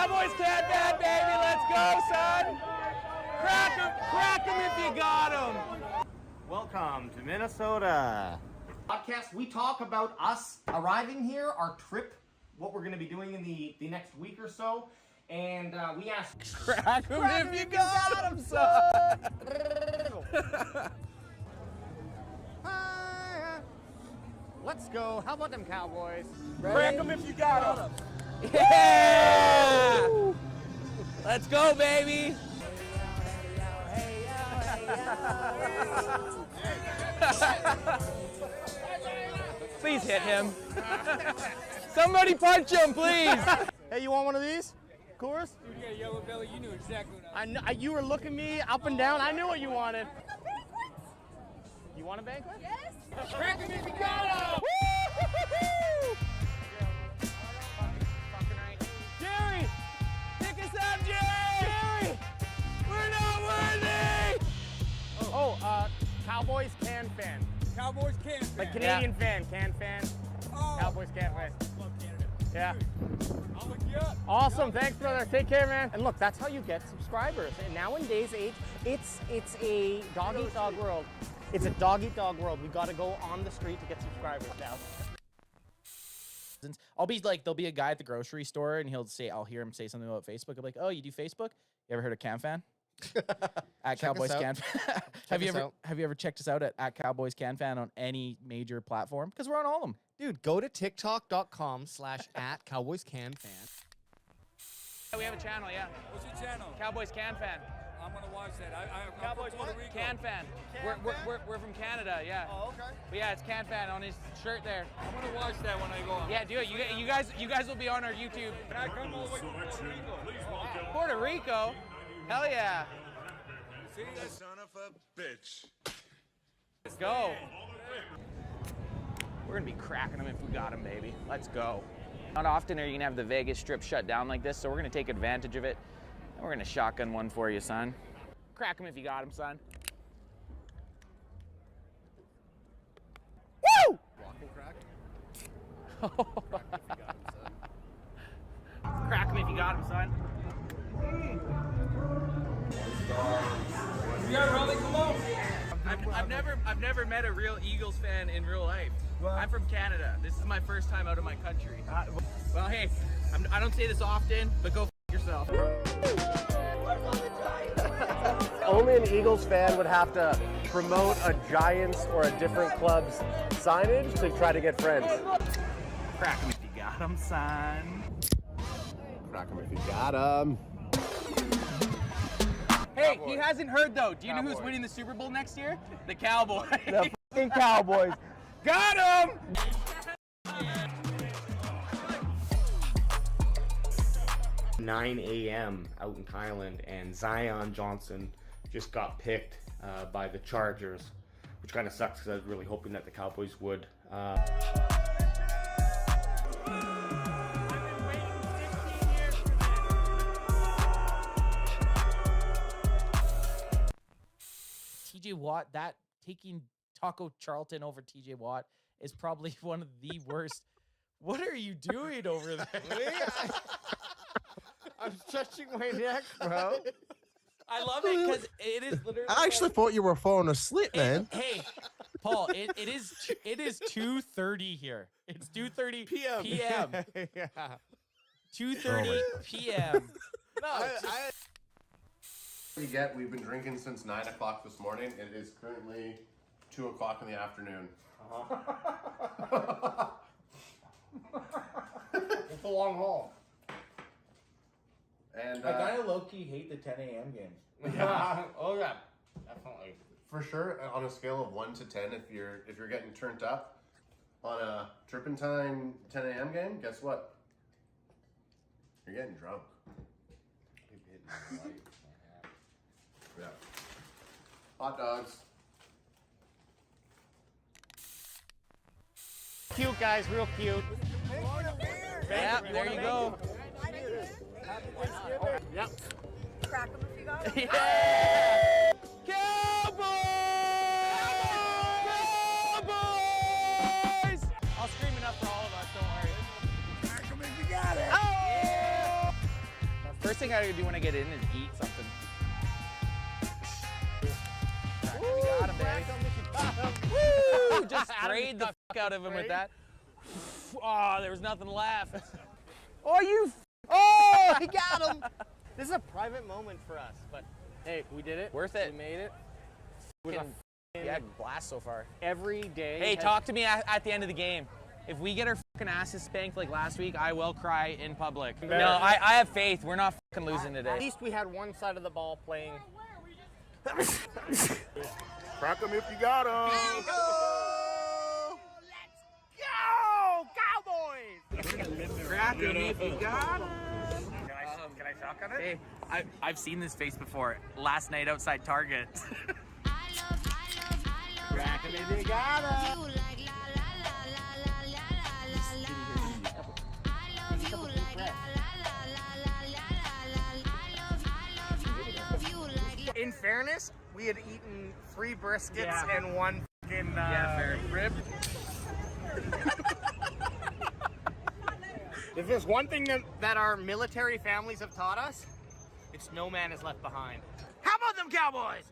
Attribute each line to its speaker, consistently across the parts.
Speaker 1: Cowboys can't bad, baby. Let's go, son. Crack 'em if you got 'em.
Speaker 2: Welcome to Minnesota. Podcast, we talk about us arriving here, our trip, what we're going to be doing in the next week or so. And we asked,
Speaker 1: Crack 'em if you got 'em, son.
Speaker 2: Let's go. How about them Cowboys?
Speaker 1: Crack 'em if you got 'em. Yeah! Let's go, baby. Please hit him. Somebody punch him, please.
Speaker 2: Hey, you want one of these? Coors?
Speaker 3: Dude, you got a yellow belly. You knew exactly what
Speaker 2: I know, you were looking me up and down. I knew what you wanted. You want a banquet?
Speaker 4: Yes.
Speaker 2: Crack 'em if you got 'em.
Speaker 1: Jerry, pick us up, Jerry. We're not worthy.
Speaker 2: Cowboys can fan.
Speaker 3: Cowboys can.
Speaker 2: Like Canadian fan, can fan.
Speaker 3: Oh.
Speaker 2: Cowboys can fan.
Speaker 3: Love Canada.
Speaker 2: Yeah.
Speaker 3: I'll look you up.
Speaker 2: Awesome, thanks, brother. Take care, man. And look, that's how you get subscribers. And nowadays, it's a dog-eat-dog world. It's a dog-eat-dog world. We got to go on the street to get subscribers now.
Speaker 5: There'll be a guy at the grocery store and I'll hear him say something about Facebook. I'll be like, oh, you do Facebook? You ever heard of CanFan? At Cowboys CanFan. Have you ever checked us out at Cowboys CanFan on any major platform? Because we're on all of them.
Speaker 6: Dude, go to tiktok.com/@CowboysCanFan.
Speaker 1: Yeah, we have a channel, yeah.
Speaker 3: What's your channel?
Speaker 1: Cowboys Can Fan.
Speaker 3: I'm gonna watch that. I'm
Speaker 1: Cowboys
Speaker 3: from Puerto Rico.
Speaker 1: Can Fan. We're from Canada, yeah.
Speaker 6: Oh, okay.
Speaker 1: But yeah, it's Can Fan on his shirt there.
Speaker 3: I'm gonna watch that when I go on.
Speaker 1: Yeah, do it. You guys will be on our YouTube.
Speaker 3: Can I come all the way from Puerto Rico?
Speaker 1: Puerto Rico? Hell yeah.
Speaker 3: See, that's
Speaker 7: Son of a bitch.
Speaker 1: Let's go. We're gonna be cracking them if we got them, baby. Let's go. Not often are you gonna have the Vegas Strip shut down like this, so we're gonna take advantage of it. And we're gonna shotgun one for you, son. Crack them if you got them, son. Woo!
Speaker 6: Walk and crack.
Speaker 1: Crack them if you got them, son.
Speaker 3: yeah, Rolly, come on.
Speaker 1: I've never met a real Eagles fan in real life. I'm from Canada. This is my first time out of my country. Well, hey, I don't say this often, but go f yourself.
Speaker 2: Only an Eagles fan would have to promote a Giants or a different club's signage to try to get friends.
Speaker 1: Crack them if you got them, son.
Speaker 6: Crack 'em if you got 'em.
Speaker 1: Hey, he hasn't heard though. Do you know who's winning the Super Bowl next year? The Cowboys.
Speaker 2: The fucking Cowboys.
Speaker 1: Got him!
Speaker 2: 9 a.m. out in Thailand, and Zion Johnson just got picked by the Chargers, which kind of sucks because I was really hoping that the Cowboys would.
Speaker 5: TJ Watt, that taking Taco Charlton over TJ Watt is probably one of the worst. What are you doing over there?
Speaker 6: I'm stretching my neck, bro.
Speaker 5: I love it because it is literally.
Speaker 7: I actually thought you were falling asleep, man.
Speaker 5: Hey, Paul, it is 2:30 here. It's 2:30 p.m.
Speaker 6: Yeah.
Speaker 5: 2:30 p.m. No,
Speaker 8: We've been drinking since 9 o'clock this morning. It is currently 2 o'clock in the afternoon. It's a long haul. And
Speaker 6: I kind of low-key hate the 10 a.m. games.
Speaker 8: yeah,
Speaker 2: Oh yeah, definitely.
Speaker 8: for sure. On a scale of 1 to 10, if you're getting turned up on a Turpentine 10 a.m. game, guess what? You're getting drunk. Yeah. Hot dogs.
Speaker 2: Cute guys, real cute.
Speaker 1: Yeah, there you go.
Speaker 2: Yep.
Speaker 4: Crack 'em if you got 'em.
Speaker 1: Yeah! Cowboys! Cowboys! I'll scream enough for all of us, don't worry.
Speaker 7: Crack 'em if you got it.
Speaker 1: Oh!
Speaker 5: thing I do when I get in is eat something. We got him, baby. Woo! Just sprayed the fuck out of him with that. Oh, there was nothing left.
Speaker 2: Oh, he got him. This is a private moment for us, but hey, we did it.
Speaker 5: Worth it.
Speaker 2: We made it.
Speaker 5: Yeah, blast so far.
Speaker 2: Every day.
Speaker 5: Hey, talk to me at the end of the game. If we get our fucking asses spanked like last week, I will cry in public. No, I have faith. We're not fucking losing today.
Speaker 2: At least we had one side of the ball playing.
Speaker 3: Crack them if you got them.
Speaker 1: Crack him if you got him.
Speaker 2: Can I talk on it?
Speaker 1: Hey, I've seen this face before. Last night outside Target.
Speaker 2: Crack him if you got him. In fairness, we had eaten 3 briskets and 1 fucking rib. If there's one thing that our military families have taught us, it's no man is left behind. How about them Cowboys?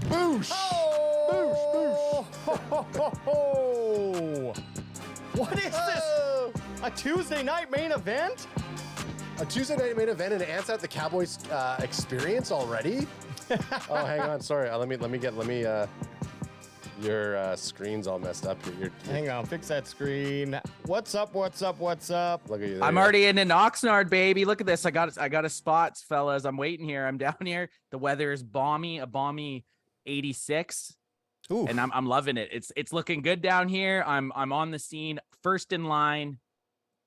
Speaker 7: Boosh!
Speaker 2: Oh! What is this? A Tuesday night main event?
Speaker 7: A Tuesday night main event and Ant's at the Cowboys experience already? Oh, hang on. Sorry. Let me. Your screen's all messed up here.
Speaker 2: Hang on, fix that screen. What's up? What's up? What's up?
Speaker 7: Look at you.
Speaker 5: I'm already in Oxnard, baby. Look at this. I got a spot, fellas. I'm waiting here. I'm down here. The weather is balmy, a balmy 86.
Speaker 2: Ooh.
Speaker 5: And I'm loving it. It's looking good down here. I'm on the scene, first in line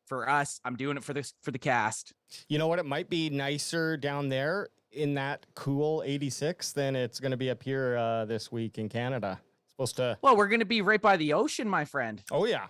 Speaker 5: for us. I'm doing it for the cast.
Speaker 2: You know what? It might be nicer down there in that cool 86 than it's going to be up here this week in Canada. Supposed to.
Speaker 5: Well, we're going to be right by the ocean, my friend.
Speaker 2: Oh yeah.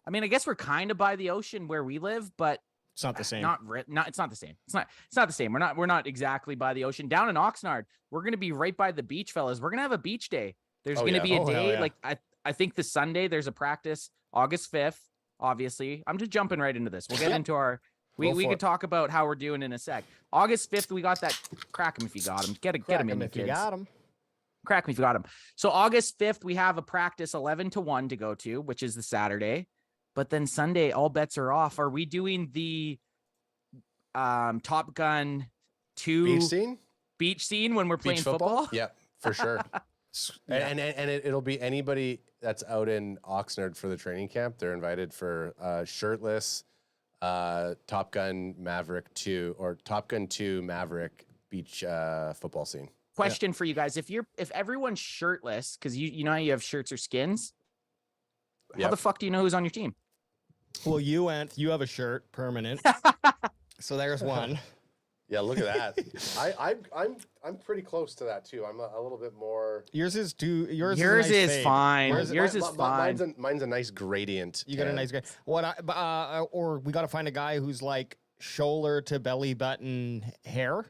Speaker 5: I mean, I guess we're kind of by the ocean where we live, but
Speaker 2: It's not the same.
Speaker 5: It's not the same. It's not the same. We're not exactly by the ocean. Down in Oxnard, we're going to be right by the beach, fellas. We're going to have a beach day. There's going to be a day like I think the Sunday there's a practice August 5th, obviously. I'm just jumping right into this. We'll get into our we could talk about how we're doing in a sec. August 5th, we got that crack 'em if you got him. Get him in,
Speaker 2: if
Speaker 5: kids.
Speaker 2: you got him.
Speaker 5: Crack me if you got him. So August 5th, we have a practice 11 to 1 to go to, which is the Saturday. But then Sunday, all bets are off. Are we doing the Top Gun 2 beach scene when we're playing football?
Speaker 7: Yep, for sure. And it'll be anybody that's out in Oxnard for the training camp. They're invited for shirtless Top Gun Maverick 2 or Top Gun 2 Maverick beach football scene.
Speaker 5: Question for you guys: if everyone's shirtless, because you know how you have shirts or skins, how the fuck do you know who's on your team?
Speaker 2: Well, you have a shirt permanent, so there's one.
Speaker 7: Yeah, look at that. I'm pretty close to that too. I'm a little bit more.
Speaker 2: Yours is
Speaker 5: fine. Yours is fine.
Speaker 7: Mine's a nice gradient.
Speaker 2: You got a nice gradient. Or we got to find a guy who's like shoulder to belly button hair.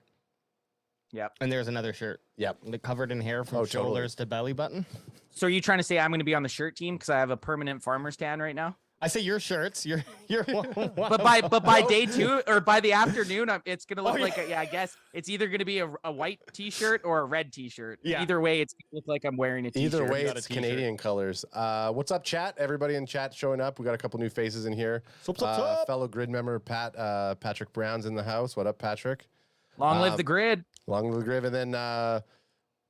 Speaker 5: Yep.
Speaker 2: And there's another shirt.
Speaker 7: Yep.
Speaker 2: Covered in hair from shoulders to belly button.
Speaker 5: So are you trying to say I'm going to be on the shirt team because I have a permanent farmer's tan right now?
Speaker 2: I say your shirts. You're
Speaker 5: But by day 2 or by the afternoon, it's gonna look like I guess it's either gonna be a white T-shirt or a red T-shirt.
Speaker 2: Yeah.
Speaker 5: Either way, it's gonna look like I'm wearing a T-shirt.
Speaker 7: Either way, it's Canadian colors. What's up, chat? Everybody in chat showing up. We got a couple new faces in here.
Speaker 2: Sup.
Speaker 7: Fellow grid member Patrick Brown's in the house. What up, Patrick?
Speaker 5: Long live the grid.
Speaker 7: Long live the grid. And then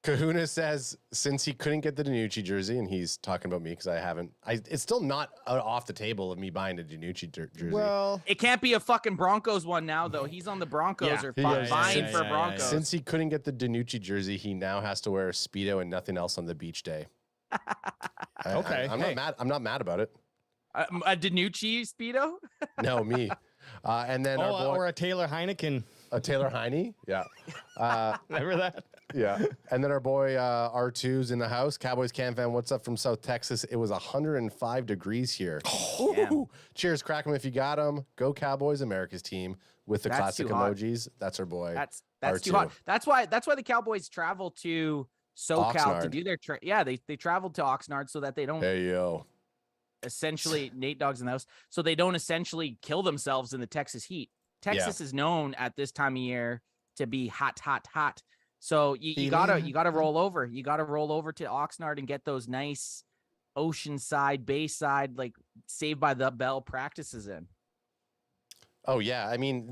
Speaker 7: Kahuna says since he couldn't get the Danucci jersey, and he's talking about me because it's still not off the table of me buying a Danucci jersey.
Speaker 6: Well,
Speaker 5: It can't be a fucking Broncos one now, though. He's on the Broncos or vying for Broncos.
Speaker 7: Since he couldn't get the Danucci jersey, he now has to wear a Speedo and nothing else on the beach day.
Speaker 6: Okay.
Speaker 7: I'm not mad. I'm not mad about it.
Speaker 5: A Danucci Speedo?
Speaker 7: No, me. And then our boy,
Speaker 6: or a Taylor Heineken.
Speaker 7: a Taylor Heine. Yeah.
Speaker 6: Remember that?
Speaker 7: Yeah. And then our boy R2's in the house. Cowboys Can Fan, what's up from South Texas? It was 105 degrees here. Ooh. Cheers, crack 'em if you got 'em. Go Cowboys, America's team with the classic emojis. That's our boy.
Speaker 5: That's
Speaker 7: R2.
Speaker 5: too hot. That's why the Cowboys travel to SoCal to
Speaker 7: Oxnard.
Speaker 5: do their they traveled to Oxnard so that they don't
Speaker 7: Hey, yo.
Speaker 5: essentially Nate Dogg's in the house, so they don't essentially kill themselves in the Texas heat. Texas is known at this time of year to be hot. So you gotta roll over. You gotta roll over to Oxnard and get those nice oceanside, bayside, like Saved by the Bell practices in.
Speaker 7: Oh yeah, I mean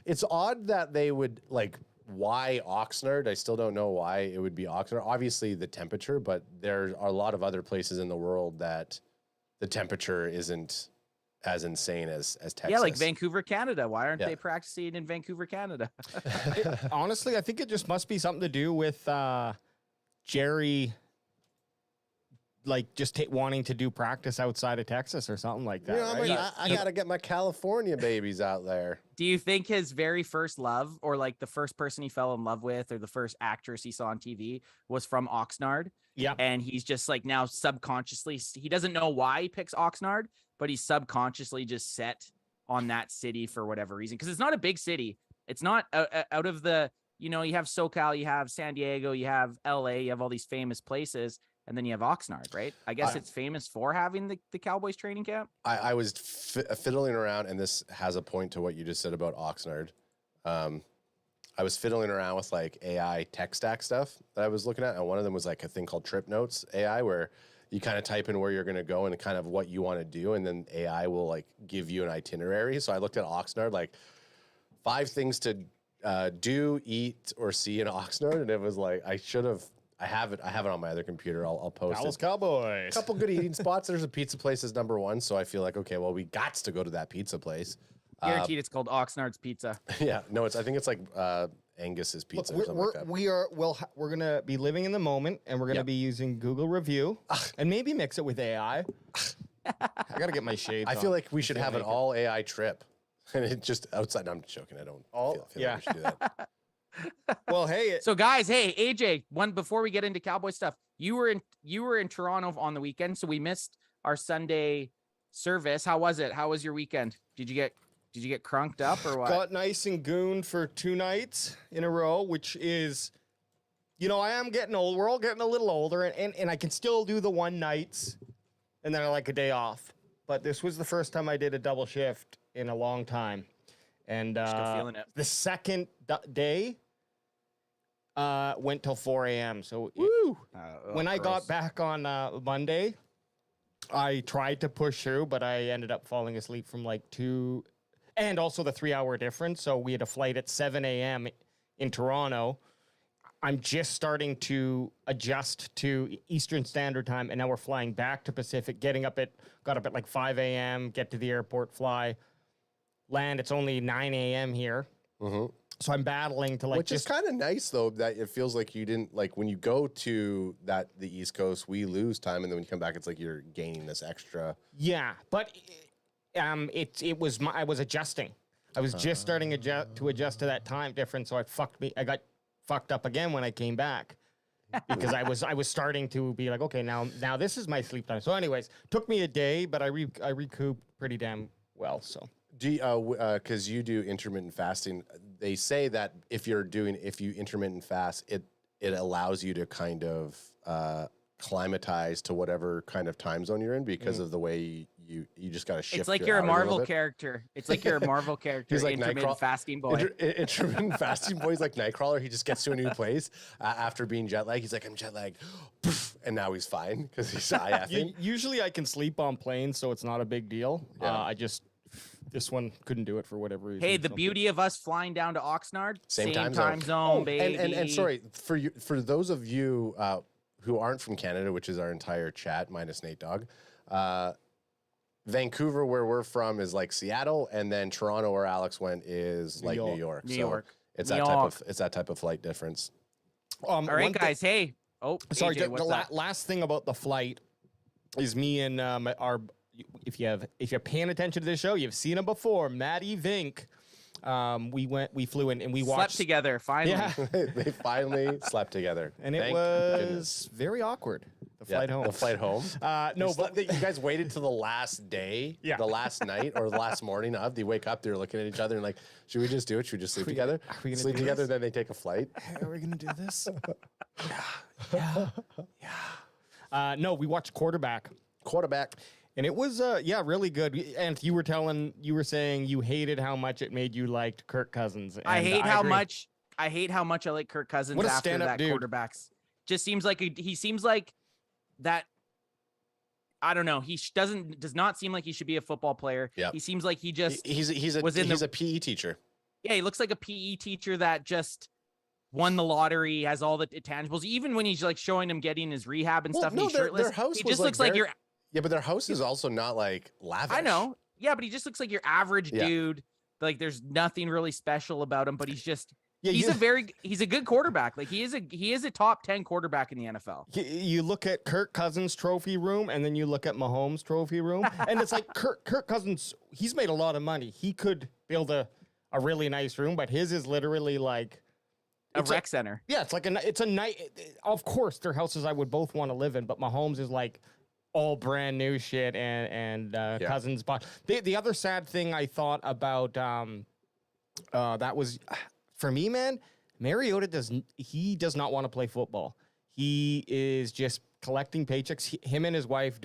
Speaker 7: it's odd that they would like why Oxnard. I still don't know why it would be Oxnard. Obviously the temperature, but there are a lot of other places in the world that the temperature isn't as insane as Texas.
Speaker 5: Yeah, like Vancouver, Canada. Why aren't they practicing in Vancouver, Canada?
Speaker 6: Honestly, I think it just must be something to do with Jerry, like just wanting to do practice outside of Texas or something like that.
Speaker 7: Yeah,
Speaker 6: right?
Speaker 7: I gotta get my California babies out there.
Speaker 5: Do you think his very first love, or like the first person he fell in love with, or the first actress he saw on TV was from Oxnard?
Speaker 6: Yeah.
Speaker 5: And he's just like now subconsciously, he doesn't know why he picks Oxnard, but he's subconsciously just set on that city for whatever reason. Because it's not a big city. It's not out of the, you have SoCal, you have San Diego, you have LA, you have all these famous places. And then you have Oxnard, right? I guess it's famous for having the Cowboys training camp.
Speaker 7: I was fiddling around, and this has a point to what you just said about Oxnard. I was fiddling around with like AI tech stack stuff that I was looking at, and one of them was like a thing called Trip Notes AI, where you kind of type in where you're going to go and kind of what you want to do, and then AI will like give you an itinerary. So I looked at Oxnard, like 5 things to do, eat, or see in Oxnard, and it was like I have it on my other computer. I'll post
Speaker 6: Dallas
Speaker 7: it.
Speaker 6: Cowboys.
Speaker 7: A couple good eating spots. There's a pizza place is number 1, so I feel like okay, well we got to go to that pizza place.
Speaker 5: Guaranteed, it's called Oxnard's Pizza.
Speaker 7: Yeah, no, I think it's like Angus's Pizza or something like that.
Speaker 6: We're gonna be living in the moment, and we're gonna be using Google Review and maybe mix it with AI. I gotta get my shades.
Speaker 7: I feel like we should have an all AI trip, and it just outside. No, I'm joking. I don't feel like we should do that.
Speaker 6: Well, hey.
Speaker 5: So guys, hey AJ, before we get into Cowboy stuff, you were in Toronto on the weekend, so we missed our Sunday service. How was it? How was your weekend? Did you get crunked up or what?
Speaker 6: Got nice and gooned for 2 nights in a row, which is, I am getting old. We're all getting a little older, and I can still do the 1 nights, and then I like a day off. But this was the first time I did a double shift in a long time, and
Speaker 5: Still feeling it.
Speaker 6: the second day went till 4 a.m. So when I got back on Monday, I tried to push through, but I ended up falling asleep from like 2, and also the 3-hour difference. So we had a flight at 7 a.m. in Toronto. I'm just starting to adjust to Eastern Standard Time, and now we're flying back to Pacific. Got up at like 5 a.m. Get to the airport, fly, land. It's only 9 a.m. here.
Speaker 7: Mm-hmm.
Speaker 6: So I'm battling to like
Speaker 7: Which is kind of nice though that it feels like you didn't like when you go to the East Coast, we lose time, and then when you come back, it's like you're gaining this extra.
Speaker 6: Yeah, but I was adjusting. I was just starting to adjust to that time difference, so I got fucked up again when I came back because I was starting to be like, okay, now this is my sleep time. So, anyways, took me a day, but I recouped pretty damn well. So.
Speaker 7: Because you do intermittent fasting, they say that if you intermittent fast, it allows you to kind of climatize to whatever kind of time zone you're in because of the way you just got to shift.
Speaker 5: It's like
Speaker 7: your
Speaker 5: you're a
Speaker 7: hours
Speaker 5: Marvel
Speaker 7: bit.
Speaker 5: character. It's like you're a Marvel character.
Speaker 7: He's like
Speaker 5: intermittent fasting boy.
Speaker 7: Intermittent fasting boy. He's like Nightcrawler. He just gets to a new place after being jet lagged. He's like, I'm jet lagged, and now he's fine because he's IFing.
Speaker 6: Usually I can sleep on planes, so it's not a big deal.
Speaker 7: Yeah.
Speaker 6: I just this one couldn't do it for whatever reason.
Speaker 1: Hey, the beauty of us flying down to Oxnard,
Speaker 7: Same time
Speaker 1: time zone, baby.
Speaker 7: And sorry, for those of you who aren't from Canada, which is our entire chat minus Nate Dogg, Vancouver, where we're from, is like Seattle, and then Toronto, where Alex went, is like New York.
Speaker 1: New York.
Speaker 7: It's
Speaker 1: New
Speaker 7: that type of flight difference.
Speaker 1: All right, guys. Hey. Oh,
Speaker 6: sorry.
Speaker 1: AJ, what's up?
Speaker 6: Last thing about the flight is me and our. If you're paying attention to this show, you've seen him before. Maddie Vink. We flew in and we watched
Speaker 1: Slept together finally.
Speaker 6: Yeah.
Speaker 7: They finally slept together,
Speaker 6: and it
Speaker 7: Thank
Speaker 6: was
Speaker 7: goodness.
Speaker 6: very awkward. The flight home.
Speaker 7: The flight home.
Speaker 6: No, but
Speaker 7: you guys waited till the last day, the last night, or the last morning of. They wake up, they're looking at each other and like, should we just do it? Should we just sleep together?
Speaker 6: Are we gonna
Speaker 7: sleep
Speaker 6: do
Speaker 7: together,
Speaker 6: this?
Speaker 7: then they take a flight.
Speaker 6: Are we gonna do this? Yeah. No, we watched Quarterback. And it was really good. And you were saying you hated how much it made you liked Kirk Cousins.
Speaker 1: I
Speaker 6: And
Speaker 1: hate how
Speaker 6: agree.
Speaker 1: much I like Kirk Cousins
Speaker 6: What a
Speaker 1: after
Speaker 6: stand-up
Speaker 1: that
Speaker 6: dude.
Speaker 1: quarterbacks. Just seems like he seems like that. I don't know. He does not seem like he should be a football player.
Speaker 7: Yep.
Speaker 1: He seems like he just
Speaker 7: He's a PE teacher.
Speaker 1: Yeah, he looks like a PE teacher that just won the lottery, has all the intangibles. Even when he's like showing him getting his rehab and stuff, and he's shirtless.
Speaker 7: Their house
Speaker 1: he
Speaker 7: was
Speaker 1: just looks like your.
Speaker 7: Yeah, but their house is also not like lavish.
Speaker 1: I know. Yeah, but he just looks like your average dude. Like there's nothing really special about him, but he's just.
Speaker 6: Yeah,
Speaker 1: he's a good quarterback. Like he is a top 10 quarterback in the NFL.
Speaker 6: You look at Kirk Cousins' trophy room, and then you look at Mahomes' trophy room, and it's like Kirk Cousins. He's made a lot of money. He could build a really nice room, but his is literally like
Speaker 1: a rec center.
Speaker 6: Yeah, it's a night. Of course, their houses I would both want to live in, but Mahomes is like all brand new shit, and Cousins bought. The other sad thing I thought about that was. For me, man, Mariota does not want to play football. He is just collecting paychecks. Him and his wife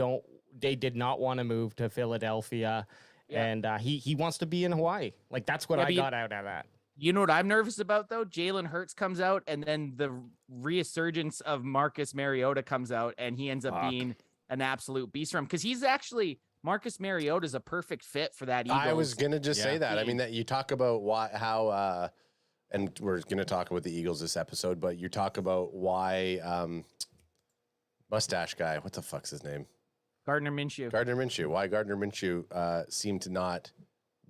Speaker 6: did not want to move to Philadelphia, and he wants to be in Hawaii. Like that's what I got out of that.
Speaker 1: You know what I'm nervous about though? Jalen Hurts comes out, and then the resurgence of Marcus Mariota comes out, and he ends up being an absolute beast for him because he's actually. Marcus Mariota is a perfect fit for that Eagles.
Speaker 7: I was gonna just say that. I mean, that you talk about how. And we're going to talk about the Eagles this episode, but you talk about why mustache guy, what the fuck's his name?
Speaker 1: Gardner Minshew.
Speaker 7: Why Gardner Minshew seemed to not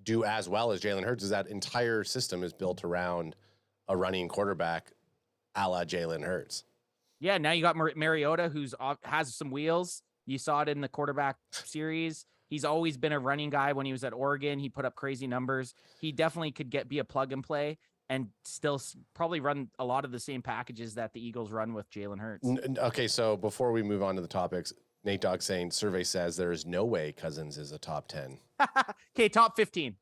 Speaker 7: do as well as Jalen Hurts is that entire system is built around a running quarterback a la Jalen Hurts.
Speaker 1: Yeah, now you got Mariota, who's has some wheels. You saw it in the quarterback series. He's always been a running guy. When he was at Oregon, he put up crazy numbers. He definitely could be a plug and play. And still probably run a lot of the same packages that the Eagles run with Jalen Hurts.
Speaker 7: Okay, so before we move on to the topics, Nate Dogg saying survey says there is no way Cousins is a top 10.
Speaker 1: Okay, top 15.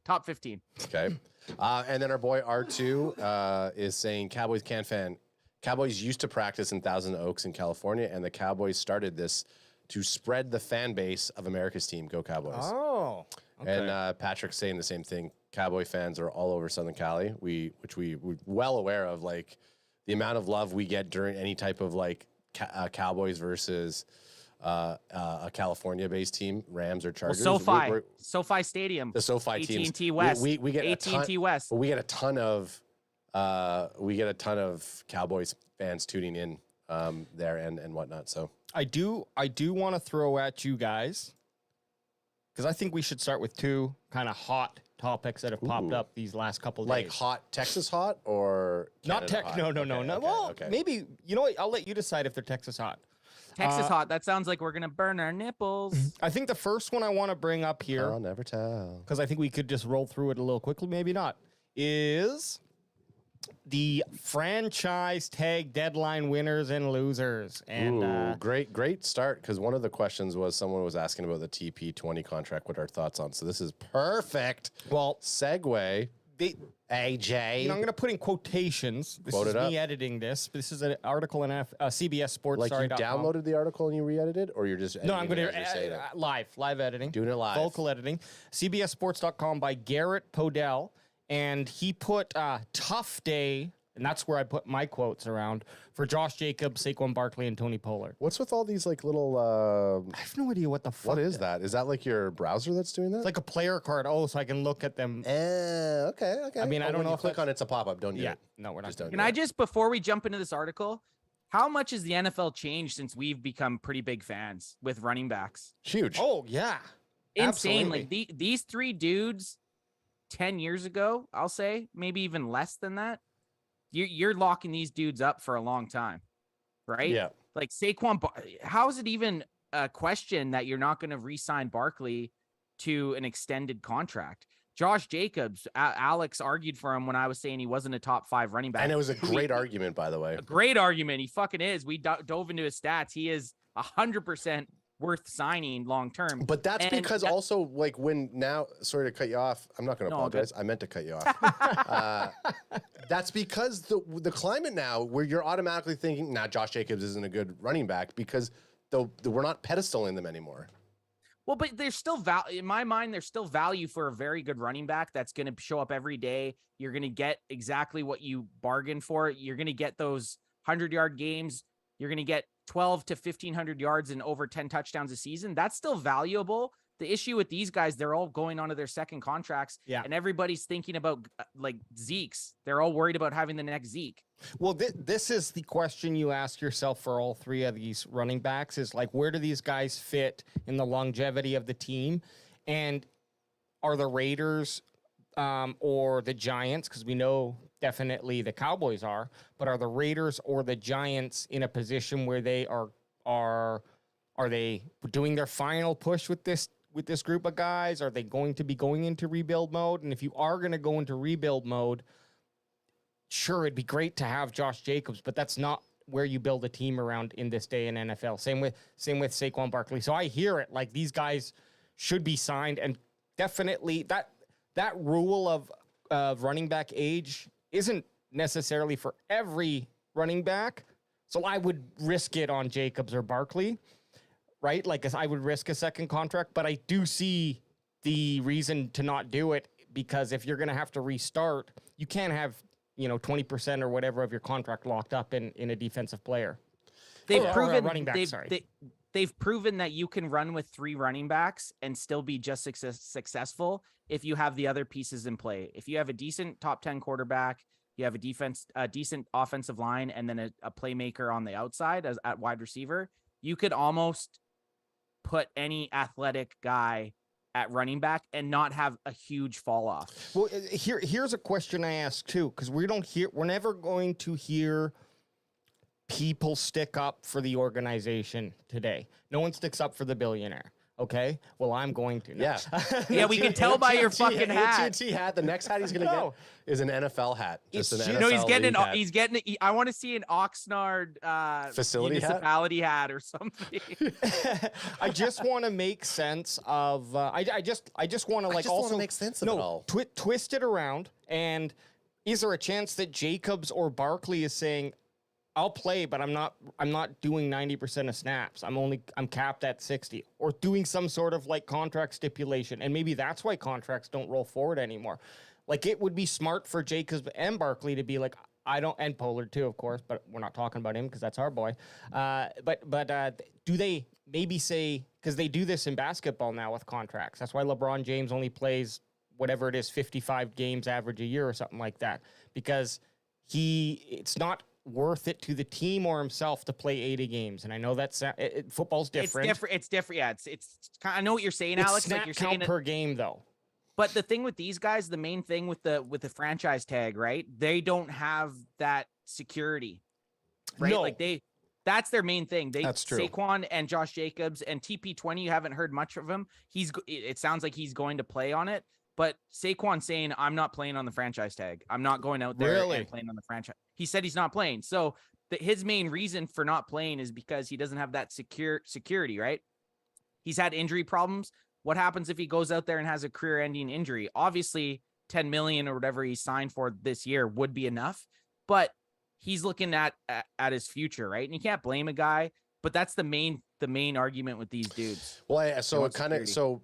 Speaker 7: Okay. And then our boy R2 is saying Cowboys can't fan. Cowboys used to practice in Thousand Oaks in California, and the Cowboys started this to spread the fan base of America's team. Go Cowboys.
Speaker 6: Oh. Okay.
Speaker 7: And Patrick's saying the same thing. Cowboy fans are all over Southern Cali. Which we're well aware of, like the amount of love we get during any type of like Cowboys versus a California-based team, Rams or Chargers.
Speaker 1: Well, SoFi Stadium,
Speaker 7: the SoFi teams.
Speaker 1: AT&T West.
Speaker 7: We get
Speaker 1: AT&T West.
Speaker 7: We get a ton of Cowboys fans tuning in there and whatnot. So
Speaker 6: I do want to throw at you guys because I think we should start with two kind of hot topics that have popped up these last couple of days.
Speaker 7: Like hot Texas hot or
Speaker 6: not
Speaker 7: Canada hot?
Speaker 6: No. Well, maybe you know what? I'll let you decide if they're Texas hot.
Speaker 1: Texas hot. That sounds like we're gonna burn our nipples.
Speaker 6: I think the first one I want to bring up here,
Speaker 7: I'll never tell,
Speaker 6: because I think we could just roll through it a little quickly. Maybe not. Is the franchise tag deadline winners and losers. And
Speaker 7: great start, because one of the questions was someone was asking about the TP20 contract. What are our thoughts on? So this is perfect.
Speaker 6: Well,
Speaker 7: segue. AJ,
Speaker 6: I'm going to put in quotations. This is me editing this. This is an article in CBS Sports.
Speaker 7: Like you downloaded the article and you re-edited, or you're just
Speaker 6: no? I'm going to live editing,
Speaker 7: doing it live,
Speaker 6: vocal editing. CBSSports.com by Garrett Podell. And he put tough day, And that's where I put my quotes around for Josh Jacobs, Saquon Barkley, and Tony Pollard.
Speaker 7: What's with all these like little?
Speaker 6: I have no idea what the fuck.
Speaker 7: What is that? Is that like your browser that's doing that?
Speaker 6: It's like a player card. Oh, so I can look at them.
Speaker 7: Okay.
Speaker 6: I mean, I don't know
Speaker 7: You
Speaker 6: if
Speaker 7: click
Speaker 6: that's-
Speaker 7: on it's a pop up. Don't do
Speaker 6: Yeah,
Speaker 7: it.
Speaker 6: no, we're not.
Speaker 7: Just don't.
Speaker 1: Can
Speaker 7: do
Speaker 1: I
Speaker 7: it.
Speaker 1: just, before we jump into this article, how much has the NFL changed since we've become pretty big fans with running backs?
Speaker 7: Huge.
Speaker 6: Oh yeah,
Speaker 1: Insane.
Speaker 6: absolutely.
Speaker 1: Like these three dudes 10 years ago, I'll say, maybe even less than that. You're locking these dudes up for a long time, right?
Speaker 7: Yeah.
Speaker 1: Like Saquon, how is it even a question that you're not going to re-sign Barkley to an extended contract? Josh Jacobs, Alex argued for him when I was saying he wasn't a top 5 running back.
Speaker 7: And it was a great argument, by the way.
Speaker 1: A great argument. He fucking is. We dove into his stats. He is 100% worth signing long term.
Speaker 7: But that's
Speaker 1: And
Speaker 7: because also, like, when now, sorry to cut you off. I'm not going to
Speaker 1: No, all good.
Speaker 7: apologize. I meant to cut you off. That's because the climate now, where you're automatically thinking, nah, Josh Jacobs isn't a good running back because we're not pedestaling them anymore.
Speaker 1: Well, but there's still value in my mind. There's still value for a very good running back that's going to show up every day. You're going to get exactly what you bargained for. You're going to get those 100-yard games. You're going to get 12 to 1,500 yards and over 10 touchdowns a season. That's still valuable. The issue with these guys, they're all going on to their second contracts, and everybody's thinking about like Zeke's. They're all worried about having the next Zeke.
Speaker 6: Well, this is the question you ask yourself for all three of these running backs is like, where do these guys fit in the longevity of the team? And are the Raiders or the Giants, because we know definitely the Cowboys are, but are the Raiders or the Giants in a position where they are they doing their final push with this group of guys? Are they going to be going into rebuild mode? And if you are going to go into rebuild mode, sure, it'd be great to have Josh Jacobs, but that's not where you build a team around in this day in NFL. Same with Saquon Barkley. So I hear it, like these guys should be signed, and definitely that rule of running back age isn't necessarily for every running back. So I would risk it on Jacobs or Barkley, right? Like I would risk a second contract, but I do see the reason to not do it, because if you're going to have to restart, you can't have 20% or whatever of your contract locked up in a defensive player.
Speaker 1: They've
Speaker 6: Or
Speaker 1: proven
Speaker 6: a running back,
Speaker 1: they've proven that you can run with 3 running backs and still be just successful if you have the other pieces in play. If you have a decent top 10 quarterback, you have a decent offensive line, and then a playmaker on the outside at wide receiver, you could almost put any athletic guy at running back and not have a huge fall off.
Speaker 6: Well, here's a question I ask too, because we're never going to hear people stick up for the organization today. No one sticks up for the billionaire. Okay, well, I'm going to.
Speaker 7: Yeah.
Speaker 1: Yeah, we can tell by your fucking hat.
Speaker 7: TNT hat. The next hat he's going to get is an NFL hat. Just an NFL
Speaker 1: No, he's getting
Speaker 7: league hat.
Speaker 1: he's getting. I want to see an Oxnard
Speaker 7: Facility
Speaker 1: municipality hat or something.
Speaker 6: I just want to make sense of. I just want to like
Speaker 7: just wanna
Speaker 6: also
Speaker 7: make sense of it all.
Speaker 6: Twist it around. And is there a chance that Jacobs or Barkley is saying, I'll play, but I'm not doing 90% of snaps. I'm capped at 60, or doing some sort of like contract stipulation. And maybe that's why contracts don't roll forward anymore. Like it would be smart for Jacobs and Barkley to be like, and Pollard too, of course, but we're not talking about him because that's our boy. But do they maybe say, because they do this in basketball now with contracts. That's why LeBron James only plays whatever it is, 55 games average a year or something like that, because it's not worth it to the team or himself to play 80 games. And I know that's football's different.
Speaker 1: It's different. Yeah, it's I know what you're saying,
Speaker 6: It's
Speaker 1: Alex.
Speaker 6: snap
Speaker 1: Like you're
Speaker 6: count
Speaker 1: saying
Speaker 6: per game though.
Speaker 1: But the thing with these guys, the main thing with the franchise tag, right? They don't have that security, right?
Speaker 6: No.
Speaker 1: Like that's their main thing.
Speaker 7: That's true.
Speaker 1: Saquon and Josh Jacobs and TP20, you haven't heard much of him. It sounds like he's going to play on it. But Saquon saying, I'm not playing on the franchise tag. I'm not going out there and playing on the franchise. He said he's not playing. So his main reason for not playing is because he doesn't have that security, right? He's had injury problems. What happens if he goes out there and has a career-ending injury? Obviously, 10 million or whatever he signed for this year would be enough, but he's looking at his future, right? And you can't blame a guy. But that's the main argument with these dudes.
Speaker 7: Well,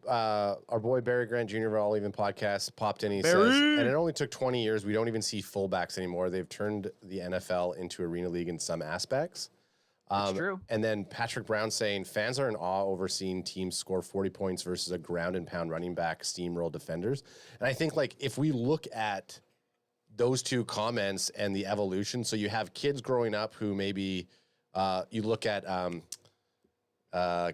Speaker 7: our boy Barry Grant Jr. of All Even Podcast popped in. He says, and it only took 20 years. We don't even see fullbacks anymore. They've turned the NFL into arena league in some aspects.
Speaker 1: That's true.
Speaker 7: And then Patrick Brown saying fans are in awe over seeing teams score 40 points versus a ground and pound running back steamroll defenders. And I think like if we look at those two comments and the evolution, so you have kids growing up who maybe you look at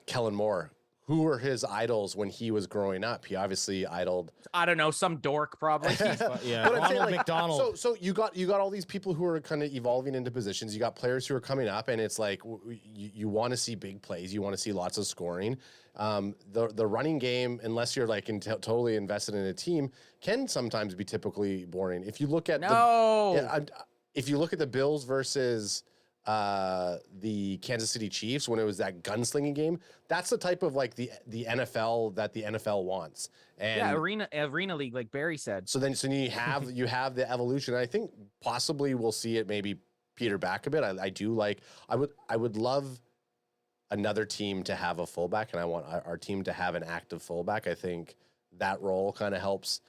Speaker 7: Kellen Moore. Who were his idols when he was growing up? He obviously idoled,
Speaker 1: I don't know, some dork probably.
Speaker 6: Yeah,
Speaker 7: but I'm saying,
Speaker 6: Ronald McDonald.
Speaker 7: So you got all these people who are kind of evolving into positions. You got players who are coming up, and it's like you want to see big plays. You want to see lots of scoring. The running game, unless you're like totally invested in a team, can sometimes be typically boring. If you look at if you look at the Bills versus the Kansas City Chiefs when it was that gunslinging game, that's the type of like the NFL that the NFL wants. And
Speaker 1: yeah, arena league, like Barry said.
Speaker 7: So you have the evolution. I think possibly we'll see it maybe peter back a bit. I would love another team to have a fullback, and I want our team to have an active fullback. I think that role kind of helps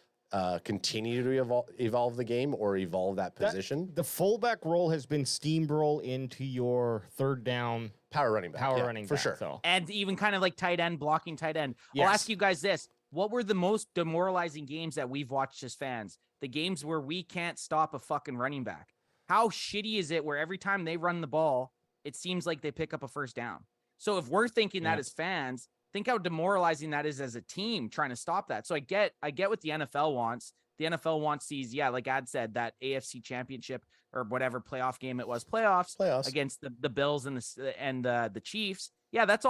Speaker 7: continue to evolve the game or evolve that position.
Speaker 6: The fullback role has been steamroll into your third down
Speaker 7: power running back.
Speaker 6: Running
Speaker 7: for
Speaker 6: back,
Speaker 7: sure.
Speaker 6: So.
Speaker 1: And even kind of like tight end, blocking tight end.
Speaker 6: Yes.
Speaker 1: I'll ask you guys this. What were the most demoralizing games that we've watched as fans? The games where we can't stop a fucking running back. How shitty is it where every time they run the ball, it seems like they pick up a first down? So if we're thinking that as fans, think how demoralizing that is as a team trying to stop that. So I get what the NFL wants. The NFL wants these, like Ad said, that AFC championship or whatever playoff game it was, playoffs. Against the Bills and the Chiefs. Yeah, that's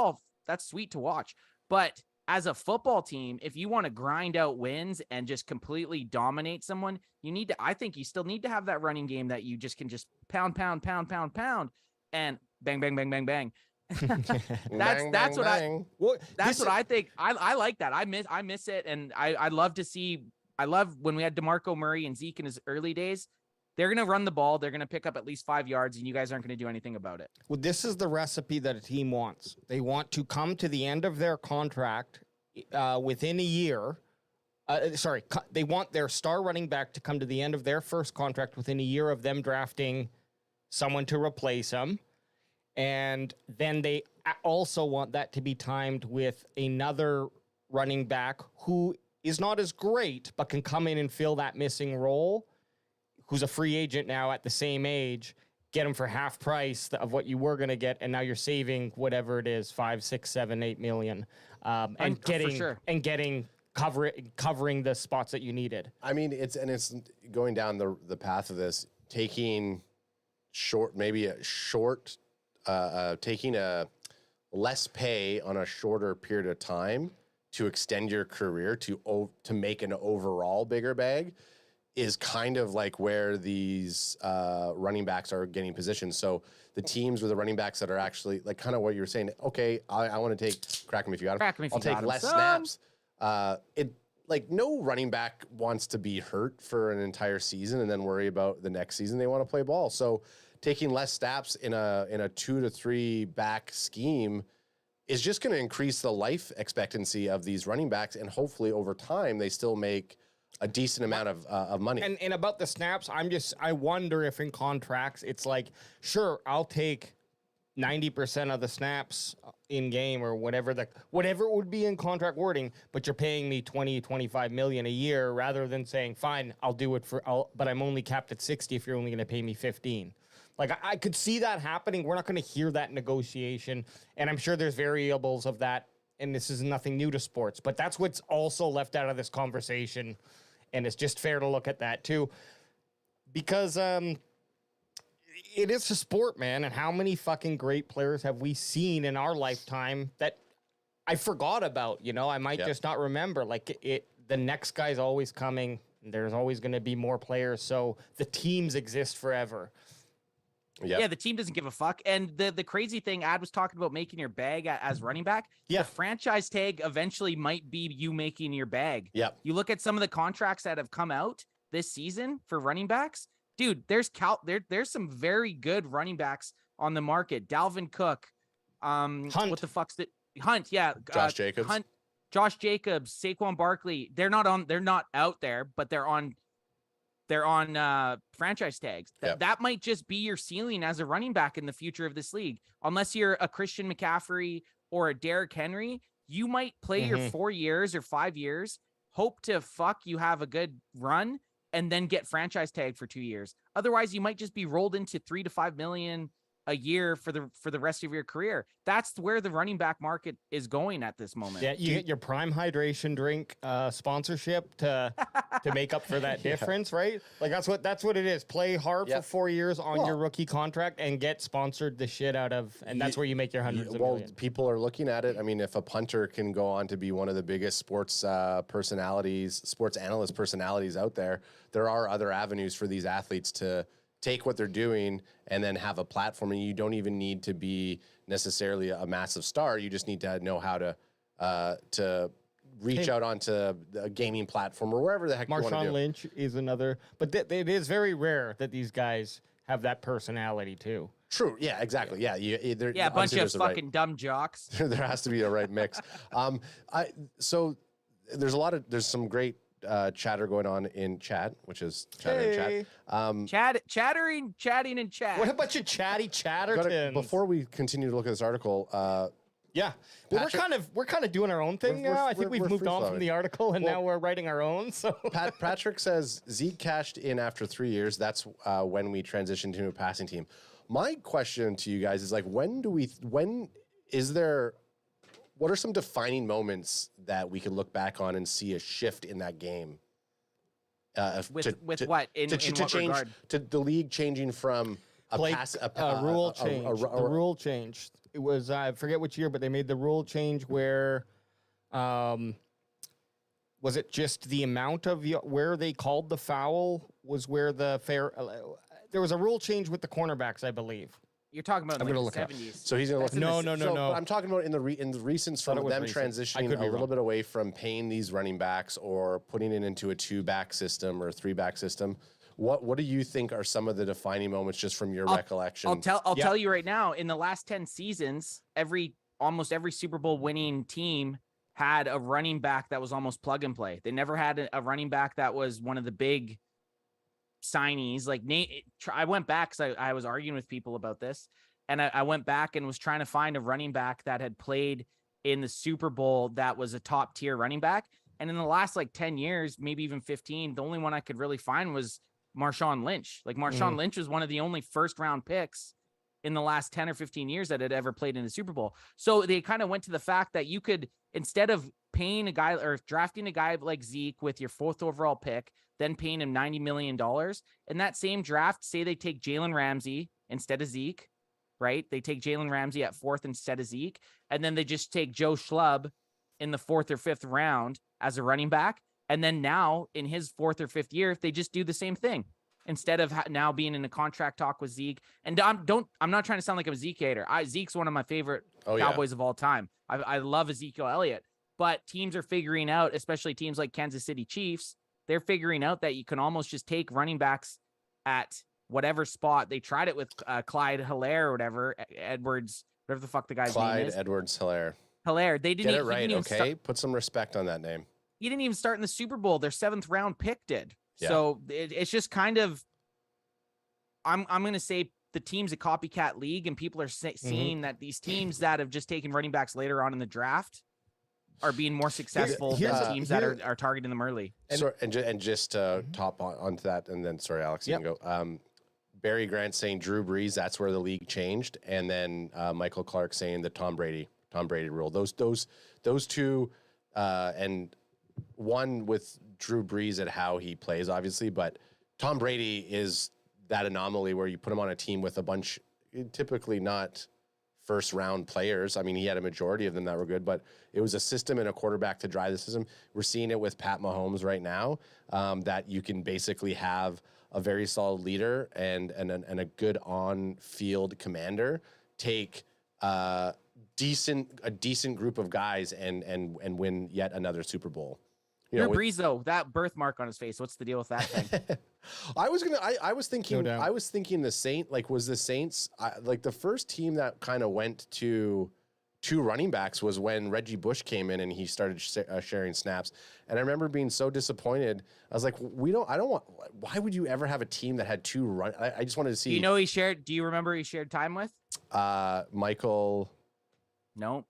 Speaker 1: sweet to watch. But as a football team, if you want to grind out wins and just completely dominate someone, I think you still need to have that running game that you just can just pound, and bang, bang, bang, bang, bang. That's what I think. I like that. I miss it, and I love to see. I love when we had DeMarco Murray and Zeke in his early days. They're gonna run the ball. They're gonna pick up at least 5 yards, and you guys aren't gonna do anything about it.
Speaker 6: Well, this is the recipe that a team wants. They want to come to the end of their contract within a year. They want their star running back to come to the end of their first contract within a year of them drafting someone to replace him. And then they also want that to be timed with another running back who is not as great, but can come in and fill that missing role, who's a free agent now at the same age, get him for half price of what you were going to get, and now you're saving whatever it is, 5, 6, 7, 8 million, and covering the spots that you needed.
Speaker 7: I mean, it's going down the path of this, taking taking a less pay on a shorter period of time to extend your career to make an overall bigger bag is kind of like where these running backs are getting positioned. So the teams with the running backs that are actually like kind of what you were saying, okay, I want to take crack him if you got him. I'll take less snaps. No running back wants to be hurt for an entire season and then worry about the next season. They want to play ball. So taking less snaps in a 2 to 3 back scheme is just going to increase the life expectancy of these running backs, and hopefully over time they still make a decent amount of money.
Speaker 6: And about the snaps, I wonder if in contracts it's like, sure, I'll take 90% of the snaps in game or whatever it would be in contract wording, but you're paying me 20-25 million a year rather than saying, fine, I'll do it but I'm only capped at 60 if you're only going to pay me 15. Like, I could see that happening. We're not going to hear that negotiation, and I'm sure there's variables of that, and this is nothing new to sports, but that's what's also left out of this conversation, and it's just fair to look at that, too, because it is a sport, man, and how many fucking great players have we seen in our lifetime that I forgot about, I might just not remember. Like, the next guy's always coming, and there's always going to be more players, so the teams exist forever.
Speaker 1: Yep. Yeah, the team doesn't give a fuck. And the crazy thing, Ad was talking about making your bag as running back. Yeah. The franchise tag eventually might be you making your bag.
Speaker 7: Yeah.
Speaker 1: You look at some of the contracts that have come out this season for running backs. Dude, there's some very good running backs on the market. Dalvin Cook,
Speaker 6: Hunt.
Speaker 1: What the fuck's the Hunt? Yeah,
Speaker 7: Josh Jacobs.
Speaker 1: Hunt, Josh Jacobs, Saquon Barkley. They're not out there, but they're on franchise tags. That might just be your ceiling as a running back in the future of this league. Unless you're a Christian McCaffrey or a Derrick Henry, you might play your 4 years or 5 years, hope to you have a good run, and then get franchise tagged for 2 years. Otherwise, you might just be rolled into 3 to 5 million a year for the rest of your career. That's where the running back market is going at this moment.
Speaker 6: Yeah, you get your Prime Hydration drink sponsorship to make up for that difference, right? Like that's what it is. Play hard for 4 years on your rookie contract and get sponsored the shit out of, and that's where you make your hundreds of millions.
Speaker 7: People are looking at it. I mean, if a punter can go on to be one of the biggest sports analyst personalities out there, there are other avenues for these athletes to take what they're doing and then have a platform. And you don't even need to be necessarily a massive star. You just need to know how to reach out onto a gaming platform or wherever the heck you want to do.
Speaker 6: Marshawn Lynch is another, but it is very rare that these guys have that personality too.
Speaker 7: True. Yeah, exactly. Yeah.
Speaker 1: A bunch of fucking dumb jocks.
Speaker 7: There has to be a right mix. So there's some great chatter going on in chat, which is chatter in chat.
Speaker 1: Chatting in chat.
Speaker 6: What about your chatty chattertons?
Speaker 7: Before we continue to look at this article,
Speaker 6: yeah, well, we're kind of doing our own thing now. I think we've moved on from the article, and now we're writing our own. So
Speaker 7: Patrick says Zeke cashed in after 3 years. That's when we transitioned to a passing team. My question to you guys is like, what are some defining moments that we could look back on and see a shift in that game?
Speaker 1: With what? In what
Speaker 7: change
Speaker 1: regard?
Speaker 7: To the league changing from a
Speaker 6: rule change. The rule changed. It was I forget which year, but they made the rule change where, was it just the amount of where they called the foul was where the fair? There was a rule change with the cornerbacks, I believe.
Speaker 1: You're talking about in like the 70s.
Speaker 7: So he's gonna look.
Speaker 6: No.
Speaker 7: I'm talking about in the recent from them transitioning a little bit away from paying these running backs or putting it into a 2-back system or a 3-back system. What do you think are some of the defining moments just from your recollection?
Speaker 1: I'll tell you right now. In the last 10 seasons, almost every Super Bowl winning team had a running back that was almost plug and play. They never had a running back that was one of the big signees. Like I went back because I was arguing with people about this, and I went back and was trying to find a running back that had played in the Super Bowl that was a top tier running back. And in the last like 10 years, maybe even 15, the only one I could really find was Marshawn Lynch. Like Marshawn Lynch was one of the only first round picks in the last 10 or 15 years that had ever played in the Super Bowl. So they kind of went to the fact that you could, instead of paying a guy or drafting a guy like Zeke with your 4th overall pick, then paying him $90 million in that same draft, say they take Jalen Ramsey instead of Zeke, right? They take Jalen Ramsey at 4th instead of Zeke. And then they just take Joe Schlub in the 4th or 5th round as a running back. And then now in his 4th or 5th year, they just do the same thing instead of now being in a contract talk with Zeke. And I'm not trying to sound like I'm a Zeke hater. Zeke's one of my favorite Cowboys of all time. I love Ezekiel Elliott, but teams are figuring out, especially teams like Kansas City Chiefs, they're figuring out that you can almost just take running backs at whatever spot. They tried it with Clyde Hilaire or whatever, Edwards, whatever the fuck the guy's name is.
Speaker 7: Clyde Edwards-Hilaire.
Speaker 1: Hilaire. They didn't
Speaker 7: get it right, okay? Put some respect on that name.
Speaker 1: He didn't even start in the Super Bowl. Their 7th round pick did. Yeah. So it's just kind of, I'm going to say the team's a copycat league, and people are seeing that these teams that have just taken running backs later on in the draft are being more successful than teams that are targeting them early.
Speaker 7: And just to top onto that, and then sorry, Alex, you can go. Barry Grant saying Drew Brees, that's where the league changed, and then Michael Clark saying the Tom Brady rule. Those two, and one with Drew Brees at how he plays, obviously, but Tom Brady is that anomaly where you put him on a team with a bunch, typically not first round players. I mean, he had a majority of them that were good, but it was a system and a quarterback to drive the system. We're seeing it with Pat Mahomes right now, that you can basically have a very solid leader and a good on-field commander take a decent group of guys and win yet another Super Bowl.
Speaker 1: Drew Brees, though, that birthmark on his face, what's the deal with that thing?
Speaker 7: I was thinking the Saints, like, was the Saints like the first team that kind of went to two running backs was when Reggie Bush came in and he started sharing snaps. And I remember being so disappointed. I was like, I don't want, why would you ever have a team that had two I just wanted to see.
Speaker 1: Do you remember he shared time with?
Speaker 7: Michael.
Speaker 1: No.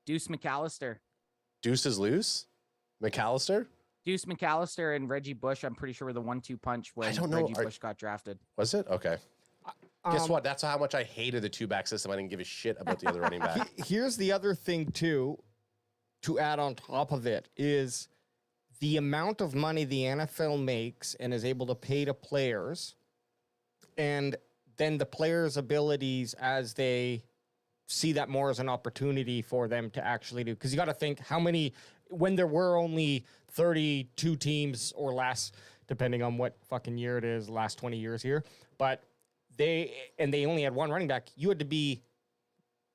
Speaker 1: Deuce McAllister.
Speaker 7: Deuce is loose? McAllister?
Speaker 1: Deuce McAllister and Reggie Bush, I'm pretty sure were the 1-2 punch when Reggie Bush got drafted.
Speaker 7: Was it? Okay. Guess what? That's how much I hated the two-back system. I didn't give a shit about the other running back.
Speaker 6: Here's the other thing, too, to add on top of it, is the amount of money the NFL makes and is able to pay to players, and then the players' abilities as they see that more as an opportunity for them to actually do. Because you got to think how many, when there were only 32 teams or less, depending on what fucking year it is, last 20 years here, but they only had one running back. You had to be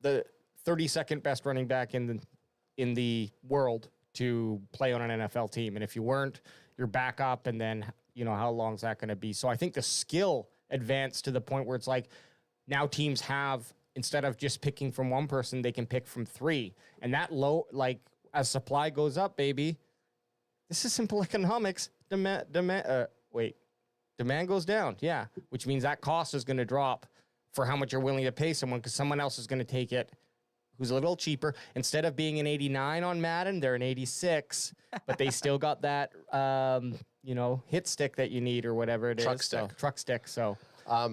Speaker 6: the 32nd best running back in the world to play on an NFL team. And if you weren't, you're back up. And then, how long is that going to be? So I think the skill advanced to the point where it's like now teams have, instead of just picking from one person, they can pick from three. And that as supply goes up, baby, this is simple economics. Demand goes down, yeah, which means that cost is going to drop for how much you're willing to pay someone because someone else is going to take it who's a little cheaper. Instead of being an 89 on Madden, they're an 86, but they still got that, hit stick that you need or whatever it is. Truck stick. So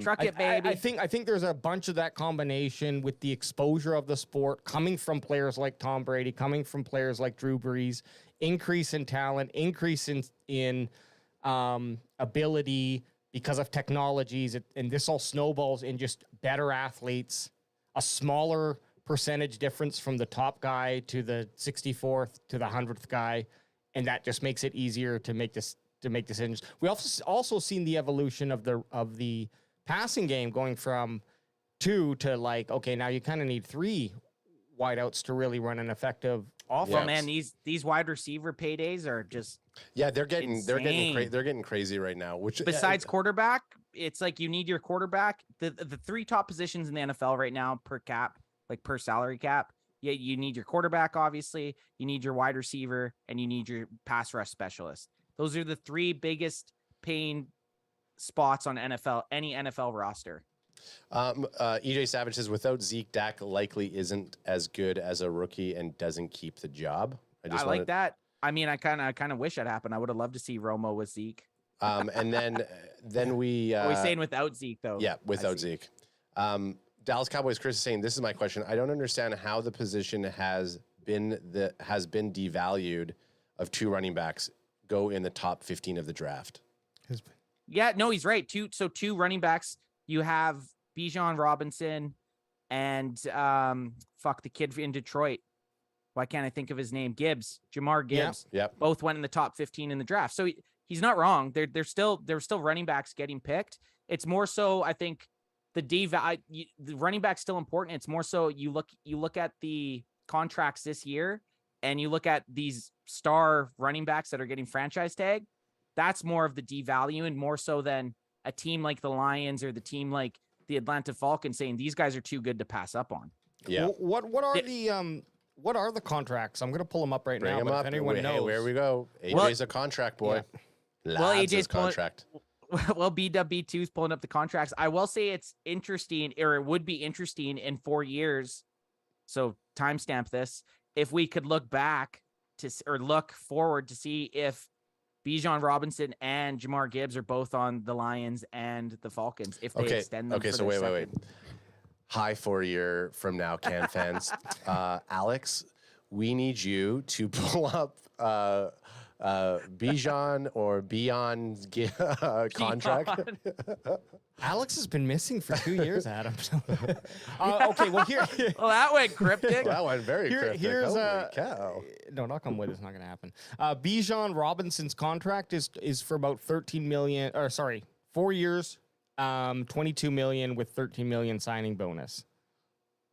Speaker 1: truck it, baby.
Speaker 6: I think there's a bunch of that combination with the exposure of the sport coming from players like Tom Brady, coming from players like Drew Brees, increase in talent, increase in ability because of technologies, and this all snowballs in just better athletes, a smaller percentage difference from the top guy to the 64th to the 100th guy, and that just makes it easier to make decisions. We also seen the evolution of the passing game going from 2 to okay, now you kind of need 3 wideouts to really run an effective offense.
Speaker 1: Well, man, these wide receiver paydays are just
Speaker 7: they're getting crazy right now. Which
Speaker 1: besides quarterback, it's like you need your quarterback. The 3 top positions in the NFL right now per cap, like per salary cap. Yeah, you need your quarterback, obviously. You need your wide receiver, and you need your pass rush specialist. Those are the 3 biggest paying spots on any NFL roster.
Speaker 7: EJ Savage says, without Zeke, Dak likely isn't as good as a rookie and doesn't keep the job.
Speaker 1: I like that. I mean, I kind of wish that happened. I would have loved to see Romo with Zeke.
Speaker 7: And then we
Speaker 1: are we saying without Zeke though?
Speaker 7: Yeah, without Zeke. Dallas Cowboys Chris is saying, this is my question. I don't understand how the position has been devalued of 2 running backs go in the top 15 of the draft.
Speaker 1: Yeah, no, he's right. 2 running backs. You have Bijan Robinson and the kid in Detroit. Why can't I think of his name? Jamar Gibbs.
Speaker 7: Yeah.
Speaker 1: Both went in the top 15 in the draft. So he's not wrong. They're still running backs getting picked. It's more so, I think, the running back's still important. It's more so you look at the contracts this year and you look at these star running backs that are getting franchise tag. That's more of the devalue, and more so than a team like the Lions or the team like the Atlanta Falcons saying these guys are too good to pass up on.
Speaker 7: Yeah.
Speaker 6: What are the contracts? I'm going to pull them up right now.
Speaker 7: Bring them up.
Speaker 6: If anyone knows.
Speaker 7: Where we go. AJ's a contract boy.
Speaker 6: Yeah.
Speaker 1: Well, AJ's
Speaker 7: contract.
Speaker 1: Well, BW2 is pulling up the contracts. I will say it's interesting, or it would be interesting in 4 years. So timestamp this. If we could look back or look forward to see if Bijan Robinson and Jamar Gibbs are both on the Lions and the Falcons, if they extend them.
Speaker 7: Okay, so wait. High 4 year from now, Can fans. Alex, we need you to pull up Bijan or Beyond contract.
Speaker 6: Alex has been missing for 2 years, Adam. Okay, well here.
Speaker 1: Well, that went cryptic.
Speaker 7: That went very cryptic.
Speaker 6: Here's
Speaker 7: Holy cow.
Speaker 6: No, knock on wood, it's not going to happen. Bijan Robinson's contract is for about 13 million. Or sorry, 4 years, 22 million with 13 million signing bonus.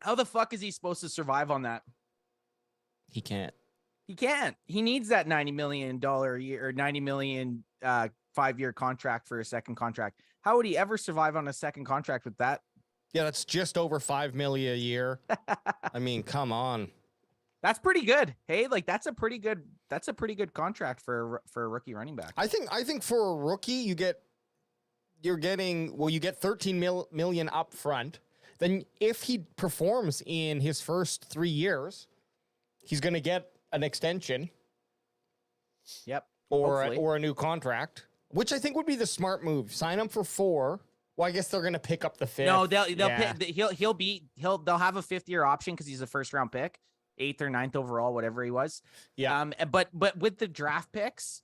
Speaker 1: How the fuck is he supposed to survive on that?
Speaker 6: He can't.
Speaker 1: He can't. He needs that $90 million a year or $90 million 5-year contract for a second contract. How would he ever survive on a second contract with that
Speaker 6: Yeah, that's just over $5 million a year. I mean, come on.
Speaker 1: That's pretty good. Hey, like that's a pretty good contract for a rookie running back.
Speaker 6: I think for a rookie, you get 13 million up front. Then if he performs in his first 3 years, he's going to get an extension.
Speaker 1: Yep.
Speaker 6: Or a new contract, which I think would be the smart move. Sign him for 4. Well, I guess they're going to pick up the 5th.
Speaker 1: No, they'll have a 5th-year option because he's a first-round pick, 8th or 9th overall, whatever he was.
Speaker 6: Yeah.
Speaker 1: But with the draft picks,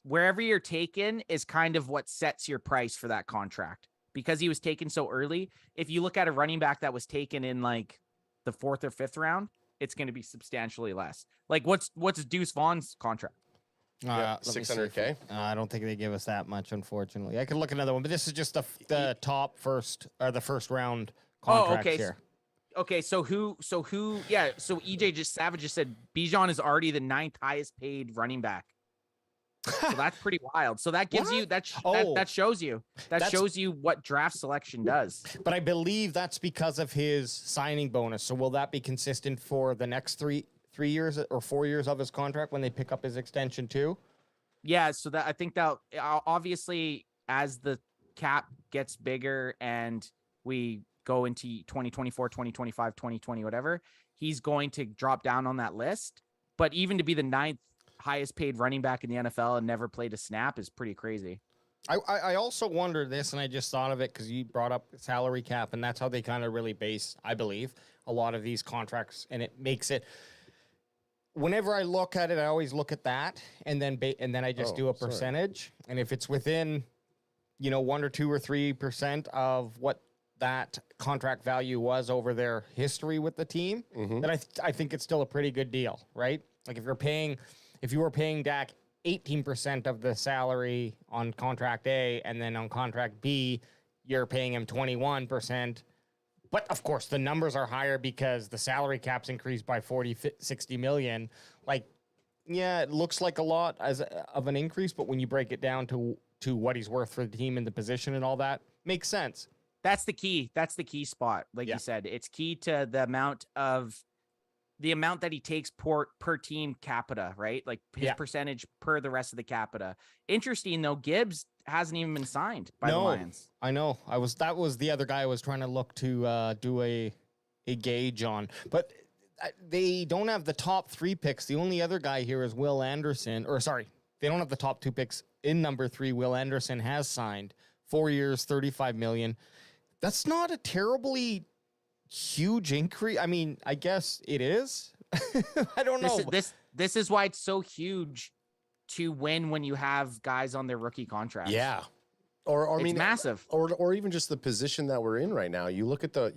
Speaker 1: wherever you're taken is kind of what sets your price for that contract because he was taken so early. If you look at a running back that was taken in like the 4th or 5th round, it's going to be substantially less. Like what's Deuce Vaughn's contract?
Speaker 7: $600K.
Speaker 6: I don't think they give us that much, unfortunately. I could look another one, but this is just the top first or the first round contract here.
Speaker 1: Okay, so yeah, so EJ Savage just said Bijan is already the 9th highest paid running back. So that's pretty wild. So that gives you that shows you what draft selection does.
Speaker 6: But I believe that's because of his signing bonus. So will that be consistent for the next 3 years or 4 years of his contract when they pick up his extension too?
Speaker 1: Yeah, so that I think that obviously as the cap gets bigger and we go into 2024, 2025, 2020, whatever, he's going to drop down on that list. But even to be the 9th highest paid running back in the NFL and never played a snap is pretty crazy.
Speaker 6: I also wonder this, and I just thought of it because you brought up salary cap, and that's how they kind of really base, I believe, a lot of these contracts, and it makes it. Whenever I look at it, I always look at that, and then I just do a percentage, and if it's within, 1 or 2 or 3% of what that contract value was over their history with the team, then I think it's still a pretty good deal, right? Like if you were paying Dak 18% of the salary on contract A, and then on contract B, you're paying him 21%. But of course, the numbers are higher because the salary cap's increased by 60 million. Like, yeah, it looks like a lot of an increase, but when you break it down to what he's worth for the team and the position and all that, makes sense.
Speaker 1: That's the key. That's the key spot. Like you said, it's key to the amount that he takes per team capita, right? Like his percentage per the rest of the capita. Interesting though, Gibbs hasn't even been signed by the Lions.
Speaker 6: I know. That was the other guy I was trying to look to do a gauge on, but they don't have the top 3 picks. The only other guy here is Will Anderson, they don't have the top 2 picks in number 3. Will Anderson has signed 4 years, $35 million. That's not a terribly huge increase. I mean, I guess it is. I don't know.
Speaker 1: This is why it's so huge to win when you have guys on their rookie contracts.
Speaker 7: Yeah. Or I mean,
Speaker 1: massive.
Speaker 7: Or even just the position that we're in right now. You look at the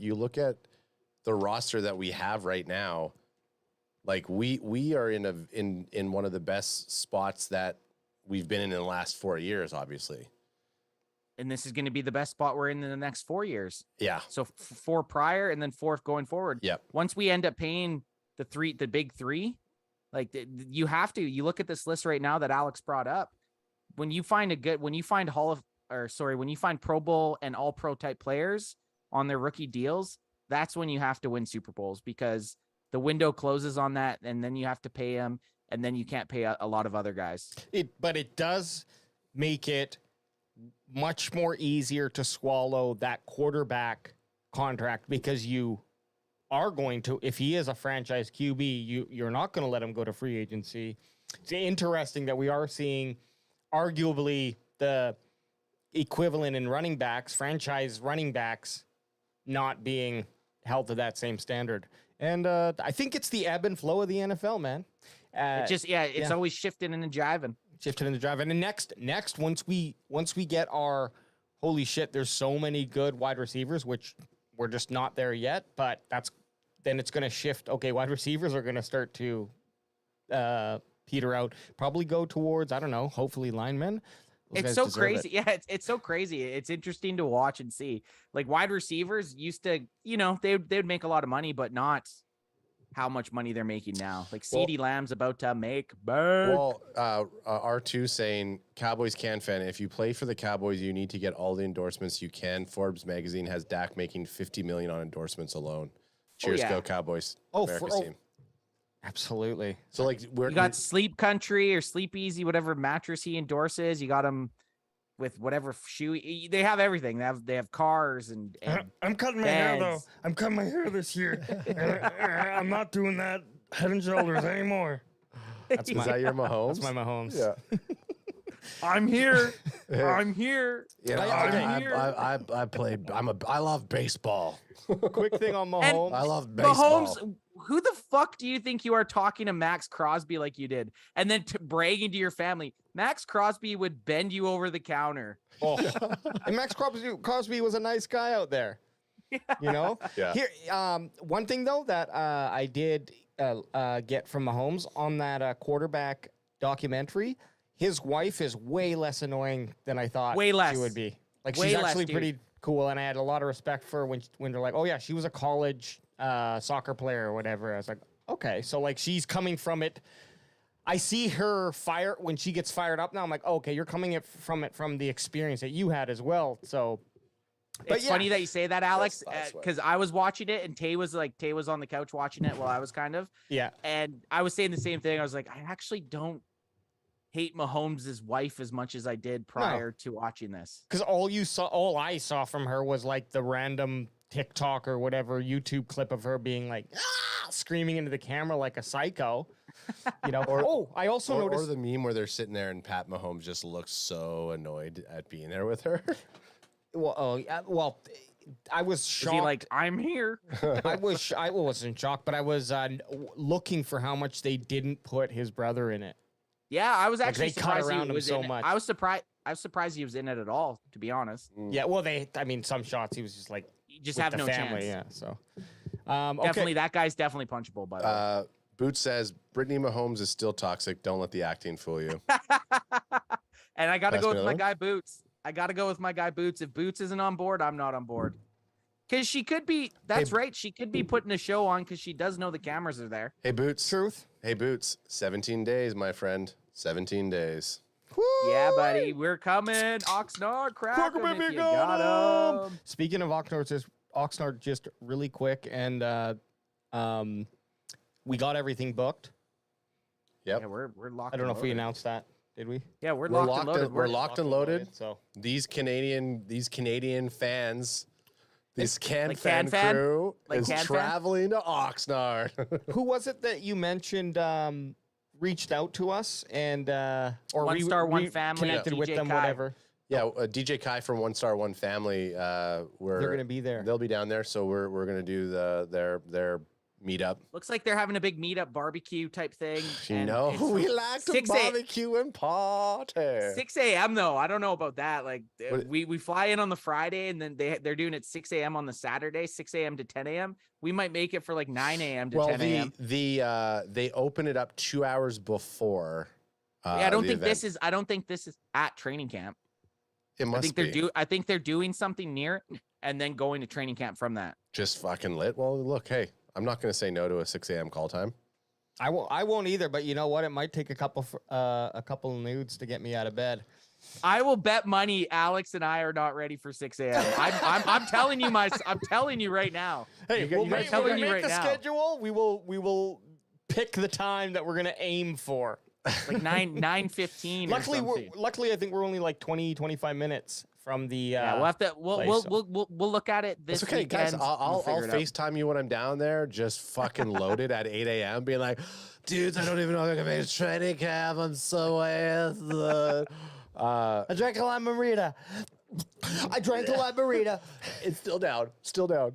Speaker 7: roster that we have right now. Like we are in one of the best spots that we've been in the last 4 years, obviously.
Speaker 1: And this is going to be the best spot we're in the next 4 years.
Speaker 7: Yeah.
Speaker 1: So 4 prior and then 4 going forward.
Speaker 7: Yep.
Speaker 1: Once we end up paying the big 3, like you have to. You look at this list right now that Alex brought up. When you find Pro Bowl and All Pro type players on their rookie deals, that's when you have to win Super Bowls because the window closes on that, and then you have to pay them, and then you can't pay a lot of other guys.
Speaker 6: But it does make it much more easier to swallow that quarterback contract because you are going to, if he is a franchise QB, you're not going to let him go to free agency. It's interesting that we are seeing arguably the equivalent in running backs, franchise running backs, not being held to that same standard. And I think it's the ebb and flow of the NFL, man.
Speaker 1: It's always shifting and jiving.
Speaker 6: And next, once we get our holy shit, there's so many good wide receivers, which we're just not there yet. But then it's going to shift. Okay, wide receivers are going to start to peter out. Probably go towards, I don't know, hopefully linemen.
Speaker 1: It's so crazy. Yeah, it's so crazy. It's interesting to watch and see. Like wide receivers used to, they would make a lot of money, but not how much money they're making now. Like CeeDee Lamb's about to make bank.
Speaker 7: Well, R2 saying Cowboys fan, if you play for the Cowboys, you need to get all the endorsements you can. Forbes magazine has Dak making $50 million on endorsements alone. Cheers, go Cowboys! America's team.
Speaker 6: Absolutely.
Speaker 7: So like
Speaker 1: you got Sleep Country or Sleep Easy, whatever mattress he endorses. You got him with whatever shoe. They have everything. They have cars and
Speaker 6: I'm cutting my hair though. I'm cutting my hair this year. I'm not doing that Head and Shoulders anymore.
Speaker 7: Is that your Mahomes?
Speaker 6: That's my Mahomes.
Speaker 7: Yeah.
Speaker 1: I'm here. I'm here.
Speaker 7: Yeah, I play. I love baseball.
Speaker 6: Quick thing on Mahomes.
Speaker 7: I love baseball.
Speaker 1: Mahomes, who the fuck do you think you are talking to Max Crosby like you did? And then bragging to your family. Max Crosby would bend you over the counter.
Speaker 6: Oh. And Max Crosby was a nice guy out there. Yeah. You know?
Speaker 7: Yeah.
Speaker 6: Here, one thing, though, that I did get from Mahomes on that quarterback documentary, his wife is way less annoying than I thought she would be. Like, she's actually pretty cool, and I had a lot of respect for when they're like, oh, yeah, she was a college soccer player or whatever. I was like, okay, so, like, she's coming from it. I see her fire when she gets fired up now. I'm like, oh, okay, you're coming from the experience that you had as well. So,
Speaker 1: it's funny that you say that, Alex, because I was watching it and Tay was on the couch watching it while I was kind of.
Speaker 6: Yeah.
Speaker 1: And I was saying the same thing. I was like, I actually don't hate Mahomes' wife as much as I did prior to watching this.
Speaker 6: Because all I saw from her was like the random TikTok or whatever YouTube clip of her being like screaming into the camera like a psycho. You know. I also noticed
Speaker 7: the meme where they're sitting there and Pat Mahomes just looks so annoyed at being there with her.
Speaker 6: Well, I was shocked.
Speaker 1: Is he like, I'm here?
Speaker 6: I wasn't shocked, but I was looking for how much they didn't put his brother in it.
Speaker 1: Yeah, I was actually surprised
Speaker 6: around
Speaker 1: he was
Speaker 6: him so
Speaker 1: in
Speaker 6: much.
Speaker 1: I was surprised he was in it at all, to be honest.
Speaker 6: Yeah, well, some shots he was just like,
Speaker 1: you just have no
Speaker 6: family,
Speaker 1: chance.
Speaker 6: Yeah, so
Speaker 1: definitely that guy's definitely punchable. By the way,
Speaker 7: Boots says Brittany Mahomes is still toxic. Don't let the acting fool you.
Speaker 1: And I got to go with my guy Boots. If Boots isn't on board, I'm not on board. Because she could be. That's right. She could be putting a show on because she does know the cameras are there.
Speaker 7: Hey Boots.
Speaker 6: Truth.
Speaker 7: Hey Boots. 17 days, my friend. 17 days.
Speaker 1: Woo! Yeah, buddy. We're coming. Oxnard, crack 'em if you got 'em.
Speaker 6: Speaking of Oxnard, just really quick, and we got everything booked.
Speaker 7: Yep.
Speaker 1: Yeah, we're locked.
Speaker 6: I don't know if we announced that. Did we?
Speaker 1: Yeah, we're locked and loaded.
Speaker 7: We're locked and loaded.
Speaker 6: So
Speaker 7: these Canadian fans, this
Speaker 1: Can
Speaker 7: fan
Speaker 1: Fan?
Speaker 7: crew
Speaker 1: Like
Speaker 7: is
Speaker 1: Can Fan?
Speaker 7: traveling to Oxnard.
Speaker 6: who was it that you mentioned reached out to us and or
Speaker 1: One Star One Family,
Speaker 6: connected with
Speaker 1: DJ
Speaker 6: them,
Speaker 1: Kai.
Speaker 6: whatever?
Speaker 7: Yeah, DJ Kai from One Star One Family.
Speaker 6: They're gonna be there.
Speaker 7: They'll be down there, so we're gonna do their meetup.
Speaker 1: Looks like they're having a big meetup barbecue type thing.
Speaker 7: You know, we like to barbecue and party.
Speaker 1: 6 a.m. though. I don't know about that. Like we fly in on the Friday and then they're doing it 6 a.m. on the Saturday, 6 a.m. to 10 a.m. We might make it for like 9 a.m. to 10 a.m.
Speaker 7: They open it up 2 hours before.
Speaker 1: I don't think this is at training camp.
Speaker 7: It must be.
Speaker 1: I think they're doing something near it and then going to training camp from that.
Speaker 7: Just fucking lit. Well, look, hey, I'm not going to say no to a 6 a.m. call time.
Speaker 6: I won't either, but you know what? It might take a couple of nudes to get me out of bed.
Speaker 1: I will bet money Alex and I are not ready for 6 a.m. I'm telling you I'm telling you right now.
Speaker 6: Hey, we'll make the
Speaker 1: now.
Speaker 6: schedule. We will pick the time that we're gonna aim for.
Speaker 1: Like 9:15.
Speaker 6: Luckily, I think we're only like 20-25 minutes from the.
Speaker 1: Yeah, we'll have to. We'll look at it this
Speaker 7: okay,
Speaker 1: weekend.
Speaker 7: guys. I'll FaceTime you when I'm down there, just fucking loaded at 8 a.m. Being like, dudes, I don't even know if I can make training camp. I'm so ass.
Speaker 6: I drank a limerita.
Speaker 7: It's still down. Still down.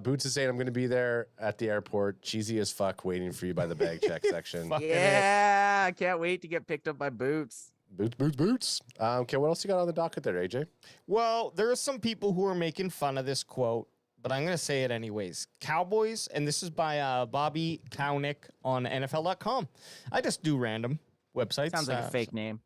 Speaker 7: Boots is saying I'm going to be there at the airport, cheesy as fuck, waiting for you by the bag check section.
Speaker 1: Yeah, I can't wait to get picked up by Boots.
Speaker 7: Boots. Okay, what else you got on the docket there, AJ?
Speaker 6: Well, there are some people who are making fun of this quote, but I'm going to say it anyways. Cowboys, and this is by Bobby Kownick on NFL.com. I just do random websites.
Speaker 1: Sounds like a fake name.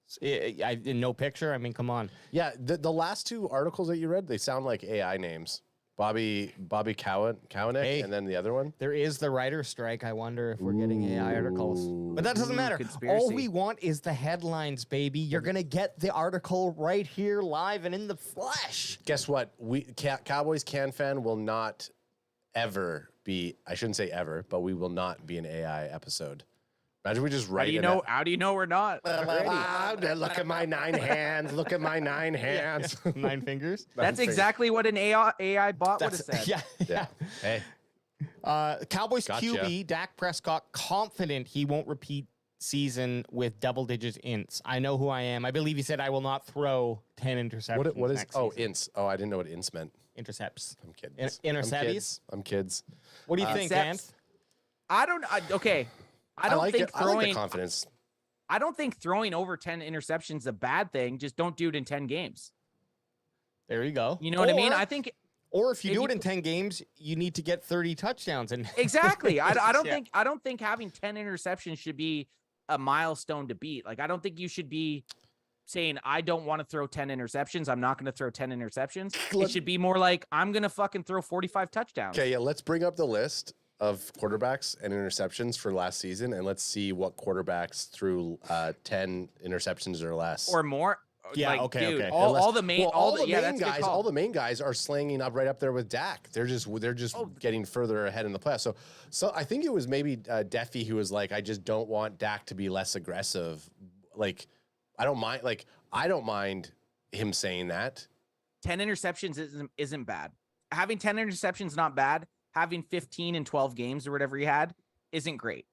Speaker 6: No picture. I mean, come on.
Speaker 7: Yeah, the last two articles that you read, they sound like AI names. Bobby Cowannick,
Speaker 6: Hey.
Speaker 7: and then the other one.
Speaker 6: There is the writer's strike. I wonder if we're getting AI articles. But that doesn't matter. All
Speaker 1: conspiracy.
Speaker 6: we want is the headlines, baby. You're going to get the article right here live and in the flesh.
Speaker 7: Guess what? Cowboys Can Fan will not ever be. I shouldn't say ever, but we will not be an AI episode. Imagine we just write.
Speaker 1: How do you know we're not?
Speaker 6: Look at my 9 hands. Look at my 9 hands. 9 fingers.
Speaker 1: That's exactly what an AI bot would have said.
Speaker 6: Yeah.
Speaker 7: Hey,
Speaker 6: Cowboys
Speaker 7: Gotcha.
Speaker 6: QB Dak Prescott confident he won't repeat season with double-digit ints. I know who I am. I believe he said I will not throw 10 interceptions.
Speaker 7: what is?
Speaker 6: next
Speaker 7: Oh,
Speaker 6: season.
Speaker 7: ints. Oh, I didn't know what ints meant.
Speaker 6: Intercepts.
Speaker 7: I'm kidding.
Speaker 6: Intercepties?
Speaker 7: I'm kids.
Speaker 6: What do you think,
Speaker 1: Intercepts.
Speaker 6: Anth?
Speaker 1: I don't
Speaker 7: like
Speaker 1: think
Speaker 7: it. I like
Speaker 1: throwing.
Speaker 7: the confidence.
Speaker 1: I don't think throwing over 10 interceptions is a bad thing. Just don't do it in 10 games.
Speaker 6: There you go.
Speaker 1: You know what I mean? I think
Speaker 6: Or if you
Speaker 1: if
Speaker 6: do
Speaker 1: you-
Speaker 6: it in 10 games, you need to get 30 touchdowns. And
Speaker 1: exactly. I don't
Speaker 6: Yeah.
Speaker 1: think having 10 interceptions should be a milestone to beat. Like I don't think you should be saying I don't want to throw 10 interceptions. I'm not going to throw 10 interceptions. It should be more like I'm going to fucking throw 45 touchdowns.
Speaker 7: Okay, yeah. Let's bring up the list of quarterbacks and interceptions for last season, and let's see what quarterbacks threw 10 interceptions or less.
Speaker 1: Or more.
Speaker 6: Yeah,
Speaker 1: Like,
Speaker 6: okay,
Speaker 1: dude,
Speaker 6: okay.
Speaker 1: all the main,
Speaker 7: Well,
Speaker 1: all the
Speaker 7: main
Speaker 1: yeah, that's a good
Speaker 7: guys,
Speaker 1: call.
Speaker 7: all the main guys are slanging up right up there with Dak. They're just
Speaker 1: Oh.
Speaker 7: getting further ahead in the playoffs. So I think it was maybe Deffy who was like, I just don't want Dak to be less aggressive. Like, I don't mind him saying that.
Speaker 1: 10 interceptions isn't bad. Having 10 interceptions not bad. Having 15 in 12 games or whatever he had isn't great.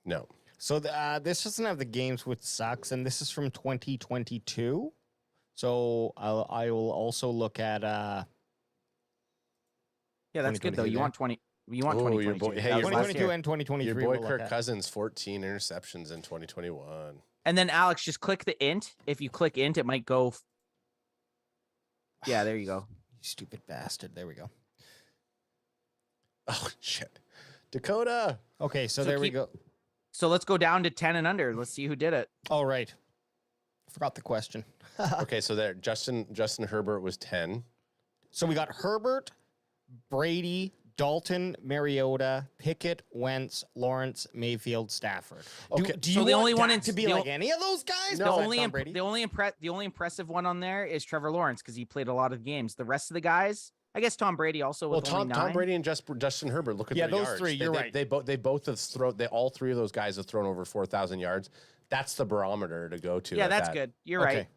Speaker 7: No.
Speaker 6: So this doesn't have the games, which sucks. And this is from 2022. So I will also look at.
Speaker 1: Yeah, that's good though.
Speaker 6: 2022
Speaker 1: You want 20. You want
Speaker 7: Ooh,
Speaker 1: 2022.
Speaker 7: your boy- hey,
Speaker 1: That
Speaker 7: your
Speaker 1: was last
Speaker 6: 2022
Speaker 1: year.
Speaker 6: and 2023.
Speaker 7: Your boy
Speaker 6: we'll look
Speaker 7: Kirk
Speaker 6: at.
Speaker 7: Cousins, 14 interceptions in 2021.
Speaker 1: And then Alex, just click the int. If you click int, it might go. Yeah, there you go.
Speaker 6: You stupid bastard. There we go.
Speaker 7: Oh, shit. Dakota.
Speaker 6: Okay, so
Speaker 1: So
Speaker 6: there we
Speaker 1: keep-
Speaker 6: go.
Speaker 1: So let's go down to 10 and under. Let's see who did it.
Speaker 6: All right. Forgot the question.
Speaker 7: Okay, so there, Justin Herbert was 10.
Speaker 6: So we got Herbert, Brady, Dalton, Mariota, Pickett, Wentz, Lawrence, Mayfield, Stafford.
Speaker 7: Okay,
Speaker 6: Do
Speaker 1: so
Speaker 6: you
Speaker 1: the
Speaker 6: want
Speaker 1: only one
Speaker 6: Dak
Speaker 1: in-
Speaker 6: to be
Speaker 1: the
Speaker 6: like
Speaker 1: o-
Speaker 6: any of those guys?
Speaker 1: The
Speaker 6: besides
Speaker 1: only
Speaker 6: Tom Brady?
Speaker 1: the only impressive one on there is Trevor Lawrence because he played a lot of games. The rest of the guys, I guess Tom Brady also.
Speaker 7: Well,
Speaker 1: With only
Speaker 7: Tom
Speaker 1: 9.
Speaker 7: Brady and Justin Herbert. Look at
Speaker 6: Yeah,
Speaker 7: their
Speaker 6: those
Speaker 7: yards.
Speaker 6: three, you're right.
Speaker 7: They both have thrown. All three of those guys have thrown over 4,000 yards. That's the barometer to go to.
Speaker 1: Yeah,
Speaker 7: at
Speaker 1: that's
Speaker 7: that.
Speaker 1: good. You're
Speaker 6: Okay.
Speaker 1: right.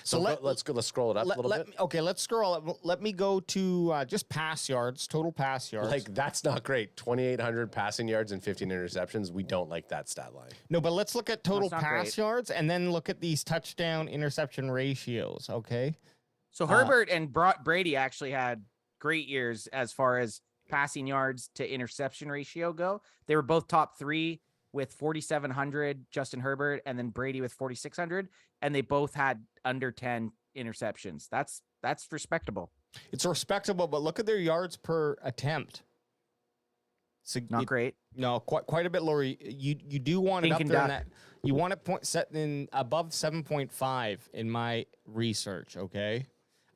Speaker 7: So let's scroll it up a little bit.
Speaker 6: Okay, let's scroll up. Let me go to just pass yards, total pass yards.
Speaker 7: Like that's not great. 2,800 passing yards and 15 interceptions. We don't like that stat line.
Speaker 6: no, but let's look at total
Speaker 1: That's not
Speaker 6: pass
Speaker 1: great.
Speaker 6: yards and then look at these touchdown interception ratios. Okay.
Speaker 1: So Herbert and Brady actually had great years as far as passing yards to interception ratio go. They were both top 3 with 4,700, Justin Herbert, and then Brady with 4,600, and they both had under 10 interceptions. That's respectable.
Speaker 6: It's respectable, but look at their yards per attempt.
Speaker 1: Not great.
Speaker 6: No, quite a bit lower. You do want it
Speaker 1: Dink
Speaker 6: up
Speaker 1: and
Speaker 6: there in
Speaker 1: duck.
Speaker 6: that. You want it set in above 7.5 in my research. Okay.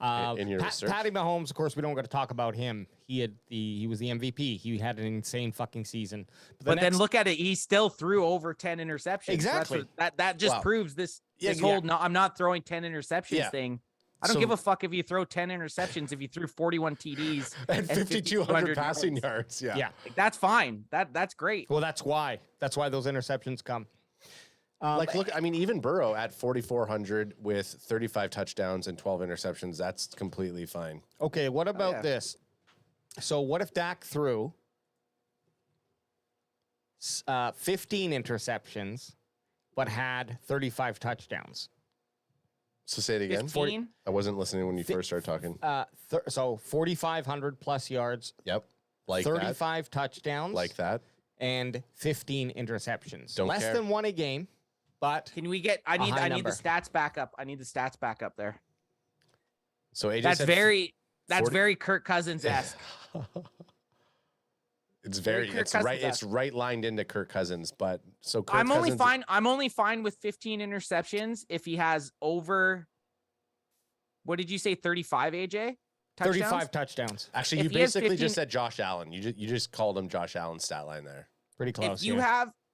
Speaker 7: In your research?
Speaker 6: Patty Mahomes, of course, we don't got to talk about him. He was the MVP. He had an insane fucking season.
Speaker 1: But then look at it. He still threw over 10 interceptions.
Speaker 6: Exactly.
Speaker 1: So that just
Speaker 7: Wow.
Speaker 1: proves this
Speaker 7: Yeah,
Speaker 1: whole no, I'm not throwing 10 interceptions
Speaker 7: Yeah.
Speaker 1: thing. I don't
Speaker 7: So-
Speaker 1: give a fuck if you throw 10 interceptions if you threw 41 TDs
Speaker 7: And 5,200
Speaker 1: 5,200
Speaker 7: passing yards.
Speaker 6: yeah.
Speaker 1: Like, that's fine. That's great.
Speaker 6: Well, that's why those interceptions come.
Speaker 7: Look, I mean, even Burrow at 4,400 with 35 touchdowns and 12 interceptions. That's completely fine.
Speaker 6: Okay, what about
Speaker 1: yeah.
Speaker 6: this? So what if Dak threw 15 interceptions, but had 35 touchdowns?
Speaker 7: So say it again.
Speaker 1: 15?
Speaker 7: I wasn't listening when you first started talking.
Speaker 6: So 4,500 plus yards,
Speaker 7: Yep. Like
Speaker 6: 35 touchdowns,
Speaker 7: that. Like that.
Speaker 6: and 15 interceptions.
Speaker 7: Don't
Speaker 6: Less
Speaker 7: care.
Speaker 6: than one a game, but
Speaker 1: Can we get I need
Speaker 6: high
Speaker 1: the
Speaker 6: number.
Speaker 1: stats back up. I need the stats back up there.
Speaker 7: So AJ
Speaker 1: That's
Speaker 7: said
Speaker 1: that's
Speaker 7: 40
Speaker 1: very Kirk Cousins-esque.
Speaker 7: It's
Speaker 1: very
Speaker 7: very
Speaker 1: Kirk
Speaker 7: it's right
Speaker 1: Cousins-esque.
Speaker 7: it's right lined into Kirk Cousins, but so Kirk
Speaker 1: I'm only
Speaker 7: Cousins,
Speaker 1: fine. I'm only fine with 15 interceptions if he has over. What did you say? 35, AJ? touchdowns.
Speaker 6: 35 touchdowns.
Speaker 7: Actually,
Speaker 1: If
Speaker 7: you
Speaker 1: he has
Speaker 7: basically
Speaker 1: 15
Speaker 7: just said Josh Allen. You just called him Josh Allen's stat line there.
Speaker 6: Pretty close.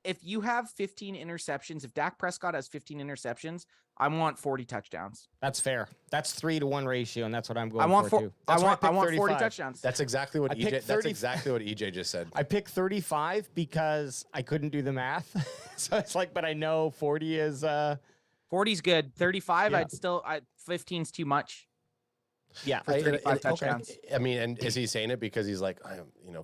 Speaker 1: If you have 15 interceptions, if Dak Prescott has 15 interceptions, I want 40 touchdowns.
Speaker 6: That's fair. That's 3-to-1 ratio, and that's what I'm going
Speaker 1: I want
Speaker 6: for too. That's why
Speaker 1: I want 40
Speaker 6: 35.
Speaker 1: touchdowns.
Speaker 7: That's exactly what
Speaker 6: I picked
Speaker 7: EJ.
Speaker 6: 30
Speaker 7: That's exactly what EJ just said.
Speaker 6: I picked 35 because I couldn't do the math. So it's like, but I know 40 is
Speaker 1: 40's good. 35,
Speaker 6: Yeah.
Speaker 1: 15's too much.
Speaker 6: yeah.
Speaker 1: For 35 touchdowns.
Speaker 7: I mean, and is he saying it because he's like,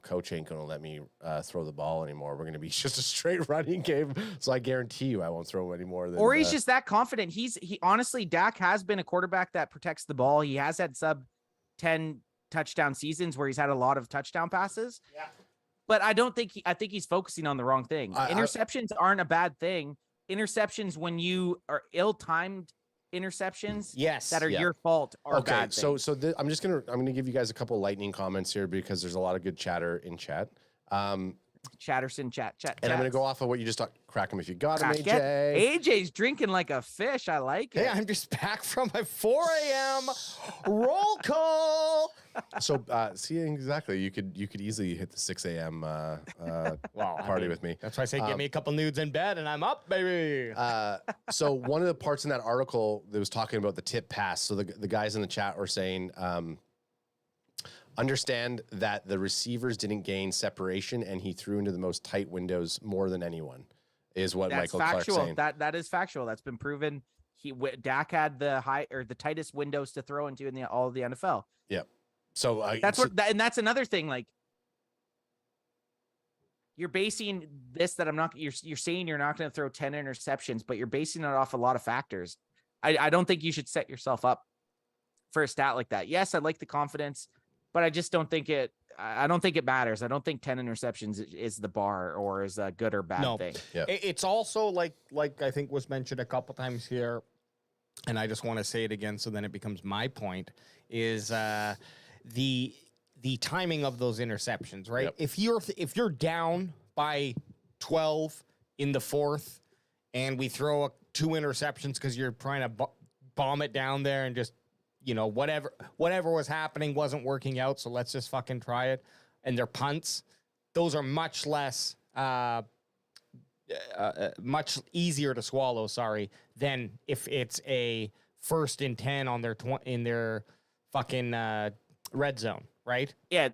Speaker 7: coach ain't gonna let me throw the ball anymore. We're gonna be just a straight running game, so I guarantee you, I won't throw any more than.
Speaker 1: Or he's just that confident. He honestly, Dak has been a quarterback that protects the ball. He has had sub 10 touchdown seasons where he's had a lot of touchdown passes.
Speaker 6: Yeah.
Speaker 1: But I think he's focusing on the wrong thing. Interceptions aren't a bad thing. Interceptions, when you are ill-timed interceptions,
Speaker 6: Yes.
Speaker 1: that are your fault, are
Speaker 7: okay.
Speaker 1: bad
Speaker 7: So
Speaker 1: things.
Speaker 7: I'm gonna give you guys a couple lightning comments here because there's a lot of good chatter in chat.
Speaker 1: Chatterson, chat.
Speaker 7: And I'm gonna go off of what you just talked. Crack him if you got him,
Speaker 1: Crack
Speaker 7: AJ.
Speaker 1: AJ's drinking like a fish. I like it.
Speaker 6: Hey, I'm just back from my 4 a.m. roll call.
Speaker 7: So see, exactly. You could easily hit the 6 a.m. Party with me.
Speaker 6: That's why I say give me a couple nudes in bed and I'm up, baby.
Speaker 7: So one of the parts in that article that was talking about the tip pass. So the guys in the chat were saying, understand that the receivers didn't gain separation and he threw into the most tight windows more than anyone, is what
Speaker 1: That's
Speaker 7: Michael
Speaker 1: factual.
Speaker 7: Clark's saying.
Speaker 1: That is factual. That's been proven. Dak had the tightest windows to throw into in all of the NFL.
Speaker 7: Yep. So
Speaker 1: And that's another thing. Like, you're basing this that you're saying you're not going to throw 10 interceptions, but you're basing it off a lot of factors. I don't think you should set yourself up for a stat like that. Yes, I like the confidence, but I just don't think it. I don't think it matters. I don't think 10 interceptions is the bar or is a good or bad thing.
Speaker 7: Yeah.
Speaker 6: It's also like I think was mentioned a couple times here, and I just want to say it again so then it becomes my point, is the timing of those interceptions, right?
Speaker 7: Yep.
Speaker 6: If you're down by 12 in the fourth and we throw 2 interceptions because you're trying to bomb it down there and just, whatever was happening wasn't working out, so let's just fucking try it, and they're punts, those are much less much easier to swallow, than if it's a 1st and 10 on in their fucking red zone, right?
Speaker 1: Yeah,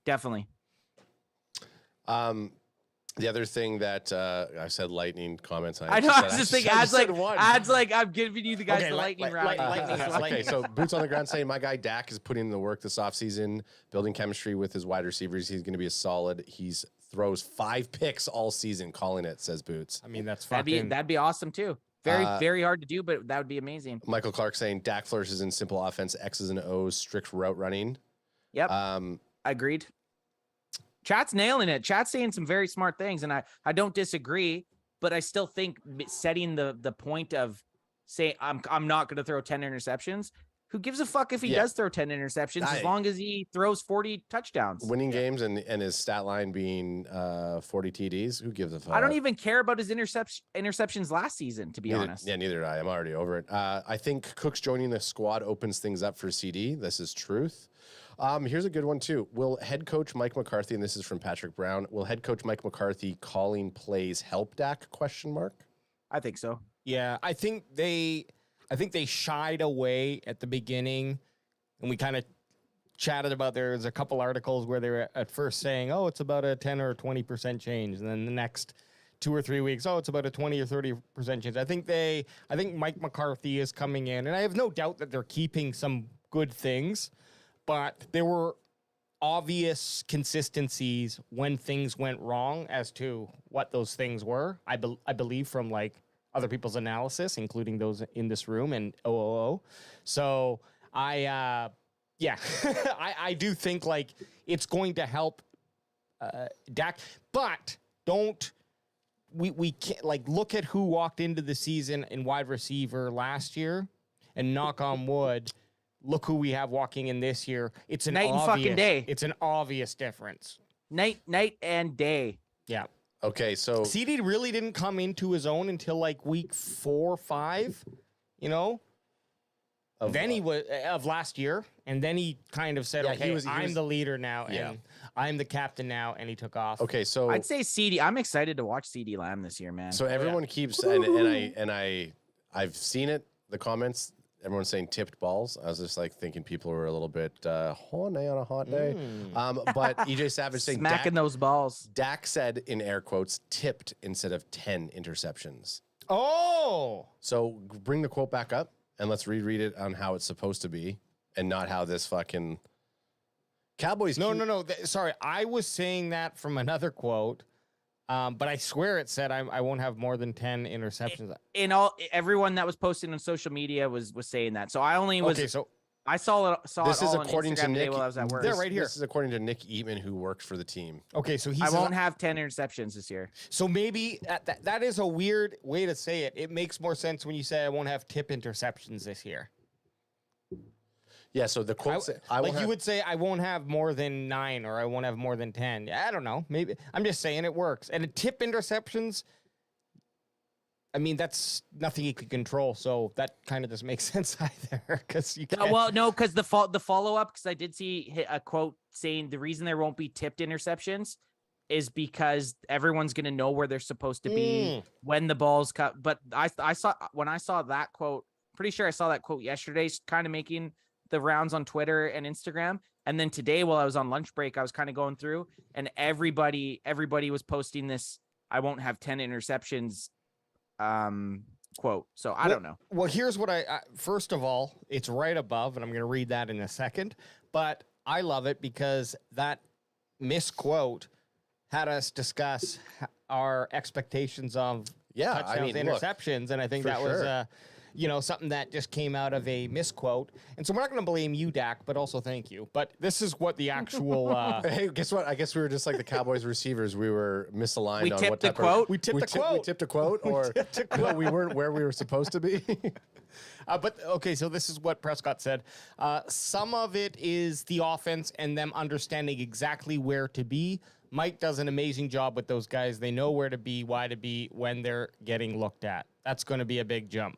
Speaker 1: definitely.
Speaker 7: The other thing that I said lightning comments.
Speaker 1: I know. I was just thinking, adds like I'm giving you the guys the lightning round.
Speaker 7: Okay, so boots on the ground saying my guy Dak is putting in the work this offseason, building chemistry with his wide receivers. He's going to be a solid. He's throws 5 picks all season, calling it, says Boots.
Speaker 6: I mean, that's fucking...
Speaker 1: That'd be awesome too. Very hard to do, but that would be amazing.
Speaker 7: Michael Clark saying Dak flourishes in simple offense, X's and O's, strict route running.
Speaker 1: Yep. Agreed. Chat's nailing it. Chat's saying some very smart things, and I don't disagree, but I still think setting the point of saying I'm not going to throw 10 interceptions. Who gives a fuck if he does throw 10 interceptions as long as he throws 40 touchdowns?
Speaker 7: Winning games and his stat line being 40 TDs. Who gives a fuck?
Speaker 1: I don't even care about his interceptions last season, to be honest.
Speaker 7: Yeah, neither do I. I'm already over it. I think Cook's joining the squad opens things up for CeeDee. This is truth. Here's a good one too. Will head coach Mike McCarthy, and this is from Patrick Brown, will head coach Mike McCarthy calling plays help Dak? ?
Speaker 1: I think so.
Speaker 6: Yeah, I think they shied away at the beginning, and we kind of chatted about, there's a couple articles where they were at first saying, oh, it's about a 10 or 20% change. And then the next 2 or 3 weeks, oh, it's about a 20 or 30% change. I think Mike McCarthy is coming in, and I have no doubt that they're keeping some good things, but there were obvious consistencies when things went wrong as to what those things were. I believe from like other people's analysis, including those in this room and OOO. So I do think like it's going to help Dak, but we can't like look at who walked into the season in wide receiver last year and knock on wood. Look who we have walking in this year. It's an
Speaker 1: night and fucking day.
Speaker 6: It's an obvious difference.
Speaker 1: Night and day.
Speaker 6: Yeah.
Speaker 7: Okay, so
Speaker 6: CeeDee really didn't come into his own until like week 4 or 5, you know? then he was of last year, and then he kind of said,
Speaker 7: Yeah,
Speaker 6: "Okay,
Speaker 7: he
Speaker 6: I'm
Speaker 7: was-
Speaker 6: the leader now,
Speaker 7: Yeah.
Speaker 6: and I'm the captain now," and he took off.
Speaker 7: Okay, so
Speaker 1: I'd say CeeDee. I'm excited to watch CeeDee Lamb this year, man.
Speaker 7: so everyone keeps I've seen it. The comments, everyone's saying tipped balls. I was just like thinking people were a little bit horny on a hot day. But EJ Savage saying
Speaker 1: smacking those balls.
Speaker 7: Dak said in air quotes tipped instead of 10 interceptions.
Speaker 6: Oh,
Speaker 7: So bring the quote back up and let's reread it on how it's supposed to be and not how this fucking Cowboys.
Speaker 6: no. Sorry, I was saying that from another quote, but I swear it said I won't have more than 10 interceptions.
Speaker 1: Everyone that was posting on social media was saying that. So I only was.
Speaker 6: Okay, so
Speaker 1: I saw
Speaker 7: This
Speaker 1: it
Speaker 7: is
Speaker 1: all on
Speaker 7: according to
Speaker 1: Instagram today
Speaker 7: Nick.
Speaker 1: while I was at work.
Speaker 6: They're right here.
Speaker 7: This is according to Nick Eatman, who worked for the team.
Speaker 6: okay, so he
Speaker 1: I
Speaker 6: says,
Speaker 1: won't have 10 interceptions this year.
Speaker 6: so maybe that is a weird way to say it. It makes more sense when you say I won't have tip interceptions this year.
Speaker 7: Yeah, so the quote said,
Speaker 6: You would say I won't have more than 9 or I won't have more than 10. Yeah, I don't know. Maybe I'm just saying it works. And a tip interceptions, I mean, that's nothing you could control. So that kind of doesn't make sense either because you can't.
Speaker 1: Well, no, because the follow up, because I did see a quote saying the reason there won't be tipped interceptions is because everyone's going to know where they're supposed to be when the ball's cut. But I saw that quote, pretty sure I saw that quote yesterday, kind of making the rounds on Twitter and Instagram. And then today, while I was on lunch break, I was kind of going through and everybody was posting this, I won't have 10 interceptions quote. So I don't know.
Speaker 6: Well, here's what I first of all, it's right above, and I'm going to read that in a second. But I love it because that misquote had us discuss our expectations of touchdowns, interceptions, and I think that was something that just came out of a misquote. And so we're not going to blame you, Dak, but also thank you. But this is what the actual.
Speaker 7: Hey, guess what? I guess we were just like the Cowboys receivers. We were misaligned
Speaker 1: We
Speaker 7: on
Speaker 1: tipped
Speaker 7: what
Speaker 1: the
Speaker 7: type
Speaker 1: quote?
Speaker 7: of
Speaker 6: We tipped the quote.
Speaker 7: We tipped a quote, or no, we weren't where we were supposed to be.
Speaker 6: But okay, so this is what Prescott said. Some of it is the offense and them understanding exactly where to be. Mike does an amazing job with those guys. They know where to be, why to be, when they're getting looked at. That's going to be a big jump.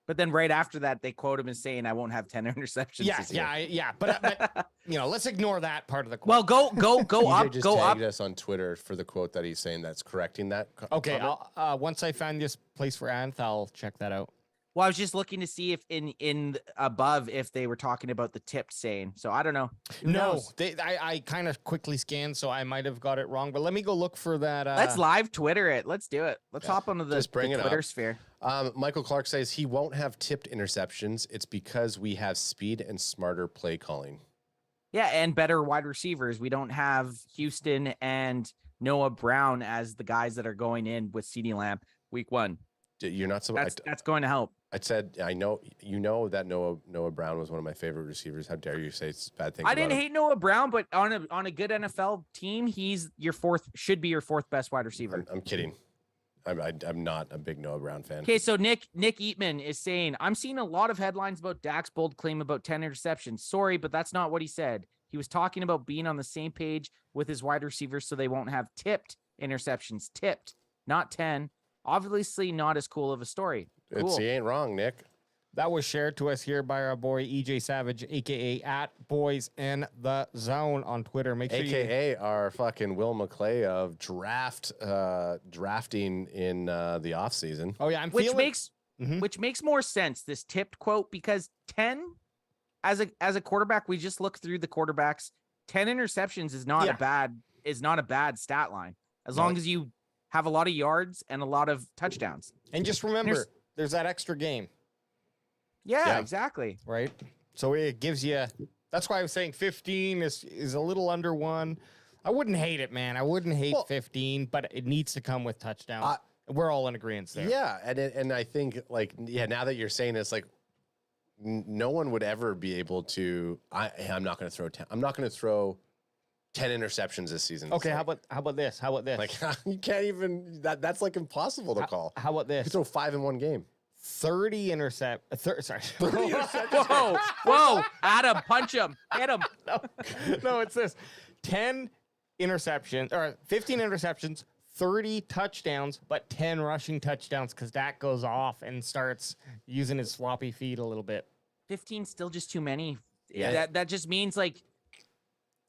Speaker 1: But then right after that, they quote him as saying, I won't have 10 interceptions. this year.
Speaker 6: Yeah. But let's ignore that part of the quote.
Speaker 1: Well, go
Speaker 7: EJ
Speaker 1: up,
Speaker 7: just
Speaker 1: go up.
Speaker 7: tagged us on Twitter for the quote that he's saying that's correcting that.
Speaker 6: Okay,
Speaker 7: comment.
Speaker 6: once I find this place for Anth, I'll check that out.
Speaker 1: Well, I was just looking to see if in above if they were talking about the tipped saying. So I don't know. Who knows?
Speaker 6: I kind of quickly scanned, so I might have got it wrong. But let me go look for that.
Speaker 1: Let's live Twitter it. Let's do it. Let's hop onto the
Speaker 7: Just bring it
Speaker 1: Twitter
Speaker 7: up.
Speaker 1: sphere.
Speaker 7: Michael Clark says he won't have tipped interceptions. It's because we have speed and smarter play calling.
Speaker 1: Yeah, and better wide receivers. We don't have Houston and Noah Brown as the guys that are going in with CeeDee Lamb week 1.
Speaker 7: You're not so.
Speaker 1: That's going to help.
Speaker 7: I said I know that Noah Brown was one of my favorite receivers. How dare you say it's bad things?
Speaker 1: I didn't hate Noah Brown, but on a good NFL team, he's should be your fourth best wide receiver.
Speaker 7: I'm kidding. I'm not a big Noah Brown fan.
Speaker 1: Okay, so Nick Eatman is saying, I'm seeing a lot of headlines about Dak's bold claim about 10 interceptions. Sorry, but that's not what he said. He was talking about being on the same page with his wide receivers so they won't have tipped interceptions. Tipped, not 10. Obviously not as cool of a story. Cool.
Speaker 7: He ain't wrong, Nick.
Speaker 6: That was shared to us here by our boy EJ Savage, aka at Boys in the Zone on Twitter. Make sure
Speaker 7: AKA our fucking Will McClay of drafting in the off season.
Speaker 6: Oh yeah,
Speaker 1: which makes more sense, this tipped quote, because 10 as a quarterback, we just looked through the quarterbacks. 10 interceptions is not a bad stat line as long as you have a lot of yards and a lot of touchdowns.
Speaker 6: And just remember, there's that extra game.
Speaker 1: Yeah, exactly.
Speaker 6: Right. So it gives you. That's why I was saying 15 is a little under 1. I wouldn't hate it, man. I wouldn't hate 15, but it needs to come with touchdowns. We're all in agreement there.
Speaker 7: Yeah, and I think now that you're saying it's like no one would ever be able to. I'm not going to throw 10. I'm not going to throw 10 interceptions this season.
Speaker 6: Okay, how about this?
Speaker 7: Like you can't even. That's like impossible to call.
Speaker 6: How about this?
Speaker 7: You throw 5 in one game.
Speaker 6: 30
Speaker 1: interceptions. Whoa, Adam, punch him, hit him.
Speaker 6: No, it's this: 10 interceptions or 15 interceptions, 30 touchdowns, but 10 rushing touchdowns because Dak goes off and starts using his floppy feet a little bit.
Speaker 1: 15 still just too many.
Speaker 7: Yeah.
Speaker 1: That just means like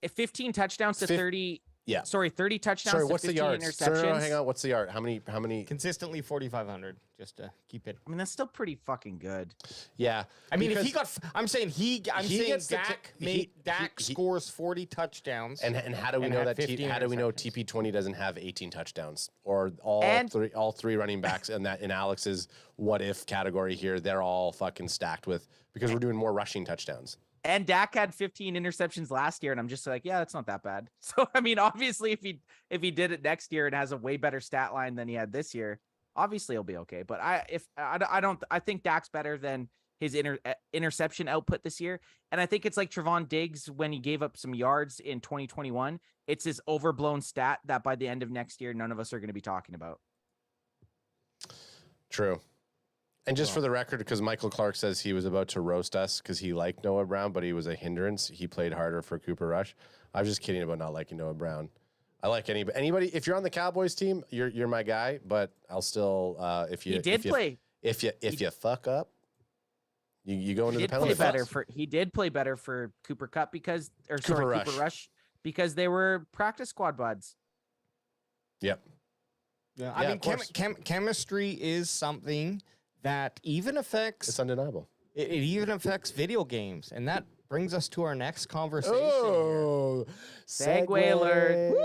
Speaker 1: if 15 touchdowns to 30.
Speaker 7: Yeah.
Speaker 1: Sorry, 30 touchdowns.
Speaker 7: Sorry,
Speaker 1: to
Speaker 7: what's the
Speaker 1: 15
Speaker 7: yards?
Speaker 1: interceptions.
Speaker 7: No, hang on. What's the yard? How many?
Speaker 6: Consistently 4,500, just to keep it.
Speaker 1: I mean, that's still pretty fucking good.
Speaker 7: Yeah.
Speaker 6: I mean, if he got, I'm saying
Speaker 7: gets the
Speaker 6: Dak scores 40 touchdowns.
Speaker 7: And how do we know that? How do we know TP20 doesn't have 18 touchdowns or all three running backs in Alex's what if category here? They're all fucking stacked with because we're doing more rushing touchdowns.
Speaker 1: And Dak had 15 interceptions last year, and I'm just like, yeah, that's not that bad. So I mean, obviously, if he did it next year and has a way better stat line than he had this year, obviously he'll be okay. But I think Dak's better than his interception output this year, and I think it's like Trevon Diggs when he gave up some yards in 2021. It's his overblown stat that by the end of next year, none of us are going to be talking about.
Speaker 7: True. And just for the record, because Michael Clark says he was about to roast us because he liked Noah Brown, but he was a hindrance. He played harder for Cooper Rush. I was just kidding about not liking Noah Brown. I like anybody. If you're on the Cowboys team, you're my guy. But I'll still if you fuck up, you go into the penalty box.
Speaker 1: He did play better for Cooper Kupp Cooper Rush because they were practice squad buds.
Speaker 7: Yep.
Speaker 6: Yeah, I mean, chemistry is something that even affects.
Speaker 7: It's undeniable.
Speaker 6: It even affects video games, and that brings us to our next conversation.
Speaker 7: Oh,
Speaker 1: segue alert!
Speaker 6: Woo!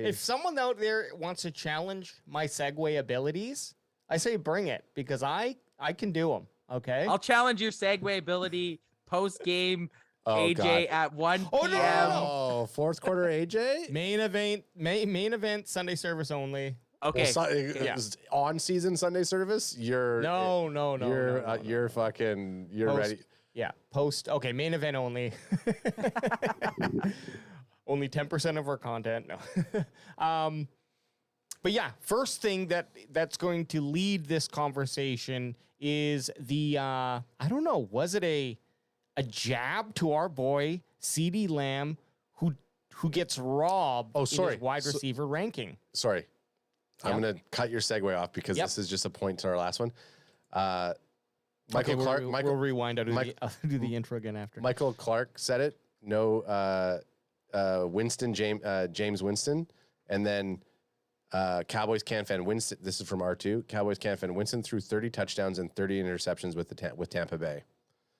Speaker 6: If someone out there wants to challenge my segue abilities, I say bring it because I can do them. Okay,
Speaker 1: I'll challenge your segue ability post game. AJ
Speaker 7: God.
Speaker 1: at 1 p.m.
Speaker 7: Oh, fourth quarter AJ?
Speaker 6: Main event, Sunday service only.
Speaker 1: Okay.
Speaker 7: Well, on season Sunday service, you're
Speaker 6: You're
Speaker 7: ready.
Speaker 6: Yeah, post. Okay, main event only. Only 10% of our content. No. But yeah, first thing that's going to lead this conversation is the I don't know, was it a jab to our boy CeeDee Lamb who gets robbed in his wide receiver ranking?
Speaker 7: Sorry. I'm going to cut your segue off because this is just a point to our last one. Michael Clark.
Speaker 6: We'll rewind. I'll do the intro again after.
Speaker 7: Michael Clark said it. No, James Winston. And then Cowboys Fan Winston. This is from R2. Cowboys Fan Winston threw 30 touchdowns and 30 interceptions with Tampa Bay.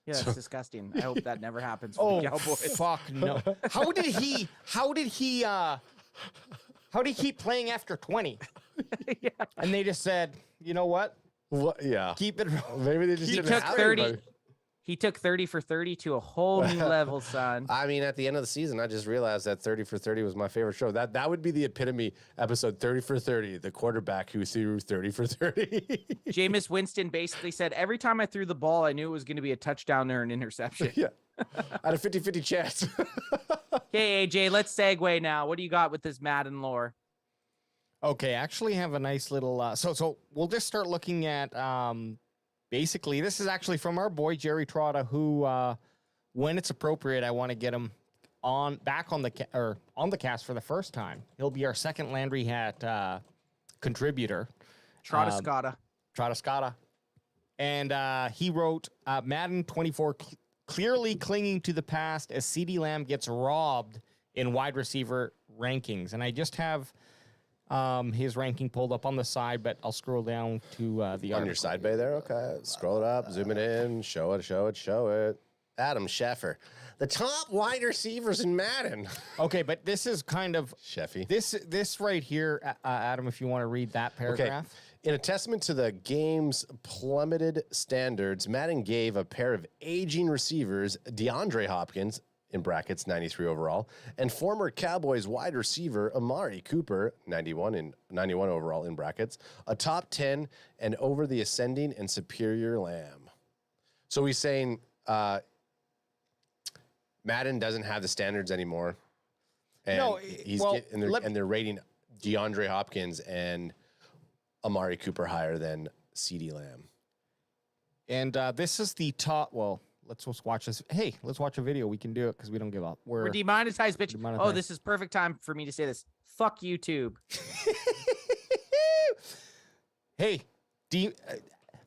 Speaker 1: Yeah, that's disgusting. I hope that never happens for the Cowboys.
Speaker 6: Fuck no. How did he keep playing after 20?
Speaker 1: Yeah.
Speaker 6: And they just said, you know what?
Speaker 7: What? Yeah.
Speaker 6: Keep it.
Speaker 7: Maybe they just didn't have
Speaker 1: 30.
Speaker 7: anybody.
Speaker 1: He took 30 for 30 to a whole new level, son.
Speaker 7: I mean, at the end of the season, I just realized that 30 for 30 was my favorite show. That would be the epitome episode 30 for 30, the quarterback who threw 30 for 30.
Speaker 1: Jameis Winston basically said, every time I threw the ball, I knew it was going to be a touchdown or an interception.
Speaker 7: Yeah. I had a 50-50 chance.
Speaker 1: Okay, AJ, let's segue now. What do you got with this Madden lore?
Speaker 6: Okay, actually have a nice little so we'll just start looking at basically this is actually from our boy Jerry Trotta, who when it's appropriate I want to get him back on the cast for the first time. He'll be our second Landry Hat contributor.
Speaker 1: Trotta
Speaker 6: Scotta. And he wrote Madden 24 clearly clinging to the past as CeeDee Lamb gets robbed in wide receiver rankings. And I just have his ranking pulled up on the side, but I'll scroll down to the article.
Speaker 7: On your side bay there? Okay. Scroll it up, zoom it in, show it. Adam Schefter. The top wide receivers in Madden.
Speaker 6: Okay, but this is kind of...
Speaker 7: Sheffy.
Speaker 6: This right here, Adam, if you want to read that paragraph.
Speaker 7: Okay. In a testament to the game's plummeted standards, Madden gave a pair of aging receivers, DeAndre Hopkins, in brackets, 93 overall, and former Cowboys wide receiver Amari Cooper, 91 overall in brackets, a top 10 and over the ascending and superior Lamb. So he's saying Madden doesn't have the standards anymore, and they're rating DeAndre Hopkins and Amari Cooper higher than CeeDee Lamb.
Speaker 6: And this is the top. Well, let's just watch this. Hey, let's watch a video. We can do it because we don't give up.
Speaker 1: We're demonetized, bitch.
Speaker 6: Demonetized.
Speaker 1: Oh, this is perfect time for me to say this. Fuck YouTube.
Speaker 6: Hey,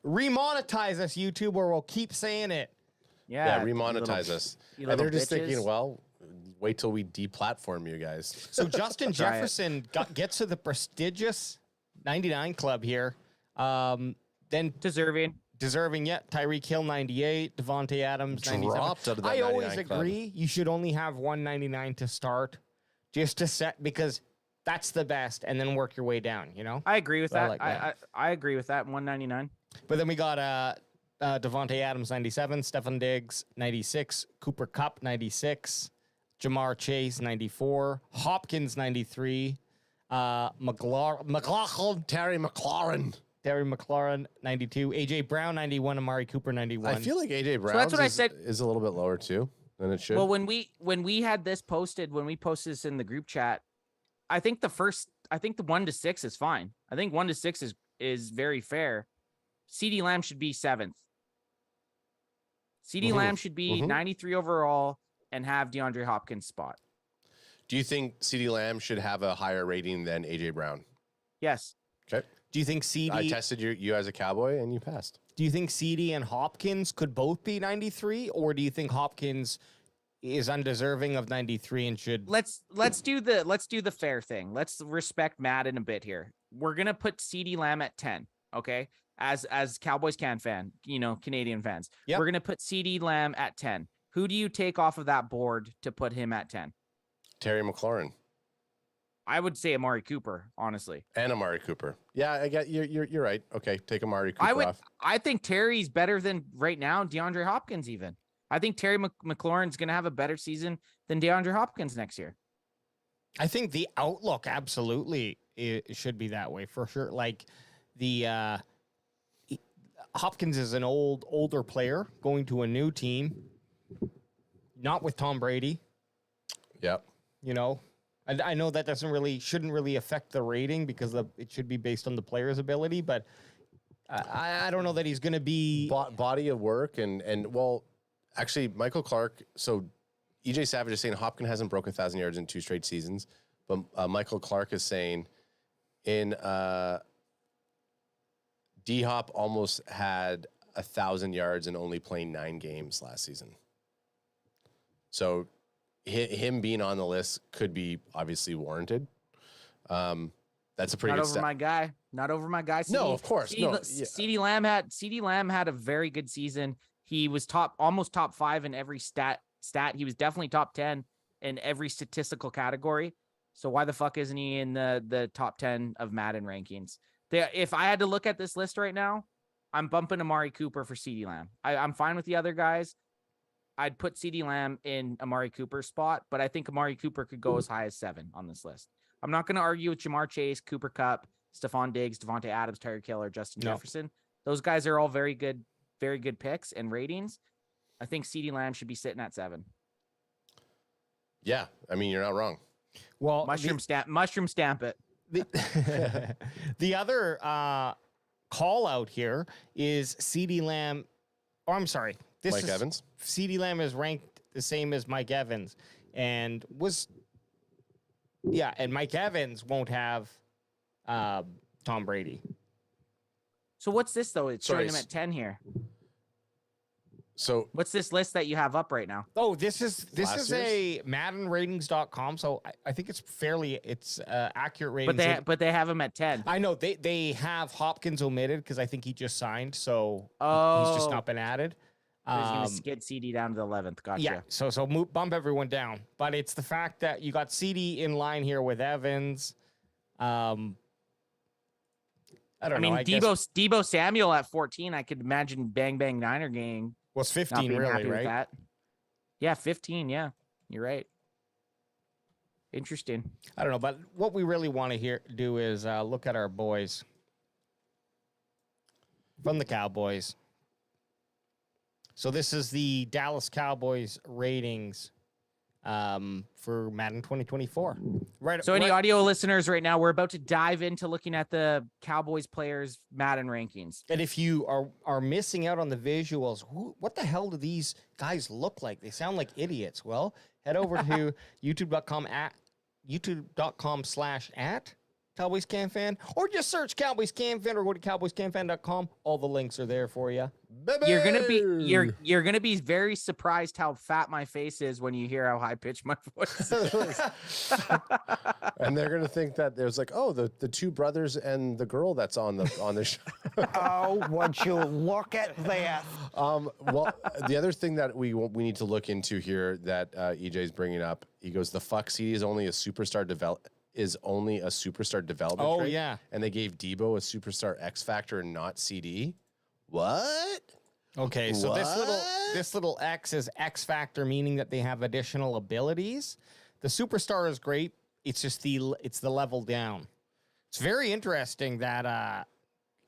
Speaker 6: remonetize us, YouTube, or we'll keep saying it.
Speaker 1: Yeah, you
Speaker 7: remonetize
Speaker 1: little-
Speaker 7: us.
Speaker 1: you
Speaker 7: And they're
Speaker 1: little
Speaker 7: just thinking,
Speaker 1: bitches.
Speaker 7: well, wait till we deplatform you guys.
Speaker 6: So Justin
Speaker 1: Try it.
Speaker 6: Jefferson gets to the prestigious 99 club here. Then
Speaker 1: Deserving.
Speaker 6: deserving yet. Tyreek Hill 98, Devontae Adams 97.
Speaker 7: Dropped out of that
Speaker 6: I always
Speaker 7: 99 club.
Speaker 6: agree you should only have 199 to start, just to set, because that's the best, and then work your way down. You know.
Speaker 1: I agree with
Speaker 6: I
Speaker 1: that.
Speaker 6: like that.
Speaker 1: I agree with that. 199.
Speaker 6: But then we got Devontae Adams 97, Stefan Diggs 96, Cooper Kupp 96, Jamar Chase 94, Hopkins 93, McLaughlin,
Speaker 7: Terry
Speaker 6: McLaurin 92, AJ Brown 91, Amari Cooper 91.
Speaker 7: I feel like AJ Brown
Speaker 1: that's what I said.
Speaker 7: is a little bit lower too than it should.
Speaker 1: Well, when we had this posted, when we posted this in the group chat, I think the 1 to 6 is fine. I think 1 to 6 is very fair. CeeDee Lamb should be 7th. CeeDee Lamb should be 93 overall and have DeAndre Hopkins' spot.
Speaker 7: Do you think CeeDee Lamb should have a higher rating than AJ Brown?
Speaker 1: Yes.
Speaker 7: Okay.
Speaker 6: Do you think CeeDee?
Speaker 7: I tested you as a Cowboy and you passed.
Speaker 6: Do you think CeeDee and Hopkins could both be 93, or do you think Hopkins is undeserving of 93 and should?
Speaker 1: Let's do the fair thing. Let's respect Madden a bit here. We're gonna put CeeDee Lamb at 10. Okay. As Cowboys Canadian fans,
Speaker 6: Yep.
Speaker 1: we're gonna put CeeDee Lamb at 10. Who do you take off of that board to put him at 10?
Speaker 7: Terry McLaurin
Speaker 1: I would say Amari Cooper, honestly.
Speaker 7: and Amari Cooper. Yeah, I get you're right. Okay, take Amari Cooper off.
Speaker 1: I think Terry's better than right now DeAndre Hopkins even. I think Terry McLaurin's going to have a better season than DeAndre Hopkins next year.
Speaker 6: I think the outlook absolutely it should be that way for sure. Like the Hopkins is an older player going to a new team, not with Tom Brady.
Speaker 7: Yep.
Speaker 6: You know, I know that shouldn't really affect the rating because it should be based on the player's ability, but I don't know that he's going to be
Speaker 7: Body of work and well, actually Michael Clark. So EJ Savage is saying Hopkins hasn't broke 1,000 yards in 2 straight seasons, but Michael Clark is saying in D-Hop almost had 1,000 yards and only playing 9 games last season. So him being on the list could be obviously warranted. That's a pretty
Speaker 1: Not
Speaker 7: good
Speaker 1: over my guy. Not over my guy.
Speaker 7: No, of course.
Speaker 1: CeeDee Lamb had a very good season. He was almost top 5 in every stat. He was definitely top 10 in every statistical category. So why the fuck isn't he in the top 10 of Madden rankings? If I had to look at this list right now, I'm bumping Amari Cooper for CeeDee Lamb. I'm fine with the other guys. I'd put CeeDee Lamb in Amari Cooper's spot, but I think Amari Cooper could go as high as 7 on this list. I'm not going to argue with Jamar Chase, Cooper Kupp, Stephon Diggs, Devontae Adams, Tyreek Hill, or Justin Jefferson. Those guys are all very good picks and ratings. I think CeeDee Lamb should be sitting at 7.
Speaker 7: Yeah, I mean, you're not wrong.
Speaker 6: well
Speaker 1: Mushroom stamp it.
Speaker 6: The other call out here is CeeDee Lamb. Or I'm sorry,
Speaker 7: Mike Evans.
Speaker 6: CeeDee Lamb is ranked the same as Mike Evans, and Mike Evans won't have Tom Brady.
Speaker 1: So what's this though? It's showing him at 10 here.
Speaker 7: So
Speaker 1: What's this list that you have up right now?
Speaker 6: Oh, this is
Speaker 7: Last
Speaker 6: a MaddenRatings.com, so I think it's accurate ratings.
Speaker 1: But they have him at 10.
Speaker 6: I know they have Hopkins omitted because I think he just signed, so he's just not been added.
Speaker 1: He's gonna skid CD down to the 11th. Gotcha.
Speaker 6: Yeah, so bump everyone down, but it's the fact that you got CD in line here with Evans. I don't know.
Speaker 1: I mean, Debo Samuel at 14. I could imagine Bang Bang Niner gang
Speaker 6: was
Speaker 1: not
Speaker 6: 15
Speaker 1: being
Speaker 6: really,
Speaker 1: happy with
Speaker 6: right?
Speaker 1: that. Yeah, 15. Yeah, you're right. Interesting.
Speaker 6: I don't know, but what we really want to do is look at our boys from the Cowboys. So this is the Dallas Cowboys ratings for Madden 2024.
Speaker 1: So any audio listeners right now, we're about to dive into looking at the Cowboys players Madden rankings.
Speaker 6: And if you are missing out on the visuals, what the hell do these guys look like? They sound like idiots. Well, head over to youtube.com/@ Cowboys Can Fan, or just search Cowboys Can Fan or go to cowboyscanfan.com. All the links are there for you.
Speaker 1: You're gonna be very surprised how fat my face is when you hear how high pitched my voice is.
Speaker 7: And they're gonna think that there's like, oh, the two brothers and the girl that's on the show.
Speaker 9: Oh, would you look at that?
Speaker 7: Well, the other thing that we need to look into here that EJ's bringing up, he goes, the fuck CeeDee is only a superstar development.
Speaker 6: Oh,
Speaker 7: trait,
Speaker 6: yeah.
Speaker 7: and they gave Debo a superstar X factor and not CeeDee. What?
Speaker 6: Okay, so this little X is X factor, meaning that they have additional abilities. The superstar is great. It's just the level down. It's very interesting that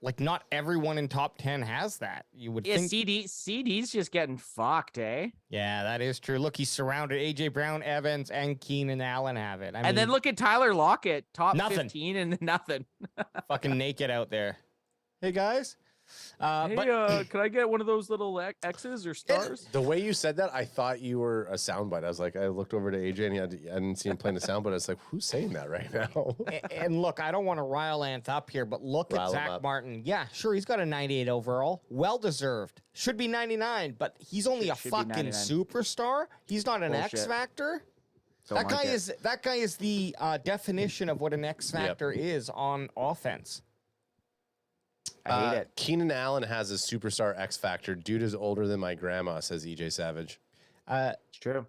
Speaker 6: like not everyone in top 10 has that. You would think
Speaker 1: CeeDee's just getting fucked, eh?
Speaker 6: Yeah, that is true. Look, he's surrounded. AJ Brown, Evans, and Keenan Allen have it. I mean,
Speaker 1: And then look at Tyler Lockett, top
Speaker 6: Nothing.
Speaker 1: 15 and nothing.
Speaker 6: fucking naked out there. Hey guys.
Speaker 1: Can I get one of those little X's or stars?
Speaker 7: The way you said that, I thought you were a soundbite. I was like, I looked over to AJ and I didn't see him playing a soundbite. I was like, who's saying that right now?
Speaker 6: And look, I don't want to rile Ant up here, but look
Speaker 7: Rile
Speaker 6: at
Speaker 7: him
Speaker 6: Zach
Speaker 7: up.
Speaker 6: Martin. Yeah, sure, he's got a 98 overall. Well deserved. Should be 99, but he's only a
Speaker 1: Should be
Speaker 6: fucking
Speaker 1: 99.
Speaker 6: superstar. He's not an X
Speaker 1: Bullshit.
Speaker 6: factor.
Speaker 1: Don't
Speaker 6: That guy
Speaker 1: like it.
Speaker 6: is the definition of what an X factor is on offense.
Speaker 1: I hate it.
Speaker 7: Keenan Allen has a superstar X factor. Dude is older than my grandma, says EJ Savage.
Speaker 1: It's true.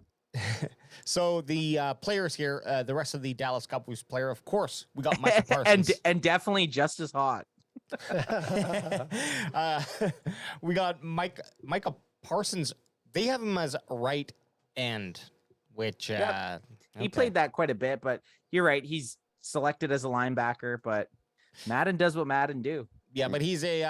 Speaker 6: So the players here, the rest of the Dallas Cowboys player, of course, we got Michael Parsons.
Speaker 1: and definitely just as hot.
Speaker 6: We got Michael Parsons. They have him as right end, which
Speaker 1: He
Speaker 6: okay.
Speaker 1: played that quite a bit, but you're right. He's selected as a linebacker, but Madden does what Madden do.
Speaker 6: Yeah, but he's a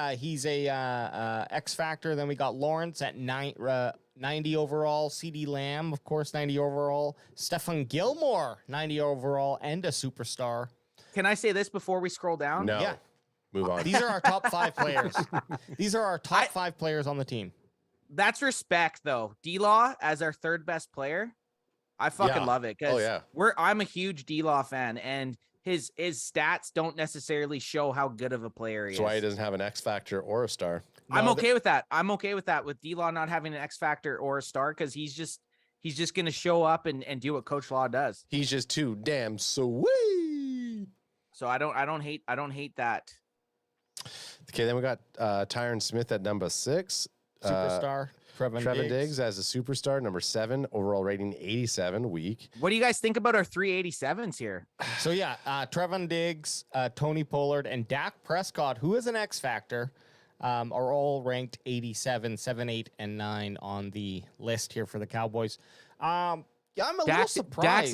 Speaker 6: X factor. Then we got Lawrence at 90 overall. CeeDee Lamb, of course, 90 overall. Stephon Gilmore, 90 overall, and a superstar.
Speaker 1: Can I say this before we scroll down?
Speaker 7: No.
Speaker 6: Yeah.
Speaker 7: Move on.
Speaker 6: These are our top 5 players. These are our top 5 players on the team.
Speaker 1: That's respect, though. D-Law as our third best player. I fucking
Speaker 7: Yeah.
Speaker 1: love it.
Speaker 7: Oh, yeah.
Speaker 1: I'm a huge D-Law fan, and his stats don't necessarily show how good of a player he
Speaker 7: That's why he
Speaker 1: is.
Speaker 7: doesn't have an X factor or a star.
Speaker 1: I'm
Speaker 6: No,
Speaker 1: okay with that. I'm okay with that, with D-Law not having an X factor or a star, because he's just gonna show up and do what Coach Law does.
Speaker 7: He's just too damn sweet.
Speaker 1: So I don't hate that.
Speaker 7: Okay, then we got Tyron Smith at number 6.
Speaker 6: Superstar.
Speaker 7: Trevin Diggs as a superstar, number 7, overall rating 87, weak.
Speaker 1: What do you guys think about our 387s here?
Speaker 6: So yeah, Trevin Diggs, Tony Pollard, and Dak Prescott, who is an X factor, are all ranked 87, 7, 8, and 9 on the list here for the Cowboys. Yeah, I'm a little surprised.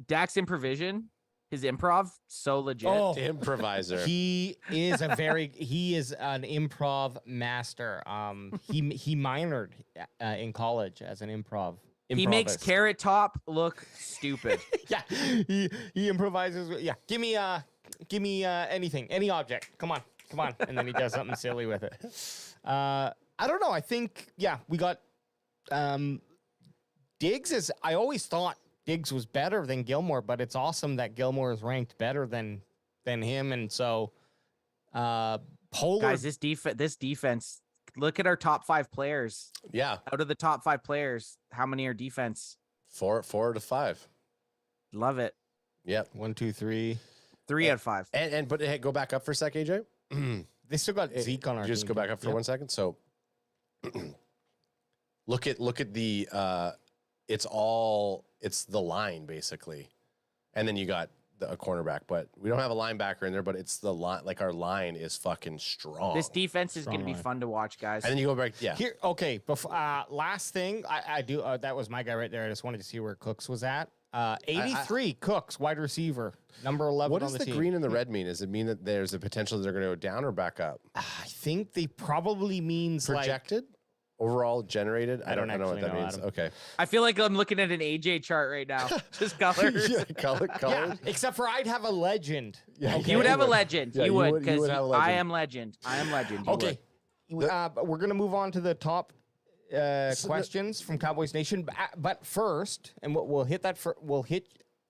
Speaker 1: Dak's improvision, his improv, so legit.
Speaker 6: Oh,
Speaker 7: Improviser.
Speaker 6: he is an improv master. He minored in college as an improv.
Speaker 1: He makes
Speaker 6: improvist.
Speaker 1: Carrot Top look stupid.
Speaker 6: Yeah, he improvises. Yeah, give me anything, any object. Come on, and then he does something silly with it. I don't know. I think we got Diggs. I always thought Diggs was better than Gilmore, but it's awesome that Gilmore is ranked better than him, and so Pollard.
Speaker 1: Guys, this defense. Look at our top 5 players.
Speaker 7: Yeah.
Speaker 1: Out of the top 5 players, how many are defense?
Speaker 7: 4 to 5.
Speaker 1: Love it.
Speaker 7: Yep.
Speaker 6: 1, 2, 3.
Speaker 1: 3 out of 5.
Speaker 7: But hey, go back up for a sec, AJ.
Speaker 6: They still got Zeke on our
Speaker 7: Just
Speaker 6: team.
Speaker 7: go back up for 1 second. So look at the it's the line basically. And then you got a cornerback, but we don't have a linebacker in there, but it's the line. Like our line is fucking strong.
Speaker 1: This defense is going to be
Speaker 6: line.
Speaker 1: fun to watch, guys.
Speaker 7: And then you go back, yeah.
Speaker 6: Here, okay. Before last thing, I do. That was my guy right there. I just wanted to see where Cooks was at. 83 Cooks, wide receiver, number 11
Speaker 7: What
Speaker 6: on
Speaker 7: does
Speaker 6: the
Speaker 7: the
Speaker 6: team.
Speaker 7: green and the red mean? Does it mean that there's a potential that they're going to go down or back up?
Speaker 6: I think they probably means
Speaker 7: Projected? Overall generated? I don't know what
Speaker 6: actually
Speaker 7: that
Speaker 6: know,
Speaker 7: means.
Speaker 6: Adam.
Speaker 7: Okay.
Speaker 1: I feel like I'm looking at an AJ chart right now. Just colors.
Speaker 7: Yeah, color.
Speaker 6: Yeah, except for I'd have a legend.
Speaker 7: Yeah,
Speaker 1: You would have a legend.
Speaker 7: Yeah,
Speaker 1: you would,
Speaker 7: you would
Speaker 1: because
Speaker 7: have a
Speaker 1: I
Speaker 7: legend.
Speaker 1: am legend. I am legend. You
Speaker 6: Okay.
Speaker 1: would.
Speaker 6: We're gonna move on to the top questions from Cowboys Nation, but first, and we'll hit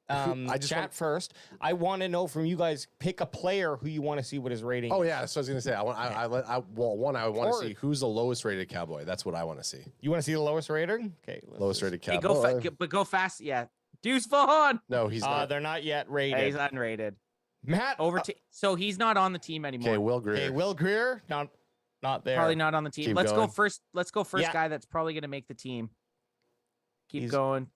Speaker 7: I just
Speaker 6: chat
Speaker 7: want-
Speaker 6: first. I want to know from you guys, pick a player who you want to see what his rating
Speaker 7: Oh
Speaker 6: is.
Speaker 7: yeah, so I was gonna say I want I want to see who's the lowest rated Cowboy. That's what I want to see.
Speaker 6: You want to see the lowest rating? Okay.
Speaker 7: Lowest rated
Speaker 1: Hey,
Speaker 7: Cowboy.
Speaker 1: but go fast. Yeah. Deuce Vaughn.
Speaker 7: No, he's not.
Speaker 6: They're not yet
Speaker 1: Yeah,
Speaker 6: rated.
Speaker 1: he's unrated.
Speaker 6: Matt.
Speaker 1: So he's not on the team anymore.
Speaker 7: Okay, Will Greer.
Speaker 6: Okay, Will Greer, not there.
Speaker 1: Probably not on the team.
Speaker 7: Keep
Speaker 1: Let's
Speaker 7: going.
Speaker 1: go first. Let's go first
Speaker 6: Yeah.
Speaker 1: guy that's probably going to make the team. Keep
Speaker 6: He's-
Speaker 1: going.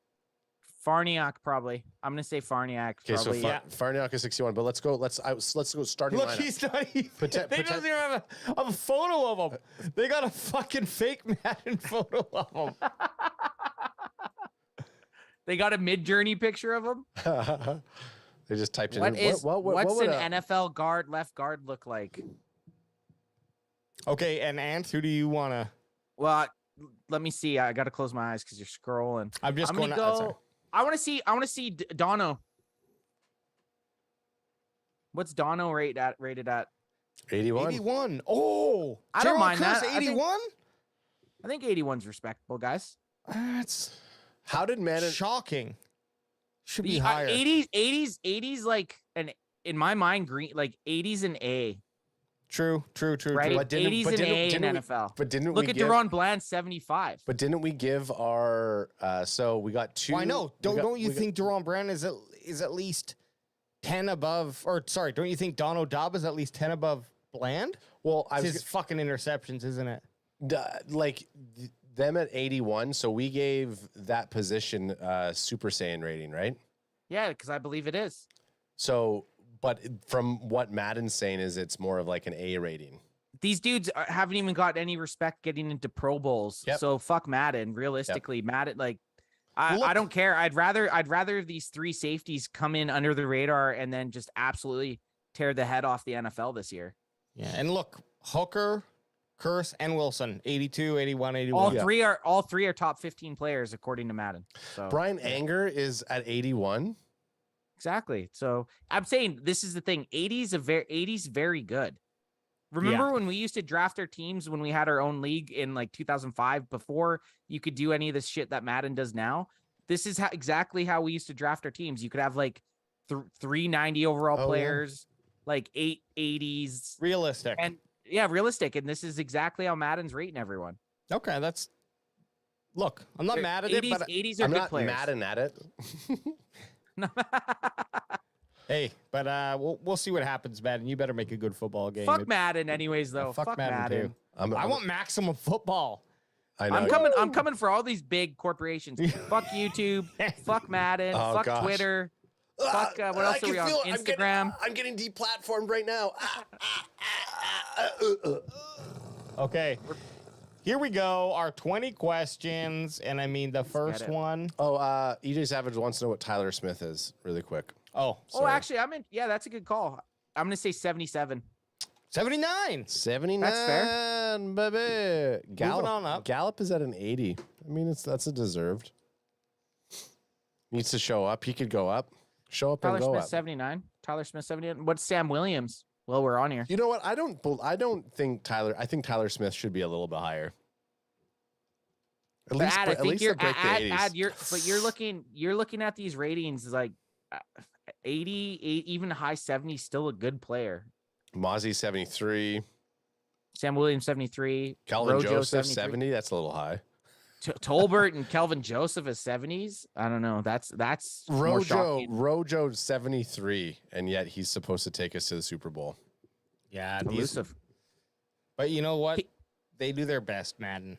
Speaker 1: Farniak probably. I'm going to say Farniak.
Speaker 7: Okay, so
Speaker 1: Probably.
Speaker 7: Farniak is 61, but let's go starting
Speaker 6: Look,
Speaker 7: lineup.
Speaker 6: he's not even.
Speaker 7: Poten-
Speaker 6: they
Speaker 7: poten-
Speaker 6: don't even have a photo of him. They got a fucking fake Madden photo of him.
Speaker 1: They got a mid-journey picture of him.
Speaker 7: They just typed it
Speaker 1: What
Speaker 7: in.
Speaker 1: is
Speaker 7: what
Speaker 1: what's
Speaker 7: would
Speaker 1: an NFL guard, left guard look like?
Speaker 6: Okay, and Ant, who do you want to?
Speaker 1: Well, let me see. I got to close my eyes because you're scrolling.
Speaker 6: I'm just
Speaker 1: I'm
Speaker 6: going
Speaker 1: gonna
Speaker 6: to
Speaker 1: go. I want to see Dono. What's Dono rated at?
Speaker 7: 81?
Speaker 6: 81. Oh,
Speaker 1: I don't
Speaker 6: Gerald
Speaker 1: mind
Speaker 6: Curse,
Speaker 1: that. I think-
Speaker 6: 81.
Speaker 1: I think 81's respectable, guys.
Speaker 6: That's
Speaker 7: How did Madden?
Speaker 6: shocking. Should be
Speaker 1: The,
Speaker 6: higher.
Speaker 1: 80s like an in my mind green like 80s and A,
Speaker 6: True.
Speaker 1: right?
Speaker 7: But didn't-
Speaker 1: 80s
Speaker 7: but
Speaker 1: and
Speaker 7: didn't-
Speaker 1: A in
Speaker 7: didn't we-
Speaker 1: NFL.
Speaker 7: But didn't
Speaker 1: Look
Speaker 7: we
Speaker 1: at
Speaker 7: give?
Speaker 1: Deron Bland 75.
Speaker 7: But didn't we give our? So we got two.
Speaker 6: Why no?
Speaker 7: we got-
Speaker 6: Don't you
Speaker 7: we got-
Speaker 6: think Deron Brand is at least 10 above? Or sorry, don't you think Dono Dobb is at least 10 above Bland?
Speaker 7: Well, I
Speaker 6: It's
Speaker 7: was
Speaker 6: his fucking interceptions, isn't it?
Speaker 7: them at 81. So we gave that position Super Saiyan rating, right?
Speaker 1: Yeah, because I believe it is.
Speaker 7: So, but from what Madden's saying is it's more of like an A rating.
Speaker 1: These dudes haven't even got any respect getting into Pro Bowls.
Speaker 7: Yep.
Speaker 1: So fuck Madden. Realistically, Madden, like I
Speaker 6: Look-
Speaker 1: don't care. I'd rather these three safeties come in under the radar and then just absolutely tear the head off the NFL this year.
Speaker 6: Yeah. And look, Hooker, Curse, and Wilson, 82, 81, 81.
Speaker 1: All three are top 15 players according to Madden. So
Speaker 7: Brian Anger is at 81.
Speaker 1: exactly. So I'm saying this is the thing. 80s very good. Remember when we used to draft our teams when we had our own league in like 2005 before you could do any of this shit that Madden does now? This is exactly how we used to draft our teams. You could have like 390 overall
Speaker 7: Oh, yeah.
Speaker 1: players, like 880s,
Speaker 6: Realistic.
Speaker 1: and yeah, realistic. And this is exactly how Madden's rating everyone.
Speaker 6: Okay, that's. Look, I'm not mad at it,
Speaker 1: 80s,
Speaker 6: but
Speaker 1: 80s are
Speaker 7: I'm
Speaker 1: good
Speaker 7: not
Speaker 1: players.
Speaker 7: Madden at it.
Speaker 6: hey, but we'll see what happens, Madden. You better make a good football game.
Speaker 1: Fuck Madden, anyways. Though.
Speaker 6: Fuck Madden, too. I want maximum football.
Speaker 7: I know.
Speaker 1: I'm coming for all these big corporations. Fuck YouTube. Fuck Madden.
Speaker 7: Oh,
Speaker 1: fuck
Speaker 7: gosh.
Speaker 1: Twitter. Fuck. What else are we on? Instagram.
Speaker 7: I'm getting deplatformed right now.
Speaker 6: Okay. Here we go. Our 20 questions. And I mean, the first
Speaker 1: it.
Speaker 6: one.
Speaker 7: Oh, EJ Savage wants to know what Tyler Smith is really quick.
Speaker 6: Oh,
Speaker 1: Oh, actually, I'm in. Yeah, that's a good call. I'm gonna say 77.
Speaker 6: 79.
Speaker 7: 79.
Speaker 1: That's fair.
Speaker 7: Baby. Gallup,
Speaker 6: on up.
Speaker 7: Gallup is at an 80. I mean, that's a deserved. Needs to show up. He could go up. Show up
Speaker 1: Tyler
Speaker 7: and go
Speaker 1: Smith
Speaker 7: up.
Speaker 1: 79. Tyler Smith 79. What's Sam Williams? Well, we're on here.
Speaker 7: You know what? I don't think Tyler. I think Tyler Smith should be a little bit higher. At
Speaker 1: But
Speaker 7: least,
Speaker 1: Ad, I
Speaker 7: at
Speaker 1: think
Speaker 7: least
Speaker 1: you're
Speaker 7: break the 80s.
Speaker 1: but you're looking at these ratings like 80, even high 70s, still a good player.
Speaker 7: Mozzie 73.
Speaker 1: Sam Williams 73.
Speaker 7: Calvin
Speaker 1: Rojo,
Speaker 7: Joseph
Speaker 1: 73.
Speaker 7: 70. That's a little high.
Speaker 1: Tolbert and Kelvin Joseph is 70s. I don't know. That's more shocking.
Speaker 7: Rojo 73, and yet he's supposed to take us to the Super Bowl.
Speaker 6: Yeah.
Speaker 1: Elusive.
Speaker 6: But you know what? They do their best, Madden.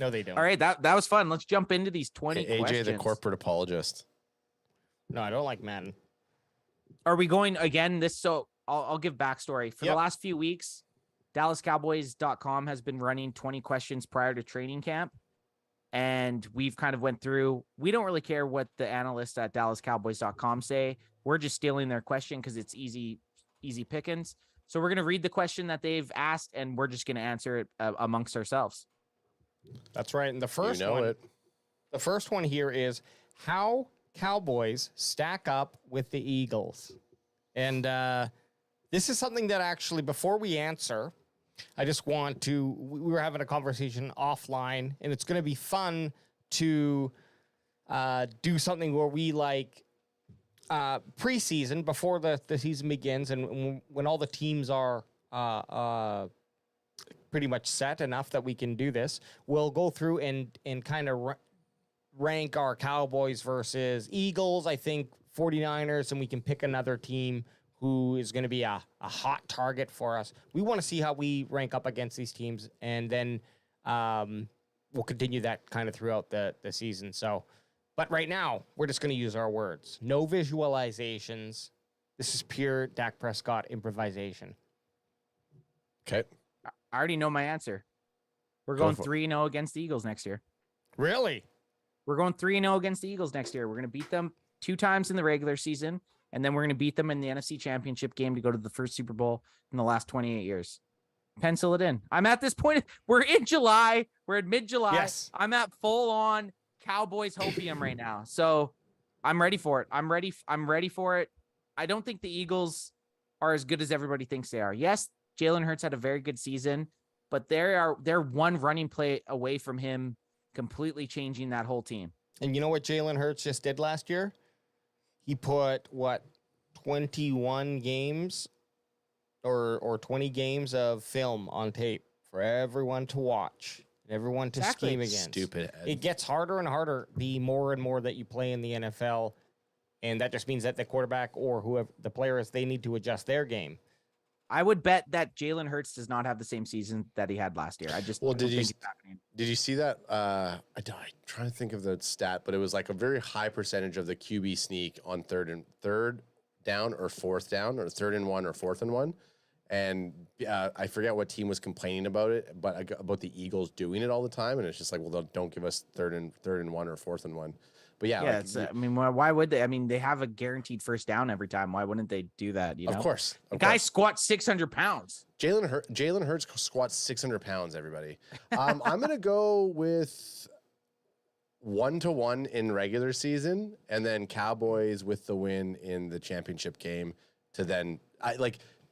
Speaker 6: No, they don't.
Speaker 1: All right, that was fun. Let's jump into these 20
Speaker 7: AJ,
Speaker 1: questions.
Speaker 7: the corporate apologist.
Speaker 6: No, I don't like Madden.
Speaker 1: Are we going again? I'll give backstory. For the
Speaker 6: Yep.
Speaker 1: last few weeks, DallasCowboys.com has been running 20 questions prior to training camp. And we've kind of went through, we don't really care what the analysts at DallasCowboys.com say. We're just stealing their question because it's easy pickings. So we're going to read the question that they've asked, and we're just going to answer it amongst ourselves.
Speaker 6: That's right. And the first one, the first one here is how Cowboys stack up with the Eagles. And this is something that actually, before we answer, I just want to, we were having a conversation offline, and it's going to be fun to do something where we like preseason before the season begins, and when all the teams are pretty much set enough that we can do this, we'll go through and kind of rank our Cowboys versus Eagles, I think 49ers, and we can pick another team who is going to be a hot target for us. We want to see how we rank up against these teams, and then we'll continue that kind of throughout the season. So, but right now, we're just going to use our words. No visualizations. This is pure Dak Prescott improvisation.
Speaker 7: Okay.
Speaker 1: I already know my answer. We're going 3-0 against the Eagles next year.
Speaker 6: Really?
Speaker 1: We're going 3-0 against the Eagles next year. We're going to beat them 2 times in the regular season, and then we're going to beat them in the NFC Championship game to go to the first Super Bowl in the last 28 years. Pencil it in. I'm at this point. We're in July. We're in mid-July.
Speaker 6: Yes.
Speaker 1: I'm at full-on Cowboys hopium right now. So I'm ready for it. I'm ready for it. I don't think the Eagles are as good as everybody thinks they are. Yes, Jalen Hurts had a very good season, but they're one running play away from him completely changing that whole team.
Speaker 6: And you know what Jalen Hurts just did last year? He put, 21 games or 20 games of film on tape for everyone to watch, everyone to scheme against.
Speaker 7: Stupid.
Speaker 6: It gets harder and harder the more and more that you play in the NFL, and that just means that the quarterback or whoever the player is, they need to adjust their game.
Speaker 1: I would bet that Jalen Hurts does not have the same season that he had last year.
Speaker 7: Did you see that? I'm trying to think of the stat, but it was like a very high percentage of the QB sneak on third down or fourth down, or 3rd and 1 or 4th and 1. And I forget what team was complaining about it, but about the Eagles doing it all the time. And it's just like, well, don't give us 3rd and 1 or 4th and 1. But yeah,
Speaker 1: I mean, why would they? I mean, they have a guaranteed first down every time. Why wouldn't they do that? You know,
Speaker 7: of course.
Speaker 1: The guy squats 600 pounds.
Speaker 7: Jalen Hurts squats 600 pounds. Everybody, I'm gonna go with 1-1 in regular season, and then Cowboys with the win in the championship game to then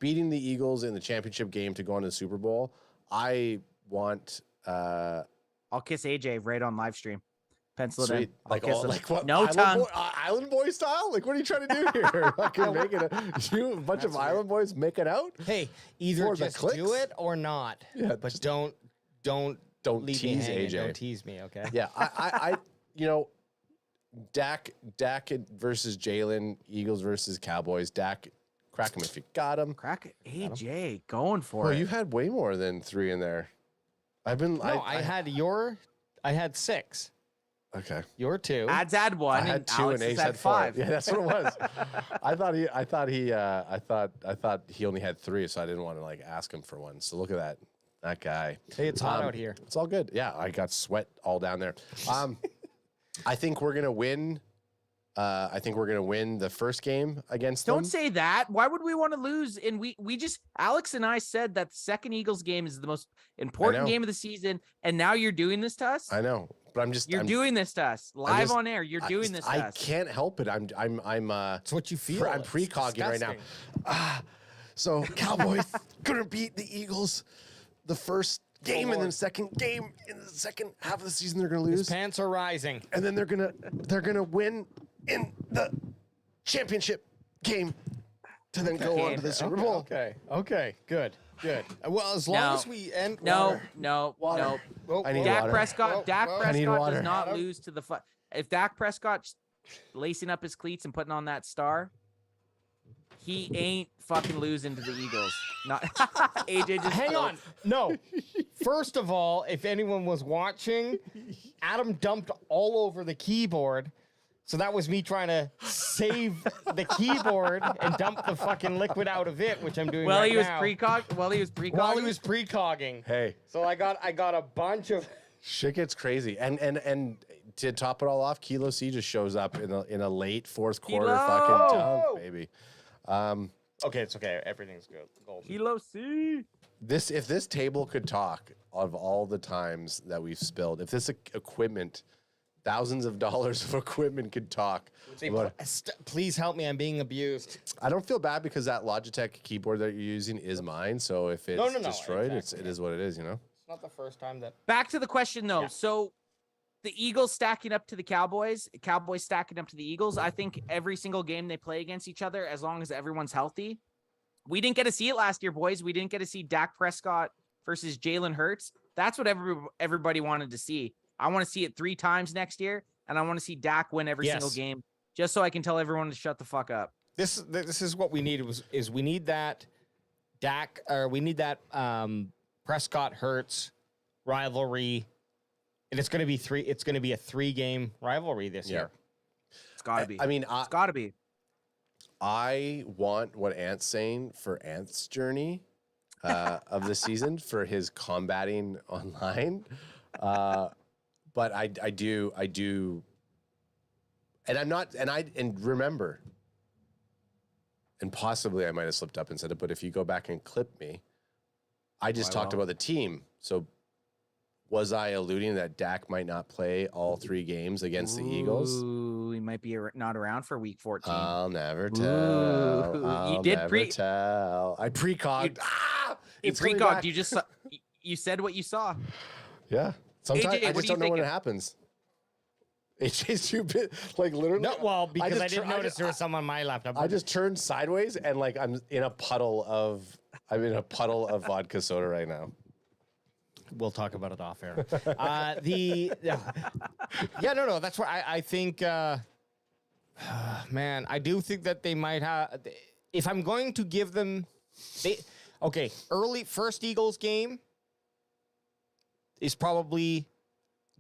Speaker 7: beating the Eagles in the championship game to go on to the Super Bowl. I want.
Speaker 1: I'll kiss AJ right on live stream. Pencil it
Speaker 7: Sweet.
Speaker 1: in.
Speaker 7: What?
Speaker 1: No tongue.
Speaker 7: Island boy style? Like, what are you trying to do here? Fucking making a bunch of Island boys make it out?
Speaker 6: Hey, either just do it or not.
Speaker 7: Yeah,
Speaker 6: but don't leave me
Speaker 7: tease
Speaker 6: hanging.
Speaker 7: AJ.
Speaker 6: Don't tease me, okay?
Speaker 7: Yeah, I Dak versus Jalen, Eagles versus Cowboys. Dak, crack him if you got him.
Speaker 1: Crack it. AJ going for
Speaker 7: Oh,
Speaker 1: it.
Speaker 7: you had way more than 3 in there. I
Speaker 6: had 6.
Speaker 7: Okay.
Speaker 6: Your 2.
Speaker 1: Ads had 1.
Speaker 7: I had
Speaker 1: and
Speaker 7: 2
Speaker 1: Alex
Speaker 7: and Ace
Speaker 1: had
Speaker 7: had 4.
Speaker 1: 5.
Speaker 7: Yeah, that's what it was. I thought he only had 3, so I didn't want to ask him for one. So look at that guy.
Speaker 6: Hey, it's hot out here.
Speaker 7: It's all good. Yeah, I got sweat all down there. I think we're gonna win. I think we're gonna win the first game against them.
Speaker 1: Don't say that. Why would we want to lose? And we just Alex and I said that the second Eagles game is the most important game of the season, and now you're doing this to us.
Speaker 7: I know, but I'm
Speaker 1: doing this to us live on air. You're doing this to us.
Speaker 7: I can't help it. I'm.
Speaker 6: It's what you feel.
Speaker 7: I'm precogging right now. So Cowboys gonna beat the Eagles the first game, and then second game in the second half of the season they're gonna lose.
Speaker 6: His pants are rising,
Speaker 7: and then they're gonna win in the championship game to then go on to the Super Bowl.
Speaker 6: Okay, good. Well, as long as we end.
Speaker 1: No.
Speaker 7: I need
Speaker 1: Dak
Speaker 7: water.
Speaker 1: Prescott
Speaker 7: water.
Speaker 1: does not lose to the if Dak Prescott's lacing up his cleats and putting on that star, he ain't fucking losing to the Eagles. Not AJ. Just
Speaker 6: hang on. No. First of all, if anyone was watching, Adam dumped all over the keyboard. So that was me trying to save the keyboard and dump the fucking liquid out of it, which I'm doing right now.
Speaker 1: While he was precogging.
Speaker 7: Hey.
Speaker 6: So I got a bunch of
Speaker 7: shit gets crazy. And to top it all off, Kilo C just shows up in a late fourth quarter fucking dunk, baby.
Speaker 6: Okay, it's okay. Everything's good. Golden.
Speaker 1: Kilo C.
Speaker 7: If this table could talk of all the times that we've spilled, if this equipment, thousands of dollars of equipment could talk.
Speaker 6: Please help me. I'm being abused.
Speaker 7: I don't feel bad because that Logitech keyboard that you're using is mine. So if it's destroyed,
Speaker 6: exactly.
Speaker 7: it is what it is, you know?
Speaker 6: It's not the first time that.
Speaker 1: Back to the question though.
Speaker 6: Yeah.
Speaker 1: So the Eagles stacking up to the Cowboys stacking up to the Eagles. I think every single game they play against each other, as long as everyone's healthy. We didn't get to see it last year, boys. We didn't get to see Dak Prescott versus Jalen Hurts. That's what everybody wanted to see. I want to see it 3 times next year, and I want to see Dak win every single game, just so I can tell everyone to shut the fuck up.
Speaker 6: This is what we needed is we need that Dak, or we need that Prescott Hurts rivalry, and it's going to be 3. It's going to be a 3-game rivalry this year.
Speaker 1: It's got to be.
Speaker 7: I mean,
Speaker 1: it's got to be.
Speaker 7: I want what Ant's saying for Ant's journey of the season for his combating online. But I do, and I'm not, and remember, and possibly I might have slipped up and said it, but if you go back and clip me, I just talked about the team. So was I alluding that Dak might not play all 3 games against the Eagles?
Speaker 1: Ooh, he might be not around for week 14.
Speaker 7: I'll never tell.
Speaker 1: You did
Speaker 7: tell. I precogged.
Speaker 1: You precogged. You just you said what you saw.
Speaker 7: Yeah. Sometimes
Speaker 1: AJ,
Speaker 7: I just don't know when it happens. AJ's too bit, like literally.
Speaker 6: No, well, because I didn't notice there was some on my laptop.
Speaker 7: I just turned sideways and like I'm in a puddle of vodka soda right now.
Speaker 6: We'll talk about it off air. No. That's why I think, man, I do think that they might have. If I'm going to give them, early first Eagles game is probably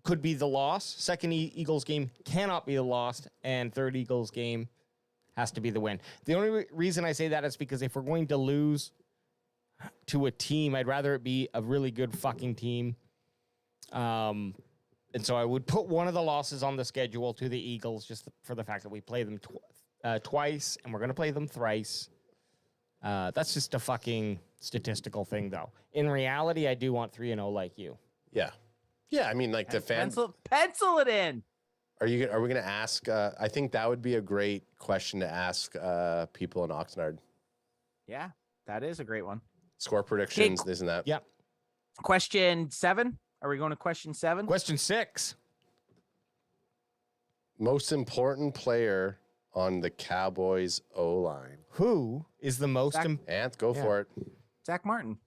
Speaker 6: could be the loss. Second Eagles game cannot be the loss, and third Eagles game has to be the win. The only reason I say that is because if we're going to lose to a team, I'd rather it be a really good fucking team. And so I would put one of the losses on the schedule to the Eagles just for the fact that we play them twice and we're going to play them thrice. That's just a fucking statistical thing, though. In reality, I do want 3-0 like you.
Speaker 7: Yeah. Yeah, I mean, like the fans.
Speaker 1: Pencil it in.
Speaker 7: Are we going to ask? I think that would be a great question to ask people in Oxnard.
Speaker 1: Yeah, that is a great one.
Speaker 7: Score predictions, isn't that?
Speaker 6: Yep.
Speaker 1: Question 7. Are we going to question 7?
Speaker 6: Question 6.
Speaker 7: Most important player on the Cowboys O-line.
Speaker 6: Who is the most?
Speaker 7: Ant, go for it.
Speaker 1: Zach Martin.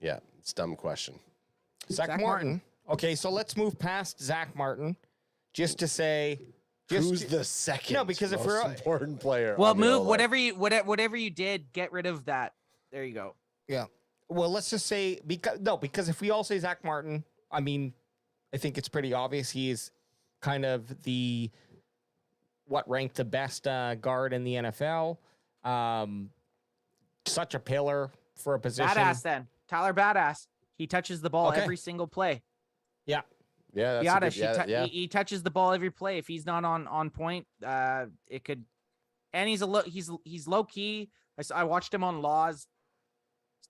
Speaker 7: Yeah, it's a dumb question.
Speaker 6: Zach Martin. Okay, so let's move past Zach Martin, just to say,
Speaker 7: who's the second?
Speaker 6: No, because if
Speaker 7: most important player.
Speaker 1: Well,
Speaker 7: on the
Speaker 1: move
Speaker 7: O-line?
Speaker 1: whatever you did. Get rid of that. There you go.
Speaker 6: Yeah. Well, let's just say because if we all say Zach Martin, I mean, I think it's pretty obvious he is kind of ranked the best guard in the NFL. Such a pillar for a position.
Speaker 1: Badass then. Tyler Badass. He touches the ball every single play.
Speaker 6: Yeah.
Speaker 7: Yeah, that's
Speaker 1: he touches the ball every play. If he's not on point, it could. And he's low key. I watched him on Law's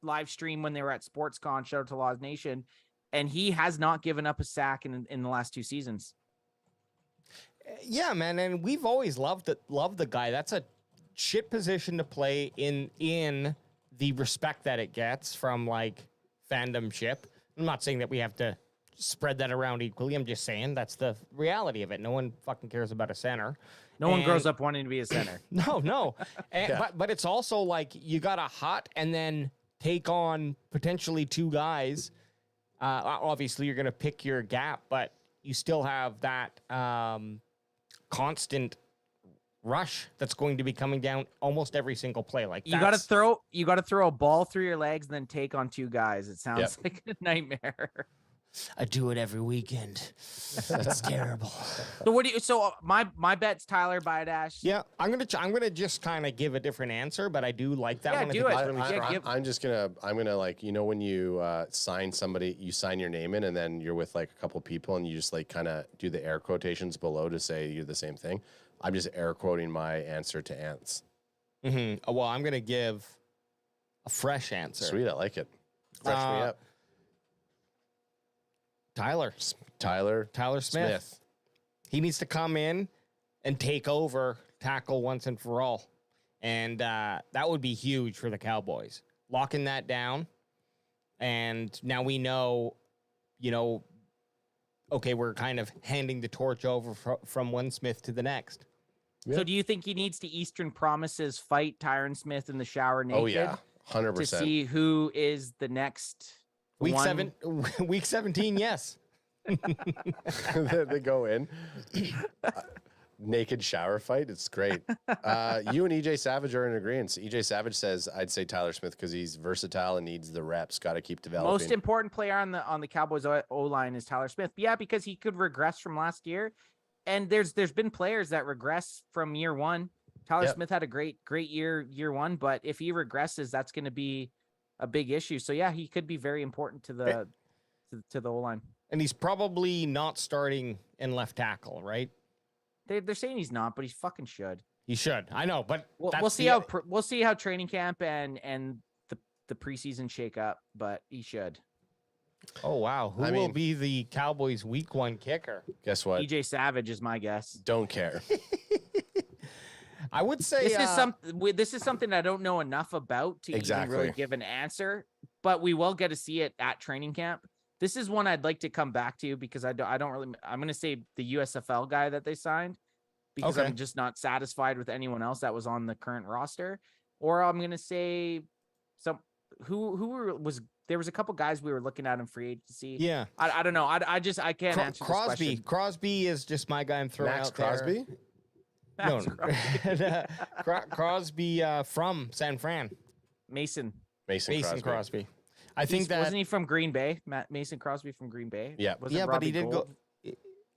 Speaker 1: live stream when they were at SportsCon. Shout out to Laws Nation, and he has not given up a sack in the last 2 seasons.
Speaker 6: Yeah, man, and we've always loved the guy. That's a shit position to play in the respect that it gets from like fandomship. I'm not saying that we have to spread that around equally. I'm just saying that's the reality of it. No one fucking cares about a center.
Speaker 1: No one grows up wanting to be a center.
Speaker 6: No. But it's also like you got a hot and then take on potentially 2 guys. Obviously, you're going to pick your gap, but you still have that constant rush that's going to be coming down almost every single play. Like
Speaker 1: you got to throw a ball through your legs and then take on 2 guys. It sounds like a nightmare.
Speaker 6: I do it every weekend. It's terrible.
Speaker 1: So what do you? So my bet's Tyler Badass.
Speaker 6: Yeah, I'm gonna just kind of give a different answer, but I do like that one.
Speaker 1: Do it.
Speaker 7: I'm gonna like, you know, when you sign somebody, you sign your name in, and then you're with like a couple people, and you just like kind of do the air quotations below to say you're the same thing. I'm just air quoting my answer to Ants.
Speaker 6: Mm-hmm. Well, I'm gonna give a fresh answer.
Speaker 7: Sweet, I like it. Fresh me up. Tyler Smith.
Speaker 6: He needs to come in and take over, tackle once and for all. And that would be huge for the Cowboys. Locking that down. And now we know, okay, we're kind of handing the torch over from one Smith to the next.
Speaker 1: So do you think he needs to Eastern Promises fight Tyron Smith in the shower naked?
Speaker 7: Oh yeah, 100%.
Speaker 1: To see who is the next
Speaker 6: Week
Speaker 1: one?
Speaker 6: Week 17, yes.
Speaker 7: They go in. Naked shower fight. It's great. You and EJ Savage are in agreement. EJ Savage says, I'd say Tyler Smith because he's versatile and needs the reps. Got to keep developing.
Speaker 1: Most important player on the Cowboys O line is Tyler Smith. But yeah, because he could regress from last year. And there's been players that regress from year one. Tyler Smith had a great year one, but if he regresses, that's going to be a big issue. So yeah, he could be very important to the O line.
Speaker 6: And he's probably not starting in left tackle, right?
Speaker 1: They're saying he's not, but he fucking should.
Speaker 6: He should. I know, but
Speaker 1: we'll see how training camp and the preseason shake up, but he should.
Speaker 6: Oh wow, who will be the Cowboys' Week 1 kicker?
Speaker 7: Guess what?
Speaker 1: EJ Savage is my guess.
Speaker 7: Don't care.
Speaker 6: I would say
Speaker 1: this is something I don't know enough about to even really give an answer, but we will get to see it at training camp. This is one I'd like to come back to because I don't really. I'm going to say the USFL guy that they signed because I'm just not satisfied with anyone else that was on the current roster, or I'm going to say there was a couple guys we were looking at in free agency.
Speaker 6: Yeah,
Speaker 1: I don't know. I can't answer
Speaker 6: Crosby.
Speaker 1: This question.
Speaker 6: Crosby is just my guy I'm throwing
Speaker 7: Max
Speaker 6: out
Speaker 7: Crosby?
Speaker 6: There. No, Crosby from San Fran.
Speaker 1: Mason
Speaker 6: Crosby. I think that
Speaker 1: wasn't he from Green Bay? Mason Crosby from Green Bay.
Speaker 7: Yeah,
Speaker 6: but he did go.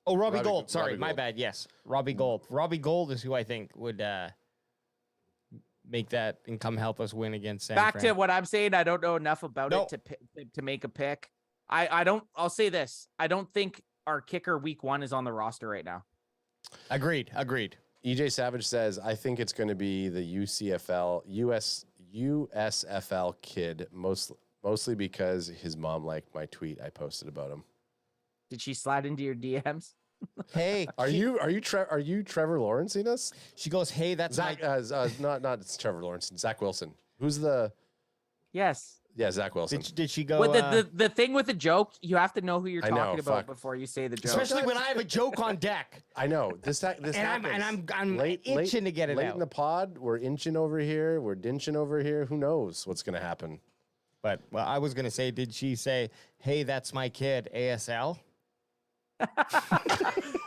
Speaker 6: Oh, Robbie Gould. Sorry, my bad. Yes, Robbie Gould. Robbie Gould is who I think would make that and come help us win against San Fran.
Speaker 1: To what I'm saying, I don't know enough about it to make a pick. I'll say this. I don't think our kicker week 1 is on the roster right now.
Speaker 6: Agreed.
Speaker 7: EJ Savage says, I think it's going to be the USFL kid, mostly because his mom liked my tweet I posted about him.
Speaker 1: Did she slide into your DMs?
Speaker 6: Hey,
Speaker 7: are you Trevor Lawrencing us?
Speaker 6: She goes, hey, that's
Speaker 7: Zach. Not it's Trevor Lawrence. Zach Wilson. Who's the?
Speaker 1: Yes.
Speaker 7: Yeah, Zach Wilson.
Speaker 6: Did she go?
Speaker 1: Well, the thing with the joke, you have to know who you're talking about before you say the joke.
Speaker 6: Especially when I have a joke on deck.
Speaker 7: I know this
Speaker 6: and
Speaker 7: happens.
Speaker 6: I'm itching to get it
Speaker 7: late
Speaker 6: out.
Speaker 7: in the pod. We're inching over here. We're dinching over here. Who knows what's going to happen?
Speaker 6: But I was going to say, did she say, "Hey, that's my kid, ASL"?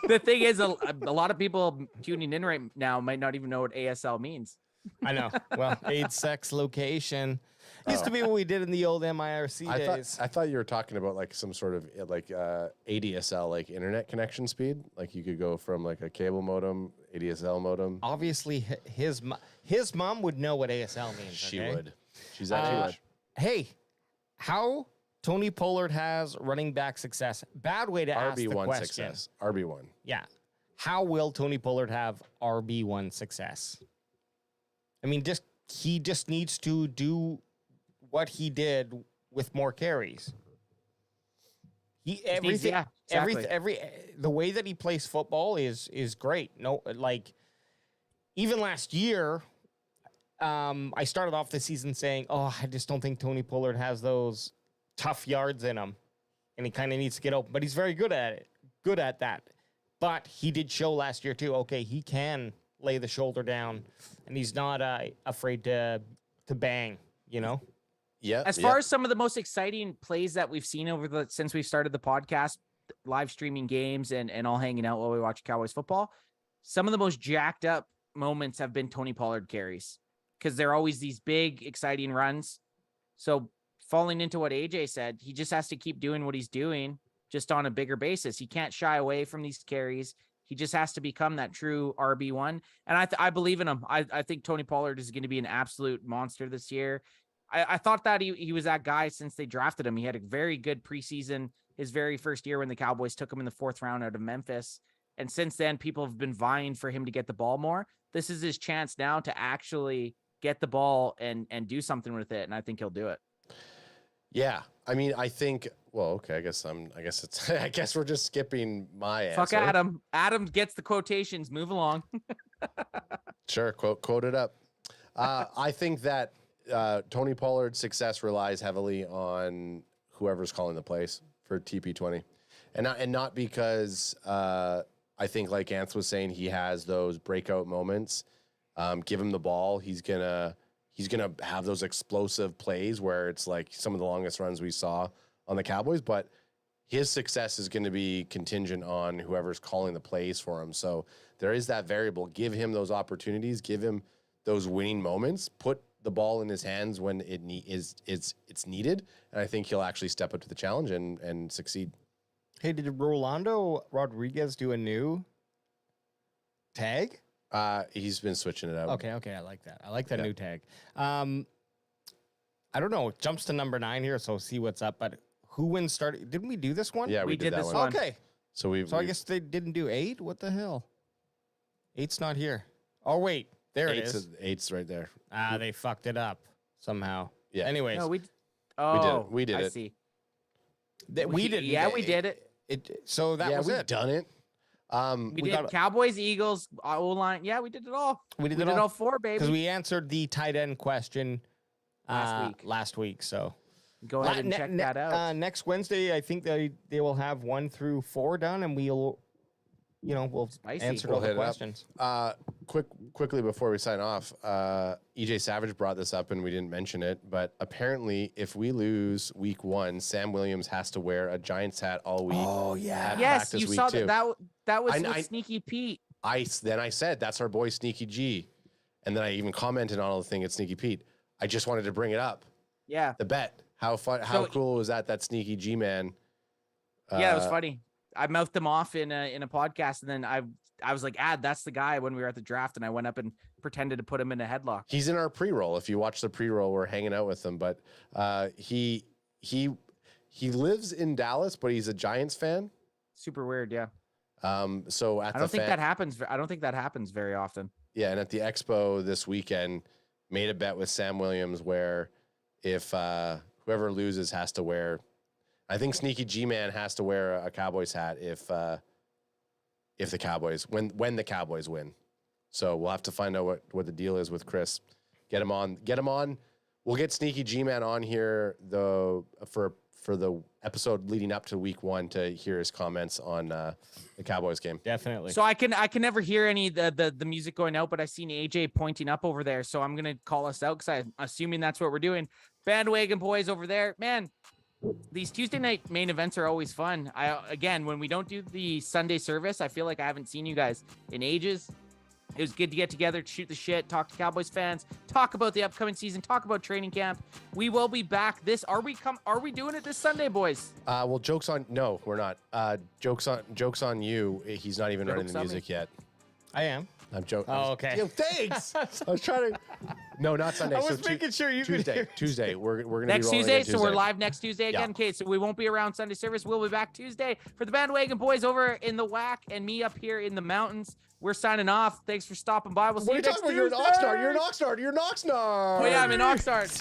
Speaker 1: The thing is, a lot of people tuning in right now might not even know what ASL means.
Speaker 6: I know. Well, age, sex, location. Used to be what we did in the old MIRC days.
Speaker 7: I thought you were talking about like some sort of like ADSL, like internet connection speed. Like you could go from like a cable modem, ADSL modem.
Speaker 6: Obviously, his mom would know what ASL means.
Speaker 7: She would. She's actually.
Speaker 6: Hey, how Tony Pollard has running back success? Bad way to ask the question.
Speaker 7: Success. RB1.
Speaker 6: Yeah. How will Tony Pollard have RB1 success? I mean, he just needs to do what he did with more carries. The way that he plays football is great. No, like even last year, I started off the season saying, "Oh, I just don't think Tony Pollard has those tough yards in him, and he kind of needs to get open." But he's very good at it. Good at that. But he did show last year too. Okay, he can lay the shoulder down, and he's not afraid to bang. You know.
Speaker 7: Yeah.
Speaker 1: As far as some of the most exciting plays that we've seen since we started the podcast, live streaming games and all hanging out while we watch Cowboys football, some of the most jacked up moments have been Tony Pollard carries because they're always these big, exciting runs. So falling into what AJ said, he just has to keep doing what he's doing just on a bigger basis. He can't shy away from these carries. He just has to become that true RB1. And I believe in him. I think Tony Pollard is going to be an absolute monster this year. I thought that he was that guy since they drafted him. He had a very good preseason his very first year when the Cowboys took him in the 4th round out of Memphis. And since then, people have been vying for him to get the ball more. This is his chance now to actually get the ball and do something with it. And I think he'll do it.
Speaker 7: Yeah. I mean, I think, well, okay, I guess we're just skipping my answer.
Speaker 1: Fuck Adam. Adam gets the quotations. Move along.
Speaker 7: Sure. Quote it up. I think that Tony Pollard's success relies heavily on whoever's calling the plays for TP20. and not because I think like Ants was saying he has those breakout moments. Give him the ball, he's gonna have those explosive plays where it's like some of the longest runs we saw on the Cowboys, but his success is going to be contingent on whoever's calling the plays for him. So there is that variable. Give him those opportunities, give him those winning moments, put the ball in his hands when it's needed, and I think he'll actually step up to the challenge and succeed.
Speaker 6: Hey, did Rolando Rodriguez do a new tag?
Speaker 7: He's been switching it out.
Speaker 6: Okay, I like that. I like that new tag. I don't know. It jumps to number 9 here, so see what's up. But who wins start? Didn't we do this one?
Speaker 7: Yeah, we did that
Speaker 1: this
Speaker 7: one.
Speaker 6: Okay.
Speaker 7: So
Speaker 6: I guess they didn't do 8. What the hell? 8's not here. Oh wait, there it is.
Speaker 7: 8's right there.
Speaker 6: They fucked it up somehow.
Speaker 7: Yeah.
Speaker 6: Anyways,
Speaker 1: No,
Speaker 7: We did it. We did
Speaker 1: I
Speaker 7: it.
Speaker 1: see.
Speaker 6: we did.
Speaker 1: Yeah, we did it.
Speaker 6: So that was
Speaker 7: we've
Speaker 6: it.
Speaker 7: done it.
Speaker 1: We did Cowboys, Eagles, O-line. Yeah, we did it all.
Speaker 6: We did
Speaker 1: it all 4, baby.
Speaker 6: because we answered the tight end question last week. So
Speaker 1: Go ahead and check that out.
Speaker 6: Next Wednesday, I think they will have 1 through 4 done, and we'll
Speaker 1: Spicy.
Speaker 6: answer
Speaker 7: We'll
Speaker 6: all the
Speaker 7: hit it up.
Speaker 6: questions.
Speaker 7: Quickly before we sign off, EJ Savage brought this up and we didn't mention it, but apparently if we lose week 1, Sam Williams has to wear a Giants hat all week.
Speaker 6: Oh yeah.
Speaker 1: Yes, you saw
Speaker 7: too.
Speaker 1: that was
Speaker 7: I-
Speaker 1: with
Speaker 7: I-
Speaker 1: Sneaky Pete.
Speaker 7: I said that's our boy Sneaky G, and then I even commented on the thing at Sneaky Pete. I just wanted to bring it up.
Speaker 1: Yeah.
Speaker 7: The bet. How cool was that Sneaky G man?
Speaker 1: Yeah, it was funny. I mouthed him off in a podcast, and then I was like, that's the guy when we were at the draft, and I went up and pretended to put him in a headlock.
Speaker 7: He's in our pre-roll. If you watch the pre-roll, we're hanging out with him. But he lives in Dallas, but he's a Giants fan.
Speaker 1: Super weird, yeah.
Speaker 7: So at
Speaker 1: I don't think that happens. I don't think that happens very often.
Speaker 7: Yeah, and at the Expo this weekend, made a bet with Sam Williams where if whoever loses has to wear, I think Sneaky G-Man has to wear a Cowboys hat if the Cowboys when the Cowboys win. So we'll have to find out what the deal is with Chris. Get him on. We'll get Sneaky G-Man on here for the episode leading up to week 1 to hear his comments on the Cowboys game.
Speaker 6: Definitely.
Speaker 1: So I can never hear any the music going out, but I seen AJ pointing up over there, so I'm gonna call us out because I'm assuming that's what we're doing. Bandwagon boys over there, man. These Tuesday night main events are always fun. Again, when we don't do the Sunday service, I feel like I haven't seen you guys in ages. It was good to get together, to shoot the shit, talk to Cowboys fans, talk about the upcoming season, talk about training camp. We will be back. Are we doing it this Sunday, boys?
Speaker 7: Well, no, we're not. Jokes on you. He's not even running the music yet.
Speaker 6: I am.
Speaker 7: I'm joking.
Speaker 6: Oh, okay.
Speaker 7: Yo, thanks. I was trying to. No, not Sunday.
Speaker 6: I was making sure you could hear.
Speaker 7: Tuesday. We're gonna
Speaker 1: Next
Speaker 7: be
Speaker 1: Tuesday,
Speaker 7: Tuesday.
Speaker 1: so we're live next Tuesday again. Okay, so we won't be around Sunday service. We'll be back Tuesday for the Bandwagon boys over in the WAC and me up here in the mountains. We're signing off. Thanks for stopping by. We'll see you next Tuesday.
Speaker 7: You're an Oxnard. You're an Oxnard.
Speaker 1: Oh yeah, I'm in Oxnard.